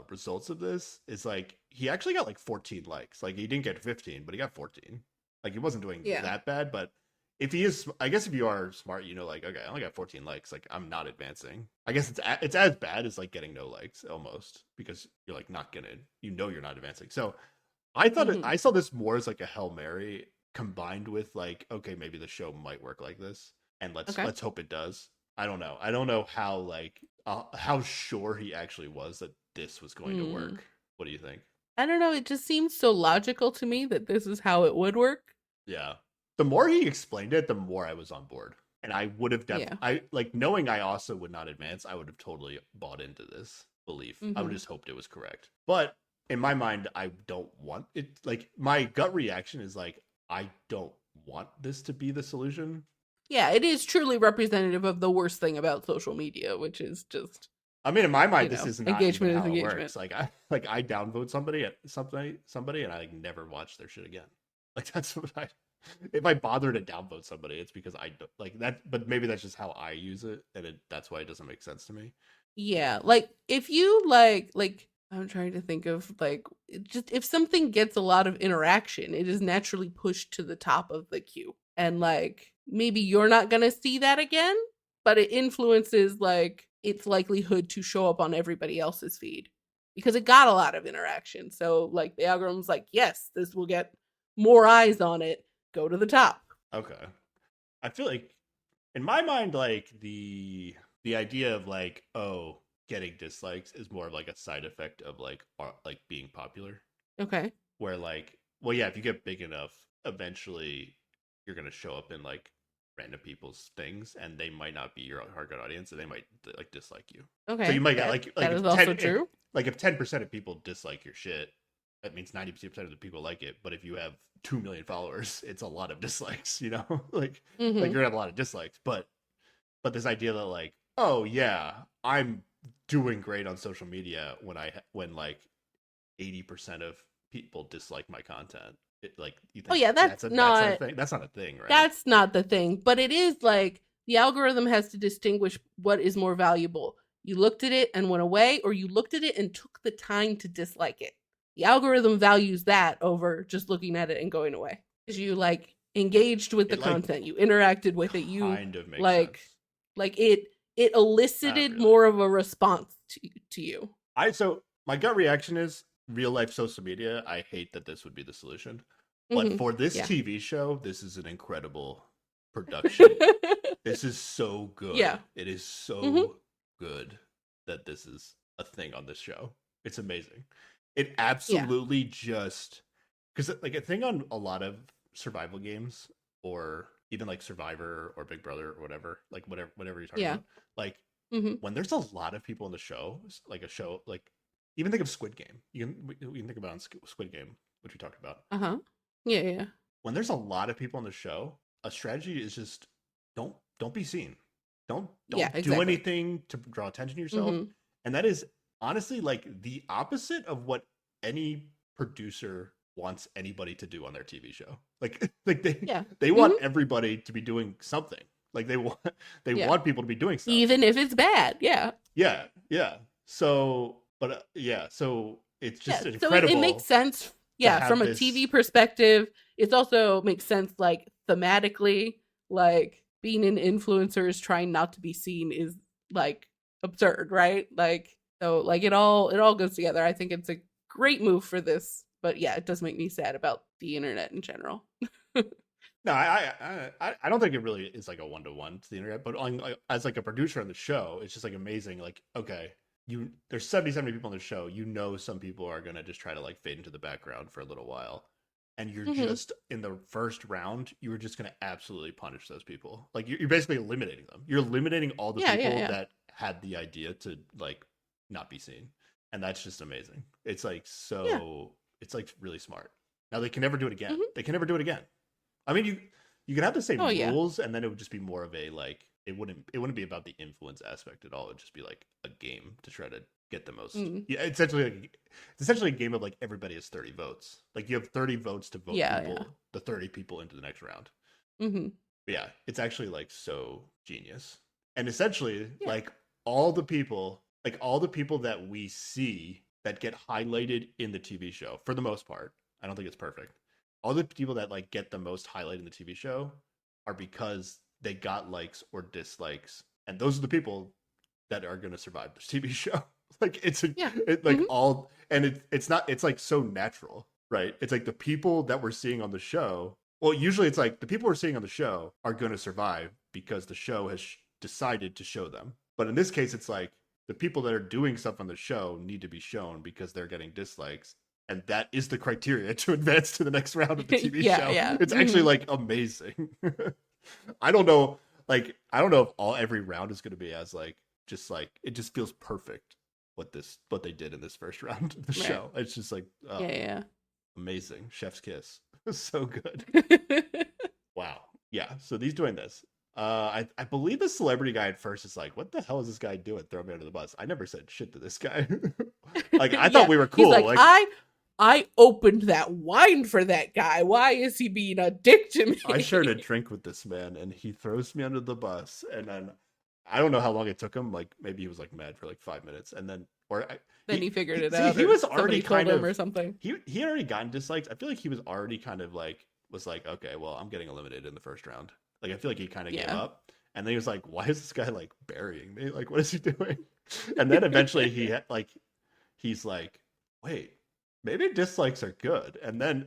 [SPEAKER 2] results of this, it's like he actually got like 14 likes. Like he didn't get 15, but he got 14. Like he wasn't doing
[SPEAKER 1] Yeah.
[SPEAKER 2] that bad. But if he is, I guess if you are smart, you know, like, okay, I only got 14 likes. Like I'm not advancing. I guess it's as bad as like getting no likes almost, because you're like not gonna, you know, you're not advancing. So
[SPEAKER 1] Hmm.
[SPEAKER 2] I saw this more as like a Hail Mary combined with like, okay, maybe the show might work like this, and
[SPEAKER 1] Okay.
[SPEAKER 2] let's hope it does. I don't know. I don't know how like how sure he actually was that this was going to
[SPEAKER 1] Mm.
[SPEAKER 2] work. What do you think?
[SPEAKER 1] I don't know. It just seems so logical to me that this is how it would work.
[SPEAKER 2] Yeah. The more he explained it, the more I was on board. And I would have
[SPEAKER 1] Yeah.
[SPEAKER 2] I like, knowing I also would not advance, I would have totally bought into this belief. I would
[SPEAKER 1] Hmm.
[SPEAKER 2] just hoped it was correct. But in my mind, I don't want it. Like my gut reaction is like, I don't want this to be the solution.
[SPEAKER 1] Yeah, it is truly representative of the worst thing about social media, which is just,
[SPEAKER 2] I mean, in my mind, this is not even
[SPEAKER 1] engagement is
[SPEAKER 2] how it
[SPEAKER 1] engagement.
[SPEAKER 2] works. I downvote somebody and I never watch their shit again. Like that's what I, if I bother to downvote somebody, it's because I don't like that. But maybe that's just how I use it, and that's why it doesn't make sense to me.
[SPEAKER 1] Yeah, like if you I'm trying to think of like just if something gets a lot of interaction, it is naturally pushed to the top of the queue. And like maybe you're not going to see that again, but it influences like its likelihood to show up on everybody else's feed because it got a lot of interaction. So like the algorithm's like, "Yes, this will get more eyes on it. Go to the top."
[SPEAKER 2] Okay, I feel like in my mind, like the idea of like, oh, getting dislikes is more of like a side effect of like being popular.
[SPEAKER 1] Okay.
[SPEAKER 2] Where like, well, yeah, if you get big enough, eventually you're gonna show up in like random people's things, and they might not be your target audience, and they might like dislike you. So you
[SPEAKER 1] Okay.
[SPEAKER 2] might get
[SPEAKER 1] That is also true.
[SPEAKER 2] if 10% of people dislike your shit, that means 90% of the people like it. But if you have 2 million followers, it's a lot of dislikes. You know, like
[SPEAKER 1] Mhm.
[SPEAKER 2] you're gonna have a lot of dislikes. But this idea that like, oh yeah, I'm doing great on social media when like 80% of people dislike my content. Like you
[SPEAKER 1] Oh
[SPEAKER 2] think
[SPEAKER 1] yeah,
[SPEAKER 2] that's not a thing? That's not a thing, right?
[SPEAKER 1] that's not the thing, but it is like the algorithm has to distinguish what is more valuable. You looked at it and went away, or you looked at it and took the time to dislike it. The algorithm values that over just looking at it and going away. Because you like engaged with the
[SPEAKER 2] It like
[SPEAKER 1] content, you interacted with it, you
[SPEAKER 2] kind of makes
[SPEAKER 1] like
[SPEAKER 2] sense.
[SPEAKER 1] it
[SPEAKER 2] Not
[SPEAKER 1] elicited
[SPEAKER 2] really.
[SPEAKER 1] more of a response to you.
[SPEAKER 2] I so my gut reaction is real life social media. I hate that this would be the solution, but
[SPEAKER 1] Hmm.
[SPEAKER 2] for this
[SPEAKER 1] Yeah.
[SPEAKER 2] TV show, this is an incredible production. This is so
[SPEAKER 1] Yeah.
[SPEAKER 2] good. It is
[SPEAKER 1] Hmm.
[SPEAKER 2] so good that this is a thing on this show. It's amazing. It
[SPEAKER 1] Yeah.
[SPEAKER 2] absolutely just, because like a thing on a lot of survival games, or even like Survivor or Big Brother or whatever, like whatever you're talking
[SPEAKER 1] Yeah.
[SPEAKER 2] about, like
[SPEAKER 1] Hmm.
[SPEAKER 2] when there's a lot of people in the show, like a show like, even think of Squid Game. We can think about on Squid Game, which we talked about.
[SPEAKER 1] Uh-huh. Yeah, yeah.
[SPEAKER 2] When there's a lot of people on the show, a strategy is just don't be seen.
[SPEAKER 1] Yeah,
[SPEAKER 2] Don't do
[SPEAKER 1] exactly.
[SPEAKER 2] anything to draw attention to yourself.
[SPEAKER 1] Mhm.
[SPEAKER 2] And that is honestly like the opposite of what any producer wants anybody to do on their TV show. Like like
[SPEAKER 1] Yeah.
[SPEAKER 2] they want
[SPEAKER 1] Mhm.
[SPEAKER 2] everybody to be doing something. Like they
[SPEAKER 1] Yeah.
[SPEAKER 2] want people to be doing stuff.
[SPEAKER 1] Even if it's bad. Yeah.
[SPEAKER 2] Yeah, yeah. So, but yeah, so it's
[SPEAKER 1] Yeah.
[SPEAKER 2] just
[SPEAKER 1] So it makes
[SPEAKER 2] incredible
[SPEAKER 1] sense.
[SPEAKER 2] to
[SPEAKER 1] Yeah,
[SPEAKER 2] have
[SPEAKER 1] from a TV
[SPEAKER 2] this.
[SPEAKER 1] perspective, it also makes sense like thematically, like being an influencer is trying not to be seen is like absurd, right? Like so like it all goes together. I think it's a great move for this. But yeah, it does make me sad about the internet in general.
[SPEAKER 2] No, I don't think it really is like a one to one to the internet, but on like, as like a producer on the show, it's just like amazing. Like, okay, there's 70 people on the show. You know, some people are gonna just try to like fade into the background for a little while, and you're
[SPEAKER 1] Mhm.
[SPEAKER 2] just in the first round. You're just gonna absolutely punish those people. Like, you're basically eliminating them. You're eliminating all the
[SPEAKER 1] Yeah, yeah,
[SPEAKER 2] people
[SPEAKER 1] yeah.
[SPEAKER 2] that had the idea to like not be seen, and that's just amazing. It's like
[SPEAKER 1] Yeah.
[SPEAKER 2] it's like really smart. Now they can never do it again.
[SPEAKER 1] Mhm.
[SPEAKER 2] They can never do it again. I mean, you can have the
[SPEAKER 1] Oh
[SPEAKER 2] same
[SPEAKER 1] yeah.
[SPEAKER 2] rules, and then it would just be more of a like it wouldn't be about the influence aspect at all. It'd just be like a game to try to get the most.
[SPEAKER 1] Mm.
[SPEAKER 2] Yeah, it's essentially a game of like everybody has 30 votes. Like you have 30 votes to vote
[SPEAKER 1] Yeah, yeah.
[SPEAKER 2] the 30 people into the next round.
[SPEAKER 1] Hmm.
[SPEAKER 2] But yeah, it's actually like so genius. And essentially,
[SPEAKER 1] Yeah.
[SPEAKER 2] all the people that we see that get highlighted in the TV show, for the most part, I don't think it's perfect. All the people that like get the most highlight in the TV show are because they got likes or dislikes, and those are the people that are going to survive this TV show. Like
[SPEAKER 1] Yeah.
[SPEAKER 2] like
[SPEAKER 1] Hmm.
[SPEAKER 2] all, and it's not, it's like so natural, right? It's like the people that we're seeing on the show. Well, usually it's like the people we're seeing on the show are going to survive because the show has decided to show them. But in this case, it's like the people that are doing stuff on the show need to be shown because they're getting dislikes, and that is the criteria to advance to the next round of the TV
[SPEAKER 1] Yeah,
[SPEAKER 2] show.
[SPEAKER 1] yeah.
[SPEAKER 2] It's actually
[SPEAKER 1] Hmm.
[SPEAKER 2] like amazing. I don't know, like I don't know if every round is going to be as like just like it just feels perfect what they did in this first round of the
[SPEAKER 1] Right.
[SPEAKER 2] show. It's just like
[SPEAKER 1] Yeah,
[SPEAKER 2] amazing, chef's kiss. So good.
[SPEAKER 1] yeah.
[SPEAKER 2] Wow. Yeah. So he's doing this. I believe the celebrity guy at first is like, "What the hell is this guy doing? Throw me under the bus." I never said shit to this guy. Like I thought
[SPEAKER 1] Yeah.
[SPEAKER 2] we were
[SPEAKER 1] He's
[SPEAKER 2] cool.
[SPEAKER 1] like,
[SPEAKER 2] Like
[SPEAKER 1] I opened that wine for that guy. Why is he being a dick to
[SPEAKER 2] I shared a
[SPEAKER 1] me?
[SPEAKER 2] drink with this man, and he throws me under the bus, and then I don't know how long it took him. Like maybe he was like mad for like 5 minutes, and then or I,
[SPEAKER 1] Then he figured it
[SPEAKER 2] see
[SPEAKER 1] out,
[SPEAKER 2] he
[SPEAKER 1] or
[SPEAKER 2] was already
[SPEAKER 1] somebody told
[SPEAKER 2] kind
[SPEAKER 1] him,
[SPEAKER 2] of
[SPEAKER 1] or something.
[SPEAKER 2] he had already gotten dislikes. I feel like he was already kind of like was like, okay, well, I'm getting eliminated in the first round. Like I feel like he kind of gave
[SPEAKER 1] Yeah.
[SPEAKER 2] up, and then he was like, why is this guy like burying me? Like what is he doing? And then eventually he's like, wait, maybe dislikes are good. And then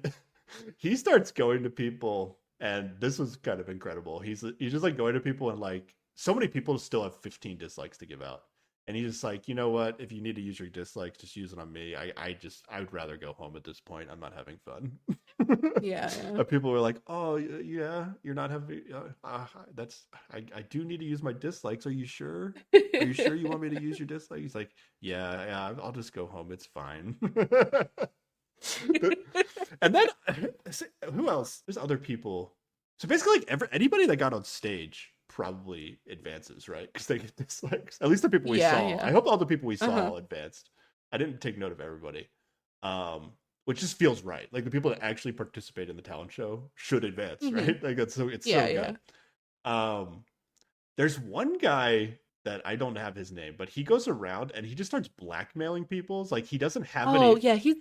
[SPEAKER 2] he starts going to people, and this was kind of incredible. He's just like going to people, and like so many people still have 15 dislikes to give out. And he's just like, you know what? If you need to use your dislikes, just use it on me. I would rather go home at this point. I'm not having fun.
[SPEAKER 1] Yeah, yeah.
[SPEAKER 2] People were like, oh yeah, you're not having. I do need to use my dislikes. Are you sure? Are you sure you want me to use your dislike? He's like, yeah, I'll just go home. It's fine. And then who else? There's other people. So basically, like anybody that got on stage probably advances, right? Because they get dislikes. At least the people we
[SPEAKER 1] Yeah,
[SPEAKER 2] saw.
[SPEAKER 1] yeah.
[SPEAKER 2] I hope all the people we
[SPEAKER 1] Uh-huh.
[SPEAKER 2] saw advanced. I didn't take note of everybody, which just feels right. Like the people that actually participate in the talent show should advance,
[SPEAKER 1] Hmm.
[SPEAKER 2] right? Like it's
[SPEAKER 1] Yeah,
[SPEAKER 2] so
[SPEAKER 1] yeah.
[SPEAKER 2] good. Um, there's one guy that I don't have his name, but he goes around and he just starts blackmailing people. It's like he doesn't have
[SPEAKER 1] Oh,
[SPEAKER 2] any.
[SPEAKER 1] yeah. He's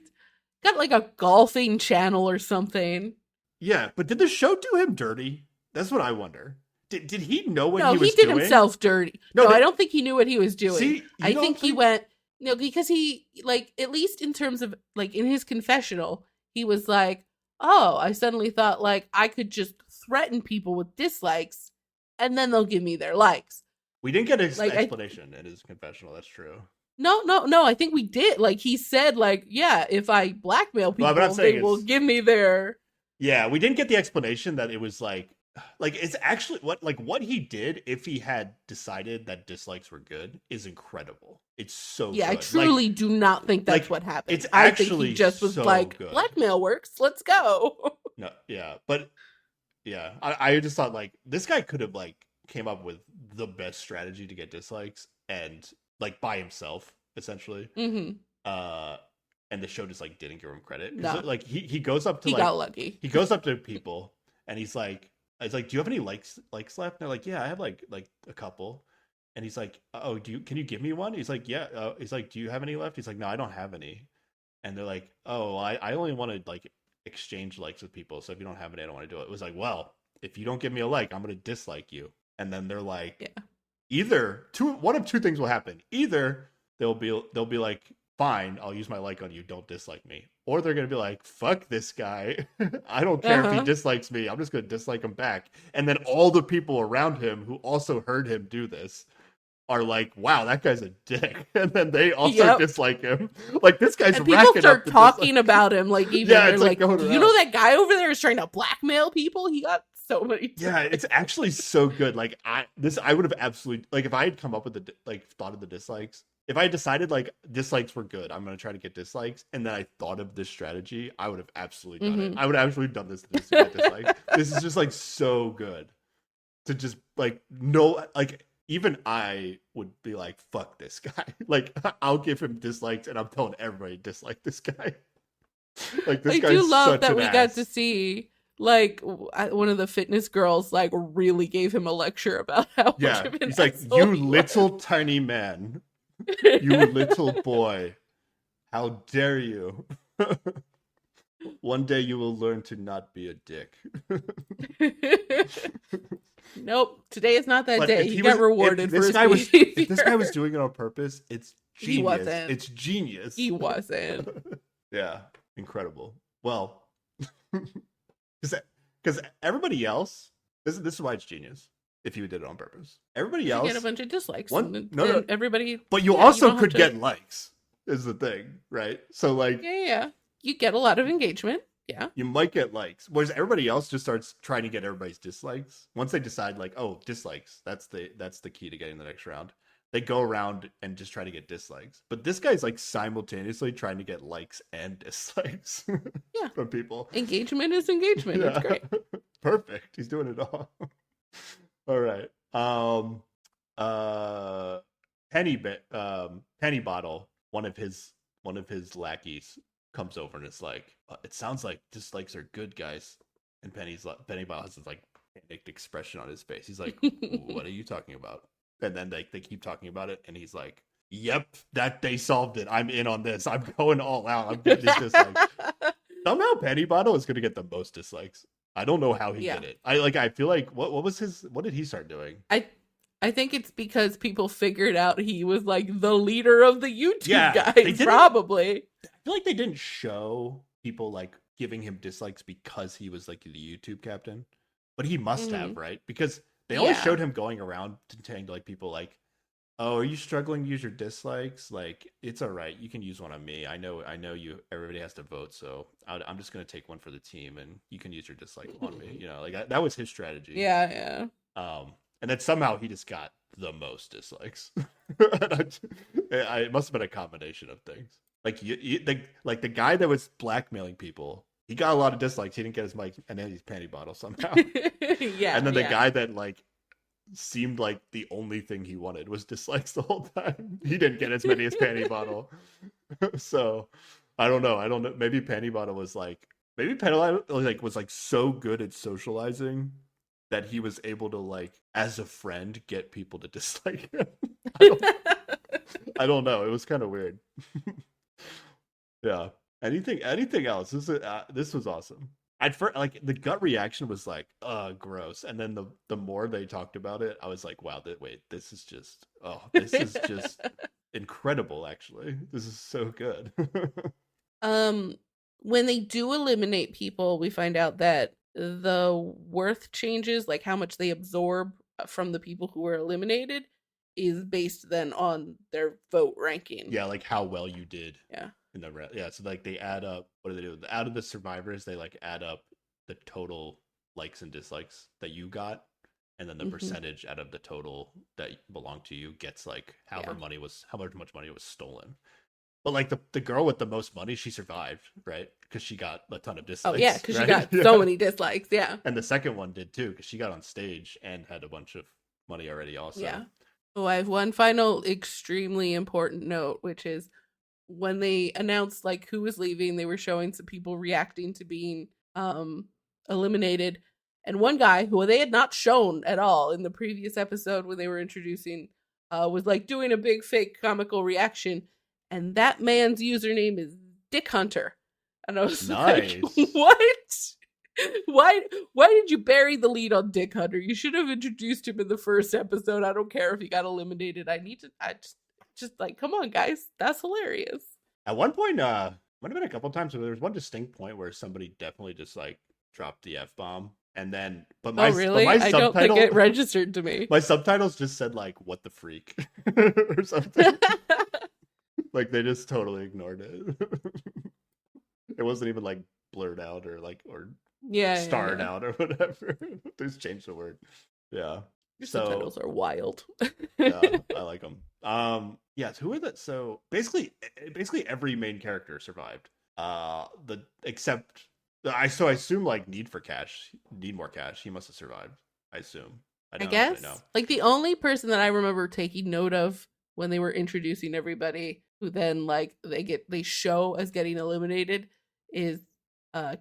[SPEAKER 1] got like a golfing channel or something.
[SPEAKER 2] Yeah, but did the show do him dirty? That's what I wonder. Did he know what
[SPEAKER 1] No,
[SPEAKER 2] he
[SPEAKER 1] he
[SPEAKER 2] was
[SPEAKER 1] did
[SPEAKER 2] doing?
[SPEAKER 1] himself dirty.
[SPEAKER 2] No,
[SPEAKER 1] No, I don't think he knew what he was doing.
[SPEAKER 2] see, you
[SPEAKER 1] I
[SPEAKER 2] don't
[SPEAKER 1] think he
[SPEAKER 2] think?
[SPEAKER 1] went, no, because he, like, at least in terms of, like, in his confessional, he was like, oh, I suddenly thought, like, I could just threaten people with dislikes and then they'll give me their likes.
[SPEAKER 2] We didn't get an
[SPEAKER 1] Like,
[SPEAKER 2] explanation in his confessional. That's true.
[SPEAKER 1] no, I think we did. Like, he said, like, yeah, if I blackmail
[SPEAKER 2] Well, what I'm
[SPEAKER 1] people, they
[SPEAKER 2] saying
[SPEAKER 1] will
[SPEAKER 2] is,
[SPEAKER 1] give me their,
[SPEAKER 2] yeah, we didn't get the explanation that it was like it's actually what he did if he had decided that dislikes were good is incredible. It's so
[SPEAKER 1] yeah, I
[SPEAKER 2] good. Like
[SPEAKER 1] truly do not think that's
[SPEAKER 2] like
[SPEAKER 1] what happened.
[SPEAKER 2] it's
[SPEAKER 1] I think he
[SPEAKER 2] actually
[SPEAKER 1] just was
[SPEAKER 2] so
[SPEAKER 1] like,
[SPEAKER 2] good.
[SPEAKER 1] blackmail works, let's go.
[SPEAKER 2] No, yeah, but yeah, I just thought like this guy could have like came up with the best strategy to get dislikes and like by himself essentially.
[SPEAKER 1] Hmm.
[SPEAKER 2] Uh, and the show just like didn't give him credit because
[SPEAKER 1] No,
[SPEAKER 2] like he goes up to
[SPEAKER 1] he
[SPEAKER 2] like
[SPEAKER 1] got lucky.
[SPEAKER 2] he goes up to people and he's like, it's like, do you have any likes left? And they're like, yeah, I have like a couple. And he's like, oh, can you give me one? He's like, yeah. He's like, do you have any left? He's like, no, I don't have any. And they're like, oh, well, I only want to like exchange likes with people. So if you don't have any, I don't want to do it. It was like, well, if you don't give me a like, I'm gonna dislike you. And then they're like,
[SPEAKER 1] Yeah.
[SPEAKER 2] either one of two things will happen. Either they'll be like, fine, I'll use my like on you, don't dislike me. Or they're gonna be like, fuck this guy. I don't care if he
[SPEAKER 1] Uh-huh.
[SPEAKER 2] dislikes me, I'm just gonna dislike him back. And then all the people around him who also heard him do this are like, wow, that guy's a dick. And then they also
[SPEAKER 1] Yep.
[SPEAKER 2] dislike him. Like this guy's
[SPEAKER 1] And people
[SPEAKER 2] racking
[SPEAKER 1] start
[SPEAKER 2] up the
[SPEAKER 1] talking about him, like even
[SPEAKER 2] Yeah,
[SPEAKER 1] they're
[SPEAKER 2] it's like
[SPEAKER 1] like,
[SPEAKER 2] going
[SPEAKER 1] do you
[SPEAKER 2] around.
[SPEAKER 1] know that guy over there is trying to blackmail people? He got so many.
[SPEAKER 2] Yeah, it's actually so good. Like I would have absolutely like if I had come up with the like thought of the dislikes. If I had decided like dislikes were good, I'm gonna try to get dislikes, and then I thought of this strategy, I would have absolutely done it.
[SPEAKER 1] Mhm.
[SPEAKER 2] I would have actually done this to get dislikes. This is just like so good. to just like no like even I would be like, fuck this guy. Like I'll give him dislikes and I'm telling everybody dislike this guy. Like this
[SPEAKER 1] I do
[SPEAKER 2] guy's
[SPEAKER 1] love
[SPEAKER 2] such
[SPEAKER 1] that
[SPEAKER 2] an
[SPEAKER 1] we got to
[SPEAKER 2] ass.
[SPEAKER 1] see like one of the fitness girls like really gave him a lecture about how much
[SPEAKER 2] Yeah.
[SPEAKER 1] of an
[SPEAKER 2] He's like,
[SPEAKER 1] asshole
[SPEAKER 2] you
[SPEAKER 1] he was.
[SPEAKER 2] little tiny man. You little boy. How dare you? One day you will learn to not be a dick.
[SPEAKER 1] Nope, today is not that
[SPEAKER 2] But
[SPEAKER 1] day. He got
[SPEAKER 2] if
[SPEAKER 1] rewarded for
[SPEAKER 2] this
[SPEAKER 1] his
[SPEAKER 2] guy was if this guy was
[SPEAKER 1] behavior.
[SPEAKER 2] doing it on purpose, it's
[SPEAKER 1] He
[SPEAKER 2] genius.
[SPEAKER 1] wasn't.
[SPEAKER 2] It's genius.
[SPEAKER 1] He wasn't.
[SPEAKER 2] Yeah, incredible. Well, because everybody else, this is why it's genius. If you did it on purpose, everybody
[SPEAKER 1] You get a
[SPEAKER 2] else,
[SPEAKER 1] bunch of dislikes,
[SPEAKER 2] one
[SPEAKER 1] and
[SPEAKER 2] no, no,
[SPEAKER 1] then everybody.
[SPEAKER 2] but you
[SPEAKER 1] Yeah, you
[SPEAKER 2] also
[SPEAKER 1] don't have
[SPEAKER 2] could
[SPEAKER 1] to.
[SPEAKER 2] get likes. Is the thing, right? So like,
[SPEAKER 1] Yeah. You get a lot of engagement. Yeah.
[SPEAKER 2] you might get likes, whereas everybody else just starts trying to get everybody's dislikes. Once they decide, like, oh, dislikes, that's the key to getting the next round. They go around and just try to get dislikes. But this guy's like simultaneously trying to get likes and dislikes
[SPEAKER 1] Yeah.
[SPEAKER 2] from people.
[SPEAKER 1] Engagement is engagement. It's
[SPEAKER 2] Yeah,
[SPEAKER 1] great.
[SPEAKER 2] perfect. He's doing it all. All right. Uh, Penny Bottle, one of his lackeys comes over and it's like, it sounds like dislikes are good, guys. And Penny Bottle has this like panicked expression on his face. He's like, "What are you talking about?" And then they keep talking about it, and he's like, "Yep, that they solved it. I'm in on this. I'm going all out. I'm getting these dislikes." Somehow Penny Bottle is going to get the most dislikes. I don't know how he
[SPEAKER 1] Yeah.
[SPEAKER 2] did it. I feel like what did he start doing?
[SPEAKER 1] I I think it's because people figured out he was like the leader of the YouTube
[SPEAKER 2] Yeah, they
[SPEAKER 1] guys,
[SPEAKER 2] didn't.
[SPEAKER 1] probably.
[SPEAKER 2] I feel like they didn't show people like giving him dislikes because he was like the YouTube captain, but he must
[SPEAKER 1] Hmm.
[SPEAKER 2] have, right? Because they only
[SPEAKER 1] Yeah.
[SPEAKER 2] showed him going around to saying to like people like, "Oh, are you struggling to use your dislikes? Like, it's all right. You can use one on me. I know you. Everybody has to vote, so I'm just gonna take one for the team, and you can use your dislike on me. You know, like that was his strategy.
[SPEAKER 1] Yeah, yeah.
[SPEAKER 2] And then somehow he just got the most dislikes. It must have been a combination of things. Like like the guy that was blackmailing people, he got a lot of dislikes. He didn't get his mic, and then he's panty bottle somehow.
[SPEAKER 1] Yeah,
[SPEAKER 2] And then the
[SPEAKER 1] yeah.
[SPEAKER 2] guy that like seemed like the only thing he wanted was dislikes the whole time. He didn't get as many as panty bottle. So I don't know. I don't know. Maybe panty bottle was like maybe panty bottle like was like so good at socializing that he was able to like as a friend get people to dislike him. I don't I don't know. It was kind of weird. Yeah. Anything else? This was awesome. At first, like the gut reaction was like, gross. And then the more they talked about it, I was like, wow, wait, this is just incredible. Actually, this is so good.
[SPEAKER 1] um when they do eliminate people, we find out that the worth changes, like how much they absorb from the people who were eliminated, is based then on their vote ranking.
[SPEAKER 2] Yeah, like how well you did
[SPEAKER 1] Yeah.
[SPEAKER 2] in yeah. So like they add up. What do they do? Out of the survivors, they like add up the total likes and dislikes that you got, and then the
[SPEAKER 1] Hmm.
[SPEAKER 2] percentage out of the total that belonged to you gets like
[SPEAKER 1] Yeah.
[SPEAKER 2] how much money was stolen. But like the girl with the most money, she survived, right? Because she got a ton of
[SPEAKER 1] Oh yeah,
[SPEAKER 2] dislikes,
[SPEAKER 1] because you
[SPEAKER 2] right?
[SPEAKER 1] got so
[SPEAKER 2] Yeah.
[SPEAKER 1] many dislikes. Yeah.
[SPEAKER 2] And the second one did too, because she got on stage and had a bunch of money already also.
[SPEAKER 1] Yeah. Oh, I have one final extremely important note, which is when they announced like who was leaving, they were showing some people reacting to being eliminated. And one guy who they had not shown at all in the previous episode when they were introducing was like doing a big fake comical reaction. And that man's username is Dick Hunter. And I was like,
[SPEAKER 2] Nice.
[SPEAKER 1] what? Why did you bury the lead on Dick Hunter? You should have introduced him in the first episode. I don't care if he got eliminated. I just like, come on, guys. That's hilarious.
[SPEAKER 2] At one point, might have been a couple times, but there was one distinct point where somebody definitely just like dropped the F bomb, and then
[SPEAKER 1] Oh,
[SPEAKER 2] but
[SPEAKER 1] really?
[SPEAKER 2] my
[SPEAKER 1] I don't think
[SPEAKER 2] subtitle
[SPEAKER 1] it registered to me.
[SPEAKER 2] my subtitles just said like "what the freak" or something. Like they just totally ignored it. It wasn't even like blurred out or
[SPEAKER 1] Yeah, yeah,
[SPEAKER 2] starred
[SPEAKER 1] yeah.
[SPEAKER 2] out or whatever. They just changed the word. Yeah.
[SPEAKER 1] Your
[SPEAKER 2] So
[SPEAKER 1] subtitles are wild.
[SPEAKER 2] yeah, I like them. Yeah, who are that? So basically every main character survived. The except I assume like Need More Cash. He must have survived. I assume. I
[SPEAKER 1] I
[SPEAKER 2] don't actually know.
[SPEAKER 1] guess. Like the only person that I remember taking note of when they were introducing everybody who then like they show as getting eliminated is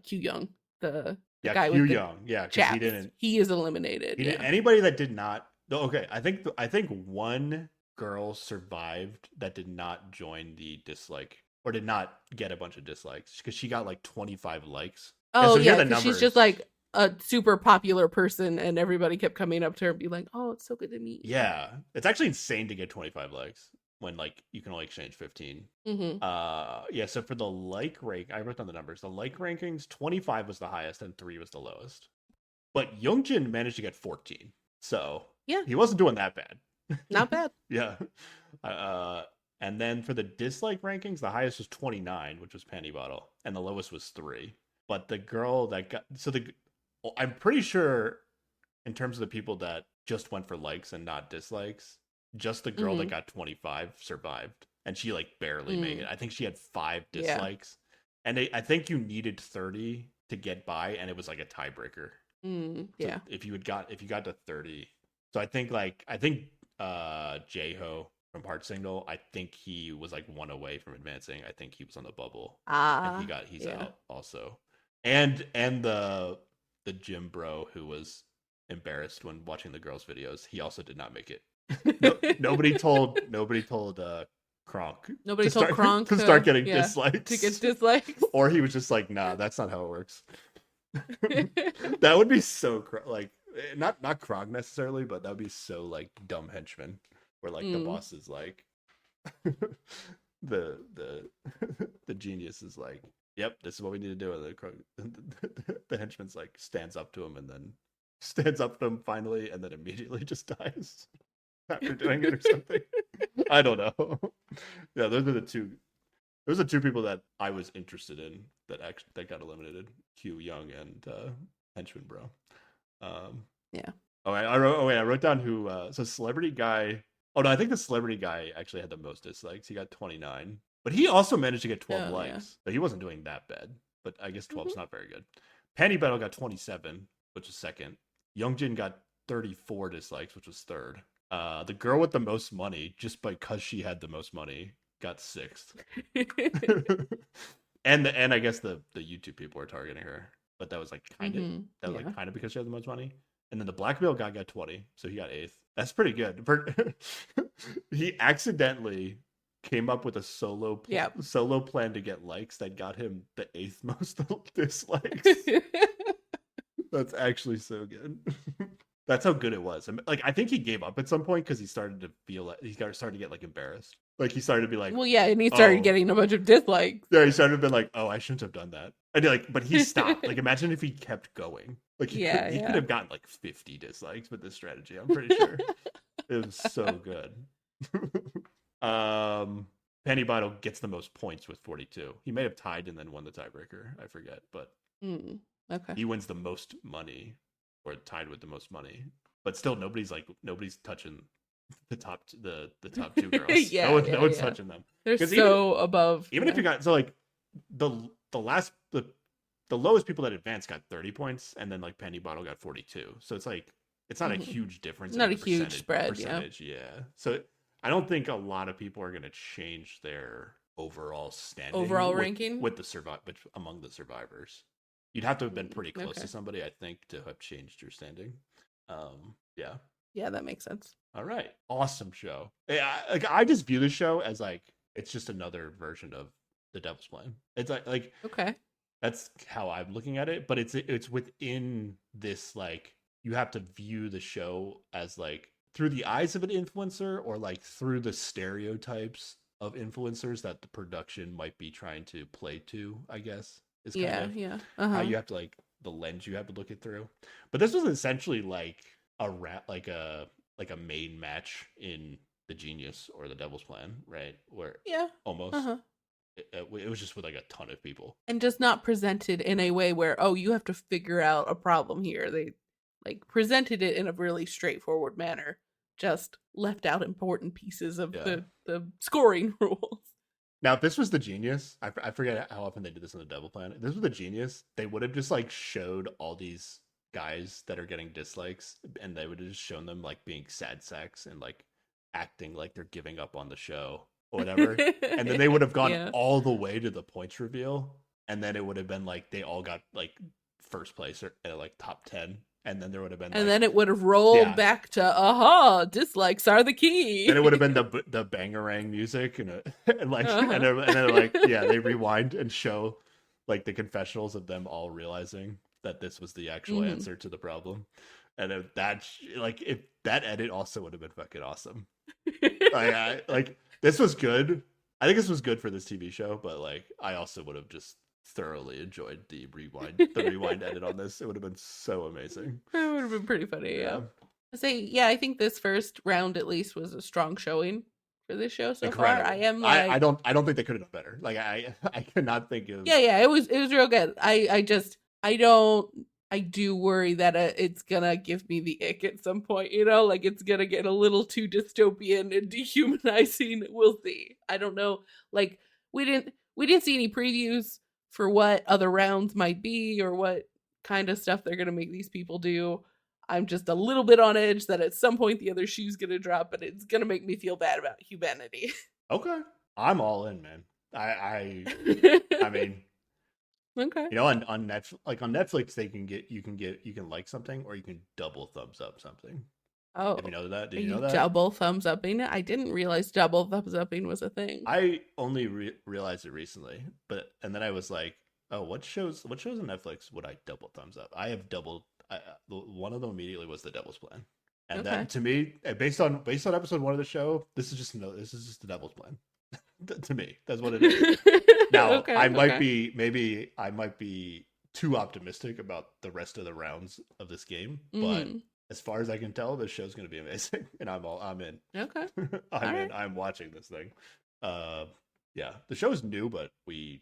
[SPEAKER 1] Q Young, the
[SPEAKER 2] Yeah,
[SPEAKER 1] guy
[SPEAKER 2] Q
[SPEAKER 1] with the
[SPEAKER 2] Young. Yeah, because he
[SPEAKER 1] chaps.
[SPEAKER 2] didn't.
[SPEAKER 1] He is eliminated.
[SPEAKER 2] He didn't.
[SPEAKER 1] Yeah.
[SPEAKER 2] Anybody that did not. Okay, I think one girl survived that did not join the dislike or did not get a bunch of dislikes because she got like 25 likes. Yeah,
[SPEAKER 1] Oh
[SPEAKER 2] so here are
[SPEAKER 1] yeah,
[SPEAKER 2] the
[SPEAKER 1] because she's just
[SPEAKER 2] numbers.
[SPEAKER 1] like a super popular person, and everybody kept coming up to her and be like, "Oh, it's so good to meet you."
[SPEAKER 2] Yeah, it's actually insane to get 25 likes when like you can only exchange 15.
[SPEAKER 1] Mm-hmm.
[SPEAKER 2] Yeah, so for the like rank, I wrote down the numbers. The like rankings, 25 was the highest and 3 was the lowest. But Youngjin managed to get 14. So
[SPEAKER 1] Yeah,
[SPEAKER 2] he wasn't doing that bad.
[SPEAKER 1] not bad.
[SPEAKER 2] Yeah. Uh, and then for the dislike rankings, the highest was 29, which was Panty Bottle, and the lowest was 3. But the girl that got I'm pretty sure in terms of the people that just went for likes and not dislikes, just the girl that
[SPEAKER 1] Mm-hmm.
[SPEAKER 2] got 25 survived, and she like barely made it.
[SPEAKER 1] Mm.
[SPEAKER 2] I think she had 5
[SPEAKER 1] Yeah.
[SPEAKER 2] dislikes, and I think you needed 30 to get by, and it was like a tiebreaker.
[SPEAKER 1] Mm.
[SPEAKER 2] So
[SPEAKER 1] Yeah.
[SPEAKER 2] if you got to 30, so I think Jeho from Heart Signal, I think he was like one away from advancing. I think he was on the bubble, and
[SPEAKER 1] Ah.
[SPEAKER 2] he's
[SPEAKER 1] Yeah.
[SPEAKER 2] out also. And the gym bro who was embarrassed when watching the girls' videos, he also did not make it. No, nobody told Kronk
[SPEAKER 1] Nobody
[SPEAKER 2] to
[SPEAKER 1] told
[SPEAKER 2] start
[SPEAKER 1] Kronk
[SPEAKER 2] to start getting
[SPEAKER 1] yeah, to get
[SPEAKER 2] dislikes,
[SPEAKER 1] dislikes.
[SPEAKER 2] or he was just like, nah, that's not how it works. That would be so like not Krog necessarily, but that would be so like dumb henchman, where like the
[SPEAKER 1] Mm.
[SPEAKER 2] boss is like the the genius is like, yep, this is what we need to do. And the henchman's like stands up to him and then stands up to him finally, and then immediately just dies after doing it or something. I don't know. Yeah, those are the two. Those are two people that I was interested in that got eliminated. Q Young and Henchman Bro. Um,
[SPEAKER 1] Yeah.
[SPEAKER 2] I wrote down who. So celebrity guy. Oh no, I think the celebrity guy actually had the most dislikes. He got 29, but he also managed to get 12
[SPEAKER 1] Oh yeah.
[SPEAKER 2] likes. So he wasn't doing that bad. But I guess 12 is
[SPEAKER 1] Mm-hmm.
[SPEAKER 2] not very good. Penny Battle got 27, which is second. Youngjin got 34 dislikes, which was third. The girl with the most money, just because she had the most money, got sixth. And I guess the YouTube people were targeting her, but that was like
[SPEAKER 1] Mm-hmm. Yeah.
[SPEAKER 2] kind of because she had the most money. And then the blackmail guy got 20, so he got eighth. That's pretty good. He accidentally came up with a
[SPEAKER 1] Yeah.
[SPEAKER 2] solo plan to get likes that got him the eighth most dislikes. That's actually so good. That's how good it was. Like I think he gave up at some point because he started to feel like started to get like embarrassed. Like he started to be like,
[SPEAKER 1] Well, yeah, and he started
[SPEAKER 2] "Oh,
[SPEAKER 1] getting a bunch of dislikes.
[SPEAKER 2] yeah." He started to be like, "Oh, I shouldn't have done that." And like, but he stopped. Like, imagine if he kept going. Like
[SPEAKER 1] Yeah,
[SPEAKER 2] he could
[SPEAKER 1] yeah.
[SPEAKER 2] have gotten like 50 dislikes with this strategy. I'm pretty sure it was so good. um, Penny Bottle gets the most points with 42. He may have tied and then won the tiebreaker. I forget, but
[SPEAKER 1] Mm. Okay.
[SPEAKER 2] he wins the most money or tied with the most money. But still, nobody's touching the top two girls.
[SPEAKER 1] Yeah,
[SPEAKER 2] No
[SPEAKER 1] yeah,
[SPEAKER 2] one's
[SPEAKER 1] yeah.
[SPEAKER 2] touching them
[SPEAKER 1] They're
[SPEAKER 2] because
[SPEAKER 1] so above.
[SPEAKER 2] even if
[SPEAKER 1] Yeah.
[SPEAKER 2] you got so like the last the lowest people that advanced got 30 points, and then like Penny Bottle got 42. So it's like it's not a
[SPEAKER 1] Mm-hmm.
[SPEAKER 2] huge difference in
[SPEAKER 1] Not
[SPEAKER 2] like
[SPEAKER 1] a huge spread. Yeah.
[SPEAKER 2] percentage. Yeah. So I don't think a lot of people are going to change their overall standing
[SPEAKER 1] Overall ranking.
[SPEAKER 2] with the among the survivors. You'd have to have been pretty close to
[SPEAKER 1] Okay.
[SPEAKER 2] somebody, I think, to have changed your standing. Yeah.
[SPEAKER 1] Yeah, that makes sense.
[SPEAKER 2] All right. Awesome show. Yeah, I just view the show as like it's just another version of the Devil's Plan. It's like
[SPEAKER 1] Okay.
[SPEAKER 2] that's how I'm looking at it, but it's within this like you have to view the show as like through the eyes of an influencer or like through the stereotypes of influencers that the production might be trying to play to, I guess. Is kind
[SPEAKER 1] Yeah.
[SPEAKER 2] of
[SPEAKER 1] Yeah.
[SPEAKER 2] how
[SPEAKER 1] Uh-huh.
[SPEAKER 2] you have to like the lens you have to look it through. But this was essentially like like a main match in the Genius or the Devil's Plan, right? Where
[SPEAKER 1] Yeah.
[SPEAKER 2] almost
[SPEAKER 1] Uh-huh.
[SPEAKER 2] it was just with like a ton of people.
[SPEAKER 1] And just not presented in a way where, oh, you have to figure out a problem here. They like presented it in a really straightforward manner. Just left out important pieces of
[SPEAKER 2] Yeah.
[SPEAKER 1] the scoring rules.
[SPEAKER 2] Now, if this was the Genius, I forget how often they did this in the Devil Planet. If this was the Genius, they would have just like showed all these guys that are getting dislikes, and they would have just shown them like being sad sacks and like acting like they're giving up on the show or whatever, and then they would have gone
[SPEAKER 1] Yeah.
[SPEAKER 2] all the way to the points reveal, and then it would have been like they all got like first place or like top 10, and then there would have been
[SPEAKER 1] And
[SPEAKER 2] like
[SPEAKER 1] then it would have rolled
[SPEAKER 2] yeah,
[SPEAKER 1] back to, aha, dislikes are the
[SPEAKER 2] then it would have
[SPEAKER 1] key.
[SPEAKER 2] been the bangarang music and like
[SPEAKER 1] Uh-huh.
[SPEAKER 2] and then like yeah they rewind and show like the confessionals of them all realizing that this was the actual
[SPEAKER 1] Hmm.
[SPEAKER 2] answer to the problem, and if that like if that edit also would have been fucking awesome. Like this was good. I think this was good for this TV show, but like I also would have just thoroughly enjoyed the rewind edit on this. It would have been so amazing.
[SPEAKER 1] That would have been pretty funny, yeah.
[SPEAKER 2] Yeah.
[SPEAKER 1] I think this first round at least was a strong showing for this show so far. I
[SPEAKER 2] Incredible.
[SPEAKER 1] am like,
[SPEAKER 2] I don't think they could have done better. Like I cannot think of
[SPEAKER 1] yeah, it was real good. I don't I do worry that it's gonna give me the ick at some point, like it's gonna get a little too dystopian and dehumanizing. We'll see. I don't know. Like we didn't see any previews for what other rounds might be or what kind of stuff they're gonna make these people do. I'm just a little bit on edge that at some point the other shoe's gonna drop and it's gonna make me feel bad about humanity.
[SPEAKER 2] okay. I'm all in, man. I mean,
[SPEAKER 1] Okay.
[SPEAKER 2] you know, on Netflix, like on Netflix, you can like something or you can double thumbs up something.
[SPEAKER 1] Oh,
[SPEAKER 2] Have you know that?
[SPEAKER 1] are
[SPEAKER 2] Did you
[SPEAKER 1] you
[SPEAKER 2] know that?
[SPEAKER 1] double thumbs upping it? I didn't realize double thumbs upping was a thing.
[SPEAKER 2] I only realized it recently, but and then I was like, oh, what shows on Netflix would I double thumbs up? I have doubled. One of them immediately was The Devil's Plan, and
[SPEAKER 1] Okay.
[SPEAKER 2] that to me, based on episode one of the show, this is just The Devil's Plan. To me, that's what it is. Now,
[SPEAKER 1] Okay. Okay.
[SPEAKER 2] I might be too optimistic about the rest of the rounds of this game, but
[SPEAKER 1] Hmm.
[SPEAKER 2] as far as I can tell, this show's going to be amazing, and I'm in.
[SPEAKER 1] Okay. All
[SPEAKER 2] I'm in.
[SPEAKER 1] right.
[SPEAKER 2] I'm watching this thing. Uh, yeah, the show's new, but we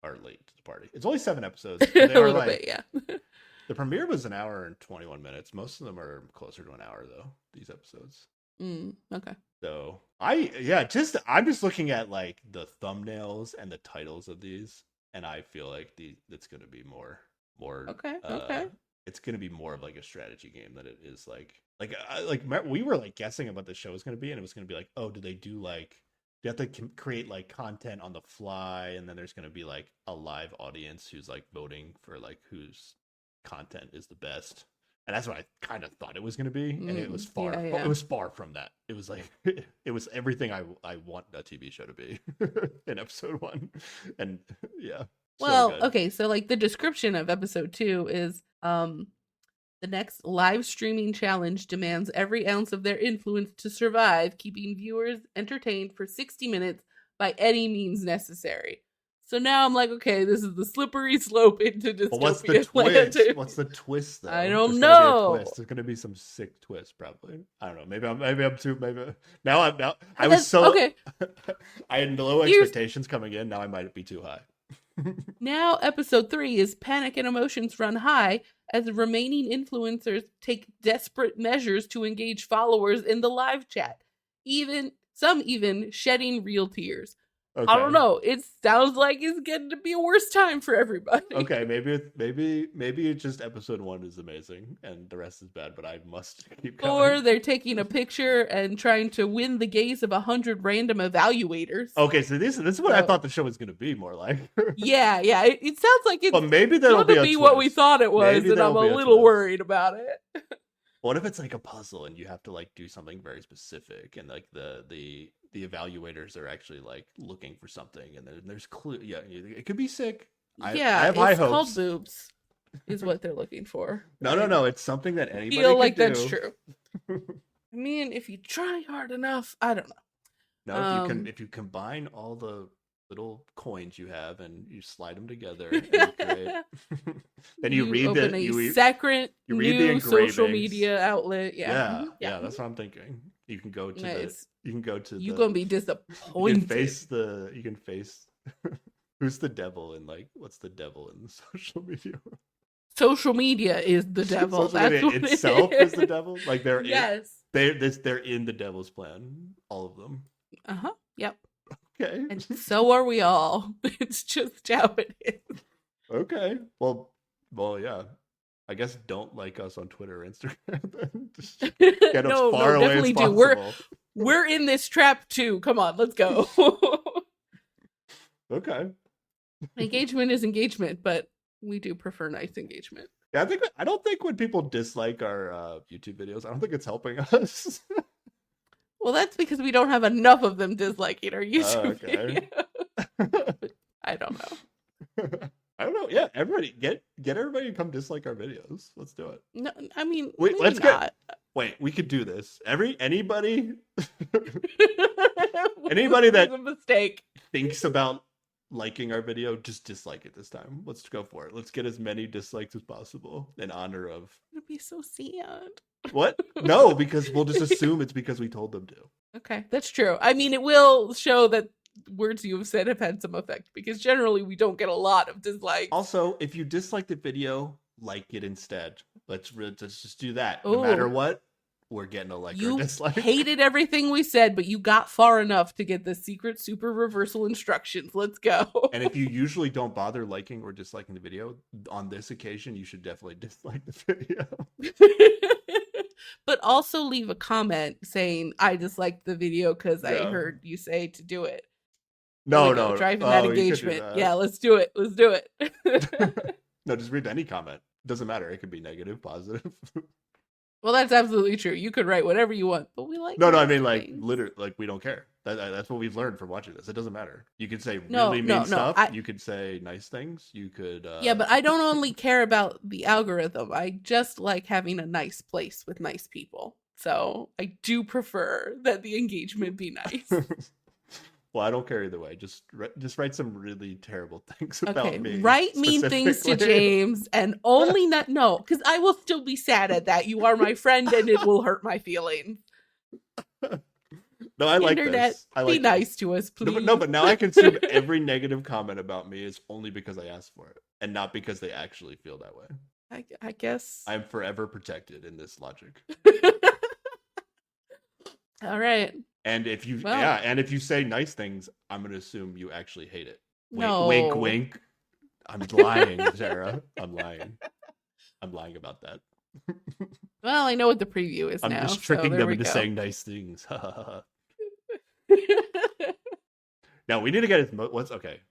[SPEAKER 2] are late to the party. It's only 7 episodes,
[SPEAKER 1] A
[SPEAKER 2] and they are
[SPEAKER 1] little bit,
[SPEAKER 2] like
[SPEAKER 1] yeah.
[SPEAKER 2] the premiere was an hour and 21 minutes. Most of them are closer to an hour though. These episodes.
[SPEAKER 1] Okay.
[SPEAKER 2] So I'm just looking at like the thumbnails and the titles of these, and I feel like it's going to be more
[SPEAKER 1] Okay. Okay.
[SPEAKER 2] it's going to be more of like a strategy game than it is like we were like guessing about the show was going to be, and it was going to be like, oh, do they do like you have to create like content on the fly, and then there's going to be like a live audience who's like voting for like whose content is the best, and that's what I kind of thought it was going to be, and it was
[SPEAKER 1] Yeah.
[SPEAKER 2] it
[SPEAKER 1] Yeah.
[SPEAKER 2] was far from that. It was like it was everything I want a TV show to be in episode one, and yeah, so
[SPEAKER 1] Well,
[SPEAKER 2] good.
[SPEAKER 1] okay. So, like, the description of episode 2 is the next live streaming challenge demands every ounce of their influence to survive, keeping viewers entertained for 60 minutes by any means necessary. So now I'm like, okay, this is the slippery slope into
[SPEAKER 2] But what's the
[SPEAKER 1] dystopian land.
[SPEAKER 2] twist? What's the twist
[SPEAKER 1] I
[SPEAKER 2] though?
[SPEAKER 1] don't
[SPEAKER 2] There's gonna be a
[SPEAKER 1] know.
[SPEAKER 2] twist. There's gonna be some sick twist probably. I don't know. Maybe I'm too maybe now I was
[SPEAKER 1] That's
[SPEAKER 2] so
[SPEAKER 1] okay.
[SPEAKER 2] I had low
[SPEAKER 1] Here's
[SPEAKER 2] expectations coming in. Now I might be too high.
[SPEAKER 1] Now episode 3 is panic and emotions run high as the remaining influencers take desperate measures to engage followers in the live chat. Even shedding real tears. I don't
[SPEAKER 2] Okay.
[SPEAKER 1] know. It sounds like it's getting to be a worse time for everybody.
[SPEAKER 2] Okay, maybe it's just episode one is amazing and the rest is bad, but I must keep
[SPEAKER 1] Or
[SPEAKER 2] going.
[SPEAKER 1] they're taking a picture and trying to win the gaze of 100 random evaluators.
[SPEAKER 2] Okay, so this is what I
[SPEAKER 1] So,
[SPEAKER 2] thought the show was gonna be more like.
[SPEAKER 1] yeah. It sounds like it's
[SPEAKER 2] But maybe there'll
[SPEAKER 1] going
[SPEAKER 2] be
[SPEAKER 1] to
[SPEAKER 2] a
[SPEAKER 1] be what we
[SPEAKER 2] twist.
[SPEAKER 1] thought it was,
[SPEAKER 2] Maybe
[SPEAKER 1] and I'm
[SPEAKER 2] there'll
[SPEAKER 1] a
[SPEAKER 2] be a
[SPEAKER 1] little
[SPEAKER 2] twist.
[SPEAKER 1] worried about it.
[SPEAKER 2] What if it's like a puzzle and you have to like do something very specific, and like the evaluators are actually like looking for something, and then there's clue. Yeah, it could be sick. I
[SPEAKER 1] Yeah,
[SPEAKER 2] have high
[SPEAKER 1] it's called
[SPEAKER 2] hopes.
[SPEAKER 1] boobs, is what they're looking for.
[SPEAKER 2] No. It's something that
[SPEAKER 1] I
[SPEAKER 2] anybody
[SPEAKER 1] feel
[SPEAKER 2] could
[SPEAKER 1] like that's
[SPEAKER 2] do.
[SPEAKER 1] true. I mean, if you try hard enough, I don't know.
[SPEAKER 2] No, if you combine all the little coins you have and you slide them together and you create, then you
[SPEAKER 1] You
[SPEAKER 2] read
[SPEAKER 1] open
[SPEAKER 2] the
[SPEAKER 1] a second
[SPEAKER 2] you read the
[SPEAKER 1] new social
[SPEAKER 2] engravings.
[SPEAKER 1] media outlet. Yeah.
[SPEAKER 2] Yeah,
[SPEAKER 1] Mhm.
[SPEAKER 2] yeah, that's what I'm thinking. You can go to
[SPEAKER 1] Nice.
[SPEAKER 2] you can go to
[SPEAKER 1] You
[SPEAKER 2] the
[SPEAKER 1] gonna be
[SPEAKER 2] you can
[SPEAKER 1] disappointed.
[SPEAKER 2] you can face who's the devil in like what's the devil in the social media?
[SPEAKER 1] Social media is the devil.
[SPEAKER 2] Social
[SPEAKER 1] That's
[SPEAKER 2] media
[SPEAKER 1] what
[SPEAKER 2] itself
[SPEAKER 1] it
[SPEAKER 2] is the devil. Like
[SPEAKER 1] Yes.
[SPEAKER 2] they're in the devil's plan, all of them.
[SPEAKER 1] Uh-huh. Yep.
[SPEAKER 2] Okay.
[SPEAKER 1] And so are we all. It's just how it is.
[SPEAKER 2] Okay. Well, yeah. I guess don't like us on Twitter or Instagram. Just get as
[SPEAKER 1] No,
[SPEAKER 2] far
[SPEAKER 1] no,
[SPEAKER 2] away as
[SPEAKER 1] definitely do.
[SPEAKER 2] possible.
[SPEAKER 1] We're in this trap too. Come on, let's go.
[SPEAKER 2] Okay.
[SPEAKER 1] Engagement is engagement, but we do prefer nice engagement.
[SPEAKER 2] Yeah, I don't think when people dislike our YouTube videos, I don't think it's helping us.
[SPEAKER 1] Well, that's because we don't have enough of them disliking our YouTube
[SPEAKER 2] Okay.
[SPEAKER 1] video. I don't know.
[SPEAKER 2] I don't know. Yeah, everybody get everybody to come dislike our videos. Let's do it.
[SPEAKER 1] No, I mean,
[SPEAKER 2] Wait,
[SPEAKER 1] maybe
[SPEAKER 2] let's
[SPEAKER 1] not.
[SPEAKER 2] wait, we could do this. Anybody
[SPEAKER 1] Anybody
[SPEAKER 2] that
[SPEAKER 1] a mistake
[SPEAKER 2] thinks about liking our video, just dislike it this time. Let's go for it. Let's get as many dislikes as possible in honor of.
[SPEAKER 1] It'd be so sad.
[SPEAKER 2] What? No, because we'll just assume it's because we told them to.
[SPEAKER 1] Okay, that's true. I mean, it will show that words you have said have had some effect, because generally we don't get a lot of dislikes.
[SPEAKER 2] Also, if you dislike the video, like it instead. Let's just do that. No matter what, we're getting a like or dislike.
[SPEAKER 1] You hated everything we said, but you got far enough to get the secret super reversal instructions. Let's go.
[SPEAKER 2] And if you usually don't bother liking or disliking the video, on this occasion, you should definitely dislike the video.
[SPEAKER 1] But also leave a comment saying, I disliked the video because I heard you say to do it.
[SPEAKER 2] No.
[SPEAKER 1] Driving that engagement. Yeah, let's do it. Let's do it.
[SPEAKER 2] No, just read any comment. Doesn't matter. It could be negative, positive.
[SPEAKER 1] Well, that's absolutely true. You could write whatever you want, but we like.
[SPEAKER 2] No, I mean, like, literally, like, we don't care. That's what we've learned from watching this. It doesn't matter. You could say really mean stuff. You could say nice things. You could.
[SPEAKER 1] Yeah, but I don't only care about the algorithm. I just like having a nice place with nice people. So I do prefer that the engagement be nice.
[SPEAKER 2] Well, I don't care either way. Just write some really terrible things about me.
[SPEAKER 1] Write mean things to James, and only not because I will still be sad at that. You are my friend, and it will hurt my feelings.
[SPEAKER 2] No, I like
[SPEAKER 1] Internet,
[SPEAKER 2] this. I
[SPEAKER 1] be
[SPEAKER 2] like
[SPEAKER 1] nice to us, please.
[SPEAKER 2] No, but now I can assume every negative comment about me is only because I asked for it, and not because they actually feel that way.
[SPEAKER 1] I guess
[SPEAKER 2] I'm forever protected in this logic.
[SPEAKER 1] All right.
[SPEAKER 2] And if you say nice things, I'm gonna assume you actually hate it.
[SPEAKER 1] No.
[SPEAKER 2] Wink, wink. I'm lying, Sarah. I'm lying about that.
[SPEAKER 1] Well, I know what the preview is now.
[SPEAKER 2] I'm just tricking them into saying nice things. Now we need to get it. What's okay?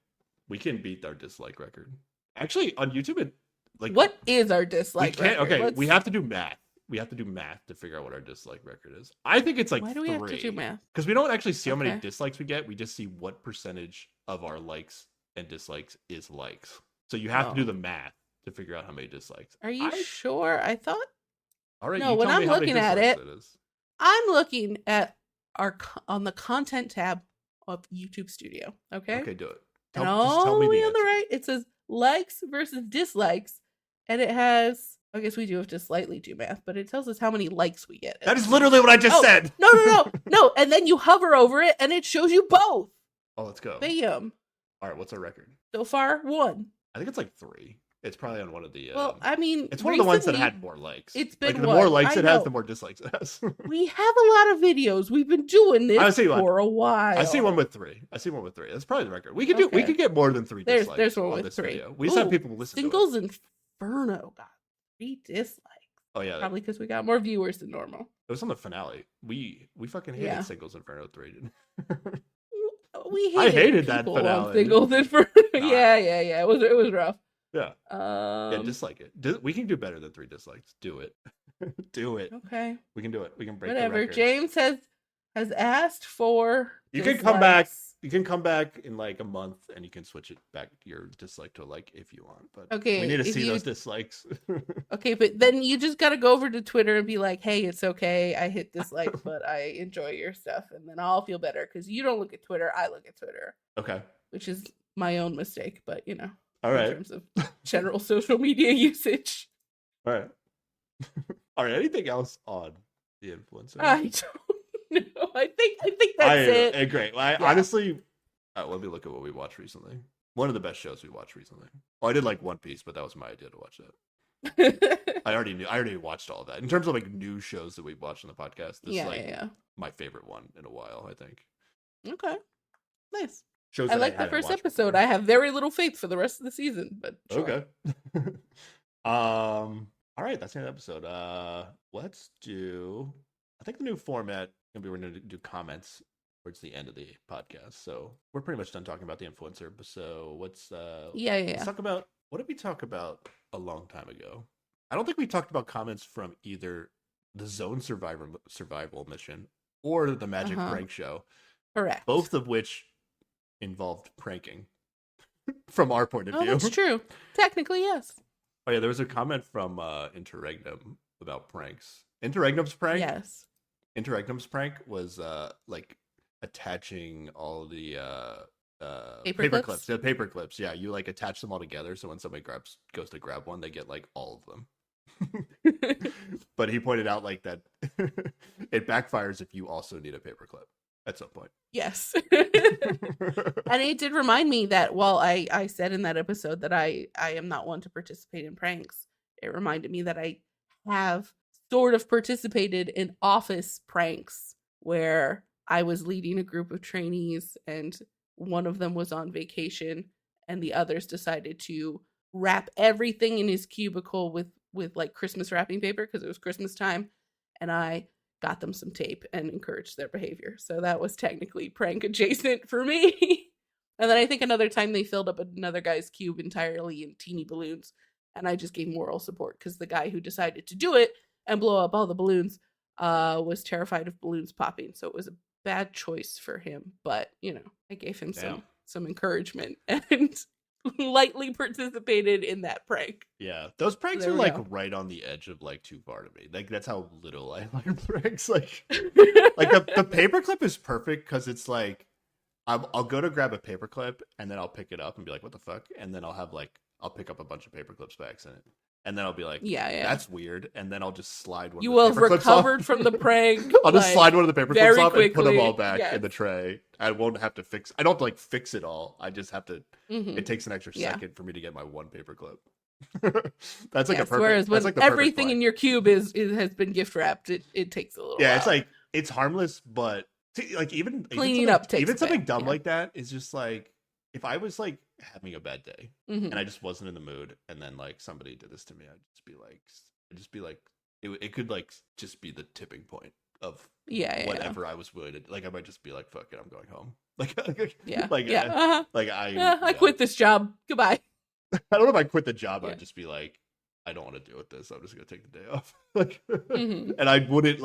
[SPEAKER 2] We can beat our dislike record. Actually, on YouTube,
[SPEAKER 1] what is our dislike record?
[SPEAKER 2] Okay, we have to do math. We have to do math to figure out what our dislike record is. I think it's like
[SPEAKER 1] Why do we have to do math?
[SPEAKER 2] Because we don't actually see how many dislikes we get. We just see what percentage of our likes and dislikes is likes. So you have to do the math to figure out how many dislikes.
[SPEAKER 1] Are you sure? I thought.
[SPEAKER 2] All right.
[SPEAKER 1] No, when I'm looking at it, I'm looking at on the content tab of YouTube Studio. Okay.
[SPEAKER 2] Okay, do it.
[SPEAKER 1] And all the way on the right, it says likes versus dislikes, and it has. I guess we do have to slightly do math, but it tells us how many likes we get.
[SPEAKER 2] That is literally what I just said.
[SPEAKER 1] No. And then you hover over it, and it shows you both.
[SPEAKER 2] Oh, let's go.
[SPEAKER 1] Bam.
[SPEAKER 2] All right, what's our record?
[SPEAKER 1] So far, 1.
[SPEAKER 2] I think it's like 3. It's probably on one of the.
[SPEAKER 1] Well, I mean,
[SPEAKER 2] it's one of the ones that had more likes.
[SPEAKER 1] It's been
[SPEAKER 2] the more likes it has, the more dislikes it has.
[SPEAKER 1] We have a lot of videos. We've been doing this for a while.
[SPEAKER 2] I see one with 3. That's probably the record. We could get more than 3 dislikes.
[SPEAKER 1] There's one with 3.
[SPEAKER 2] Video. We just have people listen.
[SPEAKER 1] Singles Inferno got 3 dislikes.
[SPEAKER 2] Oh yeah,
[SPEAKER 1] probably because we got more viewers than normal.
[SPEAKER 2] It was on the finale. We fucking hated Singles Inferno 3.
[SPEAKER 1] I
[SPEAKER 2] hated that finale.
[SPEAKER 1] Singles Inferno. Yeah. It was rough.
[SPEAKER 2] Yeah. Yeah, dislike it. We can do better than 3 dislikes. Do it. Do it.
[SPEAKER 1] Okay.
[SPEAKER 2] We can do it. We can break
[SPEAKER 1] whatever.
[SPEAKER 2] The record.
[SPEAKER 1] James has asked for.
[SPEAKER 2] You can come back. You can come back in like a month, and you can switch it back your dislike to a like if you want. But we need to see those dislikes.
[SPEAKER 1] Okay, but then you just got to go over to Twitter and be like, "Hey, it's okay. I hit dislike, but I enjoy your stuff," and then I'll feel better because you don't look at Twitter. I look at Twitter.
[SPEAKER 2] Okay.
[SPEAKER 1] Which is my own mistake, but
[SPEAKER 2] all right.
[SPEAKER 1] In terms of general social media usage.
[SPEAKER 2] All right. All right. Anything else on the influencer?
[SPEAKER 1] I don't know. I think that's it.
[SPEAKER 2] Great. Well, honestly, let me look at what we watched recently. One of the best shows we watched recently. Oh, I did like One Piece, but that was my idea to watch that. I already watched all of that. In terms of like new shows that we watched on the podcast, this is my favorite one in a while, I think.
[SPEAKER 1] Okay. Nice.
[SPEAKER 2] Shows
[SPEAKER 1] I like the first episode. Before. I have very little faith for the rest of the season, but sure.
[SPEAKER 2] Okay. All right, that's the end of the episode. Let's do. I think the new format gonna be we're gonna do comments towards the end of the podcast. So we're pretty much done talking about the influencer. So
[SPEAKER 1] Yeah, yeah,
[SPEAKER 2] let's
[SPEAKER 1] yeah.
[SPEAKER 2] talk about what did we talk about a long time ago? I don't think we talked about comments from either the Zone survival mission or the Magic
[SPEAKER 1] Uh-huh.
[SPEAKER 2] Prank Show,
[SPEAKER 1] Correct.
[SPEAKER 2] both of which involved pranking from our point of
[SPEAKER 1] Oh, that's
[SPEAKER 2] view.
[SPEAKER 1] true. Technically, yes.
[SPEAKER 2] Oh yeah, there was a comment from Interregnum about pranks.
[SPEAKER 1] Yes.
[SPEAKER 2] Interregnum's prank was like attaching all the
[SPEAKER 1] Paper
[SPEAKER 2] paper clips.
[SPEAKER 1] clips.
[SPEAKER 2] Yeah, paper clips. Yeah, you like attach them all together so when somebody goes to grab one, they get like all of them. But he pointed out like that it backfires if you also need a paperclip at some point.
[SPEAKER 1] Yes. And it did remind me that while I said in that episode that I am not one to participate in pranks, it reminded me that I have sort of participated in office pranks where I was leading a group of trainees and one of them was on vacation and the others decided to wrap everything in his cubicle with like Christmas wrapping paper because it was Christmas time, and I got them some tape and encouraged their behavior. So that was technically prank adjacent for me. And then I think another time they filled up another guy's cube entirely in teeny balloons. And I just gave moral support because the guy who decided to do it and blow up all the balloons was terrified of balloons popping. So it was a bad choice for him. But, I gave him
[SPEAKER 2] Damn.
[SPEAKER 1] some encouragement and lightly participated in that prank.
[SPEAKER 2] Yeah, those
[SPEAKER 1] So
[SPEAKER 2] pranks are
[SPEAKER 1] there we
[SPEAKER 2] like
[SPEAKER 1] go.
[SPEAKER 2] right on the edge of like too far to me. Like that's how little I like pranks. Like the paperclip is perfect because it's like I'll go to grab a paperclip and then I'll pick it up and be like, what the fuck? And then I'll pick up a bunch of paperclips by accident. And then I'll be like,
[SPEAKER 1] Yeah, yeah.
[SPEAKER 2] that's weird. And then I'll just slide one
[SPEAKER 1] You
[SPEAKER 2] of the
[SPEAKER 1] will have
[SPEAKER 2] paperclips off.
[SPEAKER 1] recovered from the prank
[SPEAKER 2] I'll just
[SPEAKER 1] like
[SPEAKER 2] slide one of the paperclips
[SPEAKER 1] very
[SPEAKER 2] off and put them all
[SPEAKER 1] quickly.
[SPEAKER 2] back in
[SPEAKER 1] Yes.
[SPEAKER 2] the tray. I won't have to fix. I don't have to like fix it all. I just have to.
[SPEAKER 1] Hmm.
[SPEAKER 2] It takes an extra
[SPEAKER 1] Yeah.
[SPEAKER 2] second for me to get my one paperclip. That's like a
[SPEAKER 1] Yes.
[SPEAKER 2] perfect.
[SPEAKER 1] Whereas
[SPEAKER 2] That's
[SPEAKER 1] when
[SPEAKER 2] like the perfect
[SPEAKER 1] everything
[SPEAKER 2] prank.
[SPEAKER 1] in your cube has been gift wrapped, it takes a little
[SPEAKER 2] Yeah, it's
[SPEAKER 1] while.
[SPEAKER 2] like it's harmless, but like even
[SPEAKER 1] Cleaning up takes
[SPEAKER 2] even
[SPEAKER 1] a bit.
[SPEAKER 2] something dumb
[SPEAKER 1] Yeah.
[SPEAKER 2] like that is just like if I was like having a bad day and
[SPEAKER 1] Hmm.
[SPEAKER 2] I just wasn't in the mood, and then like somebody did this to me, I'd just be like, it could like just be the tipping point of
[SPEAKER 1] Yeah. Yeah. Yeah.
[SPEAKER 2] whatever I was willing to. Like I might just be like, fuck it, I'm going home.
[SPEAKER 1] Yeah.
[SPEAKER 2] Like
[SPEAKER 1] Yeah. Uh-huh.
[SPEAKER 2] like
[SPEAKER 1] I quit this job. Goodbye.
[SPEAKER 2] I don't know if I quit the job.
[SPEAKER 1] Yeah.
[SPEAKER 2] I'd just be like, I don't want to deal with this. I'm just gonna take the day off. Like,
[SPEAKER 1] Hmm.
[SPEAKER 2] and I wouldn't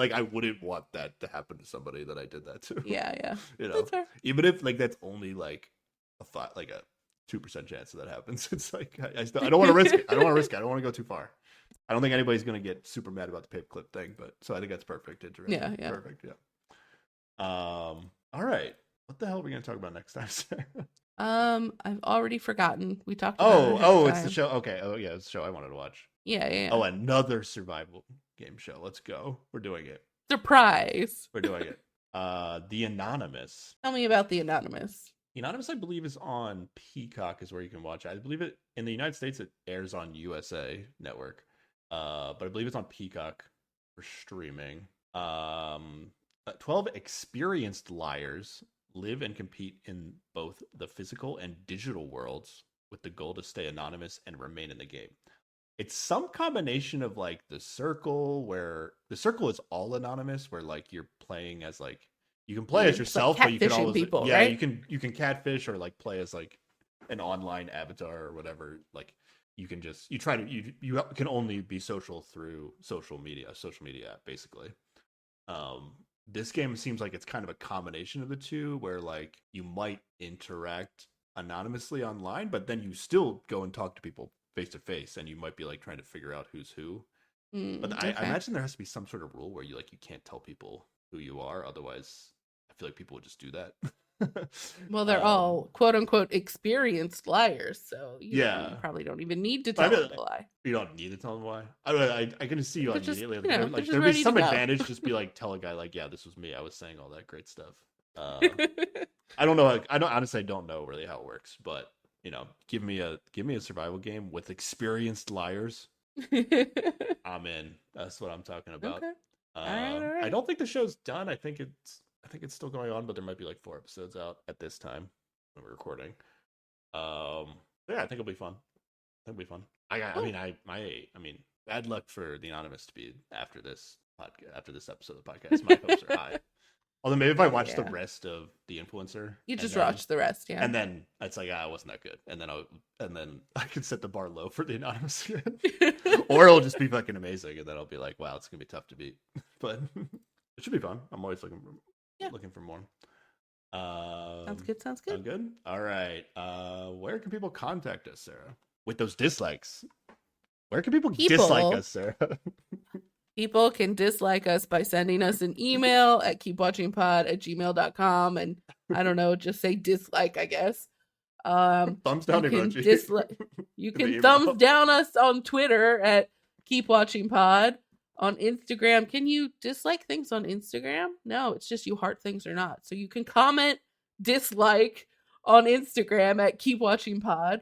[SPEAKER 2] want that to happen to somebody that I did that to.
[SPEAKER 1] Yeah. Yeah.
[SPEAKER 2] You know,
[SPEAKER 1] That's fair.
[SPEAKER 2] even if like that's only like like a 2% chance that happens. It's like I don't want to risk it. I don't want to risk it. I don't want to go too far. I don't think anybody's gonna get super mad about the paperclip thing, but so I think that's perfect.
[SPEAKER 1] Yeah. Yeah.
[SPEAKER 2] Perfect. Yeah. All right. What the hell are we gonna talk about next time, Sarah?
[SPEAKER 1] I've already forgotten. We talked about it ahead of
[SPEAKER 2] It's the
[SPEAKER 1] time.
[SPEAKER 2] show. Okay. Oh yeah, it's the show I wanted to watch.
[SPEAKER 1] Yeah. Yeah.
[SPEAKER 2] Oh,
[SPEAKER 1] Yeah.
[SPEAKER 2] another survival game show. Let's go. We're doing it.
[SPEAKER 1] Surprise.
[SPEAKER 2] We're doing it. The Anonymous.
[SPEAKER 1] Tell me about the Anonymous.
[SPEAKER 2] The Anonymous, I believe, is on Peacock, is where you can watch it. I believe it in the United States. It airs on USA Network, but I believe it's on Peacock for streaming. 12 experienced liars live and compete in both the physical and digital worlds with the goal to stay anonymous and remain in the game. It's some combination of like the circle, where the circle is all anonymous, where like you're playing as like you can play as
[SPEAKER 1] It's like
[SPEAKER 2] yourself, but you can
[SPEAKER 1] catfishing
[SPEAKER 2] always
[SPEAKER 1] people,
[SPEAKER 2] yeah,
[SPEAKER 1] right?
[SPEAKER 2] you can catfish or like play as like an online avatar or whatever. Like you can just you can only be social through social media basically. Um this game seems like it's kind of a combination of the two, where like you might interact anonymously online, but then you still go and talk to people face to face, and you might be like trying to figure out who's who. But I
[SPEAKER 1] Okay.
[SPEAKER 2] imagine there has to be some sort of rule where you can't tell people who you are, otherwise I feel like people would just do that.
[SPEAKER 1] Well, they're
[SPEAKER 2] um,
[SPEAKER 1] all quote unquote experienced liars, so you
[SPEAKER 2] yeah,
[SPEAKER 1] probably don't even need to
[SPEAKER 2] but I
[SPEAKER 1] tell
[SPEAKER 2] mean,
[SPEAKER 1] them to lie.
[SPEAKER 2] you don't need to tell them why. I can see you
[SPEAKER 1] They're just,
[SPEAKER 2] immediately.
[SPEAKER 1] they're
[SPEAKER 2] Like
[SPEAKER 1] just
[SPEAKER 2] there'd be
[SPEAKER 1] ready to
[SPEAKER 2] some
[SPEAKER 1] go.
[SPEAKER 2] advantage just be like tell a guy like, yeah, this was me. I was saying all that great stuff. I don't know. I don't know really how it works, but give me a survival game with experienced liars. I'm in. That's what I'm talking about.
[SPEAKER 1] Okay. All right. All
[SPEAKER 2] I
[SPEAKER 1] right.
[SPEAKER 2] don't think the show's done. I think it's still going on, but there might be like 4 episodes out at this time when we're recording. Yeah, I think it'll be fun. I think it'll be fun. I
[SPEAKER 1] Cool.
[SPEAKER 2] mean, I mean, Bad luck for the anonymous to be after this podcast. After this episode of the podcast, my hopes are high. Although maybe if I watch the rest of the influencer,
[SPEAKER 1] you just watch the rest, yeah,
[SPEAKER 2] and then it's like, it wasn't that good, and then I can set the bar low for the anonymous again, or it'll just be fucking amazing, and then I'll be like, wow, it's gonna be tough to beat, but it should be fun. I'm always looking for more.
[SPEAKER 1] Sounds good.
[SPEAKER 2] Sound good. All right. Where can people contact us, Sarah? With those dislikes, where can people dislike us, Sarah?
[SPEAKER 1] People can dislike us by sending us an email at keepwatchingpod@gmail.com, and I don't know, just say dislike, I guess.
[SPEAKER 2] Thumbs down emoji.
[SPEAKER 1] You can thumbs down us on Twitter at keepwatchingpod. On Instagram, can you dislike things on Instagram? No, it's just you heart things or not. So you can comment dislike on Instagram at keepwatchingpod.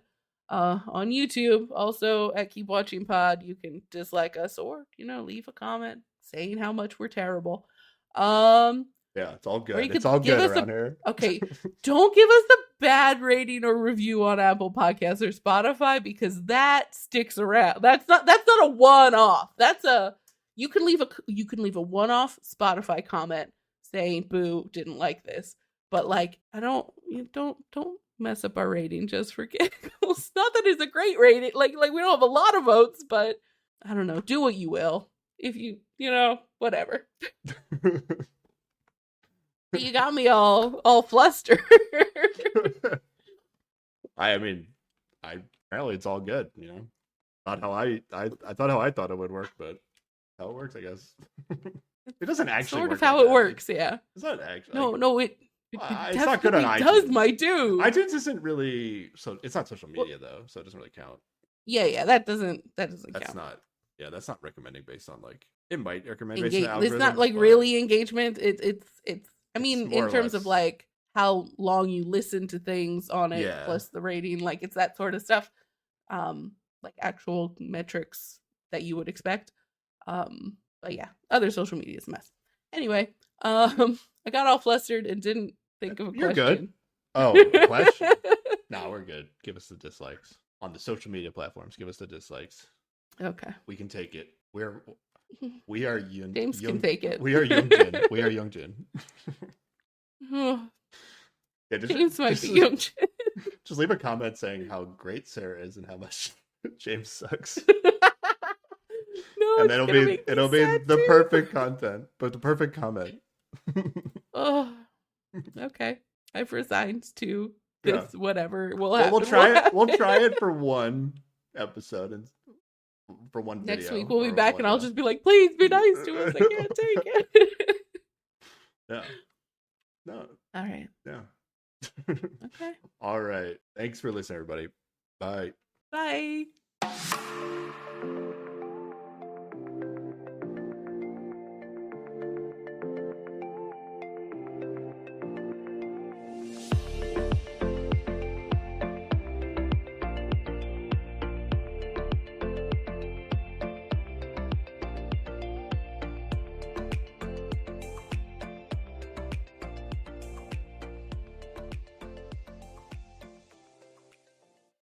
[SPEAKER 1] On YouTube, also at Keep Watching Pod, you can dislike us or, leave a comment saying how much we're terrible.
[SPEAKER 2] Yeah, it's all good. It's all good around here.
[SPEAKER 1] Okay, don't give us the bad rating or review on Apple Podcasts or Spotify, because that sticks around. That's not a one-off. You can leave a one-off Spotify comment saying boo, didn't like this. But don't mess up our rating just for giggles. Not that it's a great rating. Like we don't have a lot of votes, but I don't know. Do what you will. If you whatever. You got me all flustered.
[SPEAKER 2] I mean, apparently it's all good, Not how I thought how I thought it would work, but how it works, I guess. It doesn't actually
[SPEAKER 1] sort
[SPEAKER 2] work
[SPEAKER 1] of how it works, yeah.
[SPEAKER 2] It's not actually.
[SPEAKER 1] No, it
[SPEAKER 2] it's not good on iTunes.
[SPEAKER 1] Does my dude.
[SPEAKER 2] iTunes isn't really it's not social media though, so it doesn't really count.
[SPEAKER 1] Yeah, that doesn't count.
[SPEAKER 2] That's not recommending based on it might recommend based on algorithms.
[SPEAKER 1] It's not really engagement. It's I mean, in terms of how long you listen to things on it, plus the rating, it's that sort of stuff. Actual metrics that you would expect. But yeah, other social media is a mess. Anyway, I got all flustered and didn't think of a question.
[SPEAKER 2] You're good. Oh, a question? No, we're good. Give us the dislikes on the social media platforms. Give us the dislikes.
[SPEAKER 1] Okay.
[SPEAKER 2] We can take it. We are
[SPEAKER 1] James can take it.
[SPEAKER 2] We are Youngjin. We are Youngjin.
[SPEAKER 1] James might be Youngjin.
[SPEAKER 2] Just leave a comment saying how great Sarah is and how much James sucks.
[SPEAKER 1] No,
[SPEAKER 2] and then it'll be the perfect content, but the perfect comment.
[SPEAKER 1] Oh, okay. I've resigned to this. Whatever will happen.
[SPEAKER 2] We'll try it. We'll try it for one episode and for one video.
[SPEAKER 1] Next week we'll be back, and I'll just be like, "Please be nice to us. I can't take it."
[SPEAKER 2] Yeah. No.
[SPEAKER 1] All right.
[SPEAKER 2] Yeah.
[SPEAKER 1] Okay.
[SPEAKER 2] All right. Thanks for listening, everybody. Bye.
[SPEAKER 1] Bye.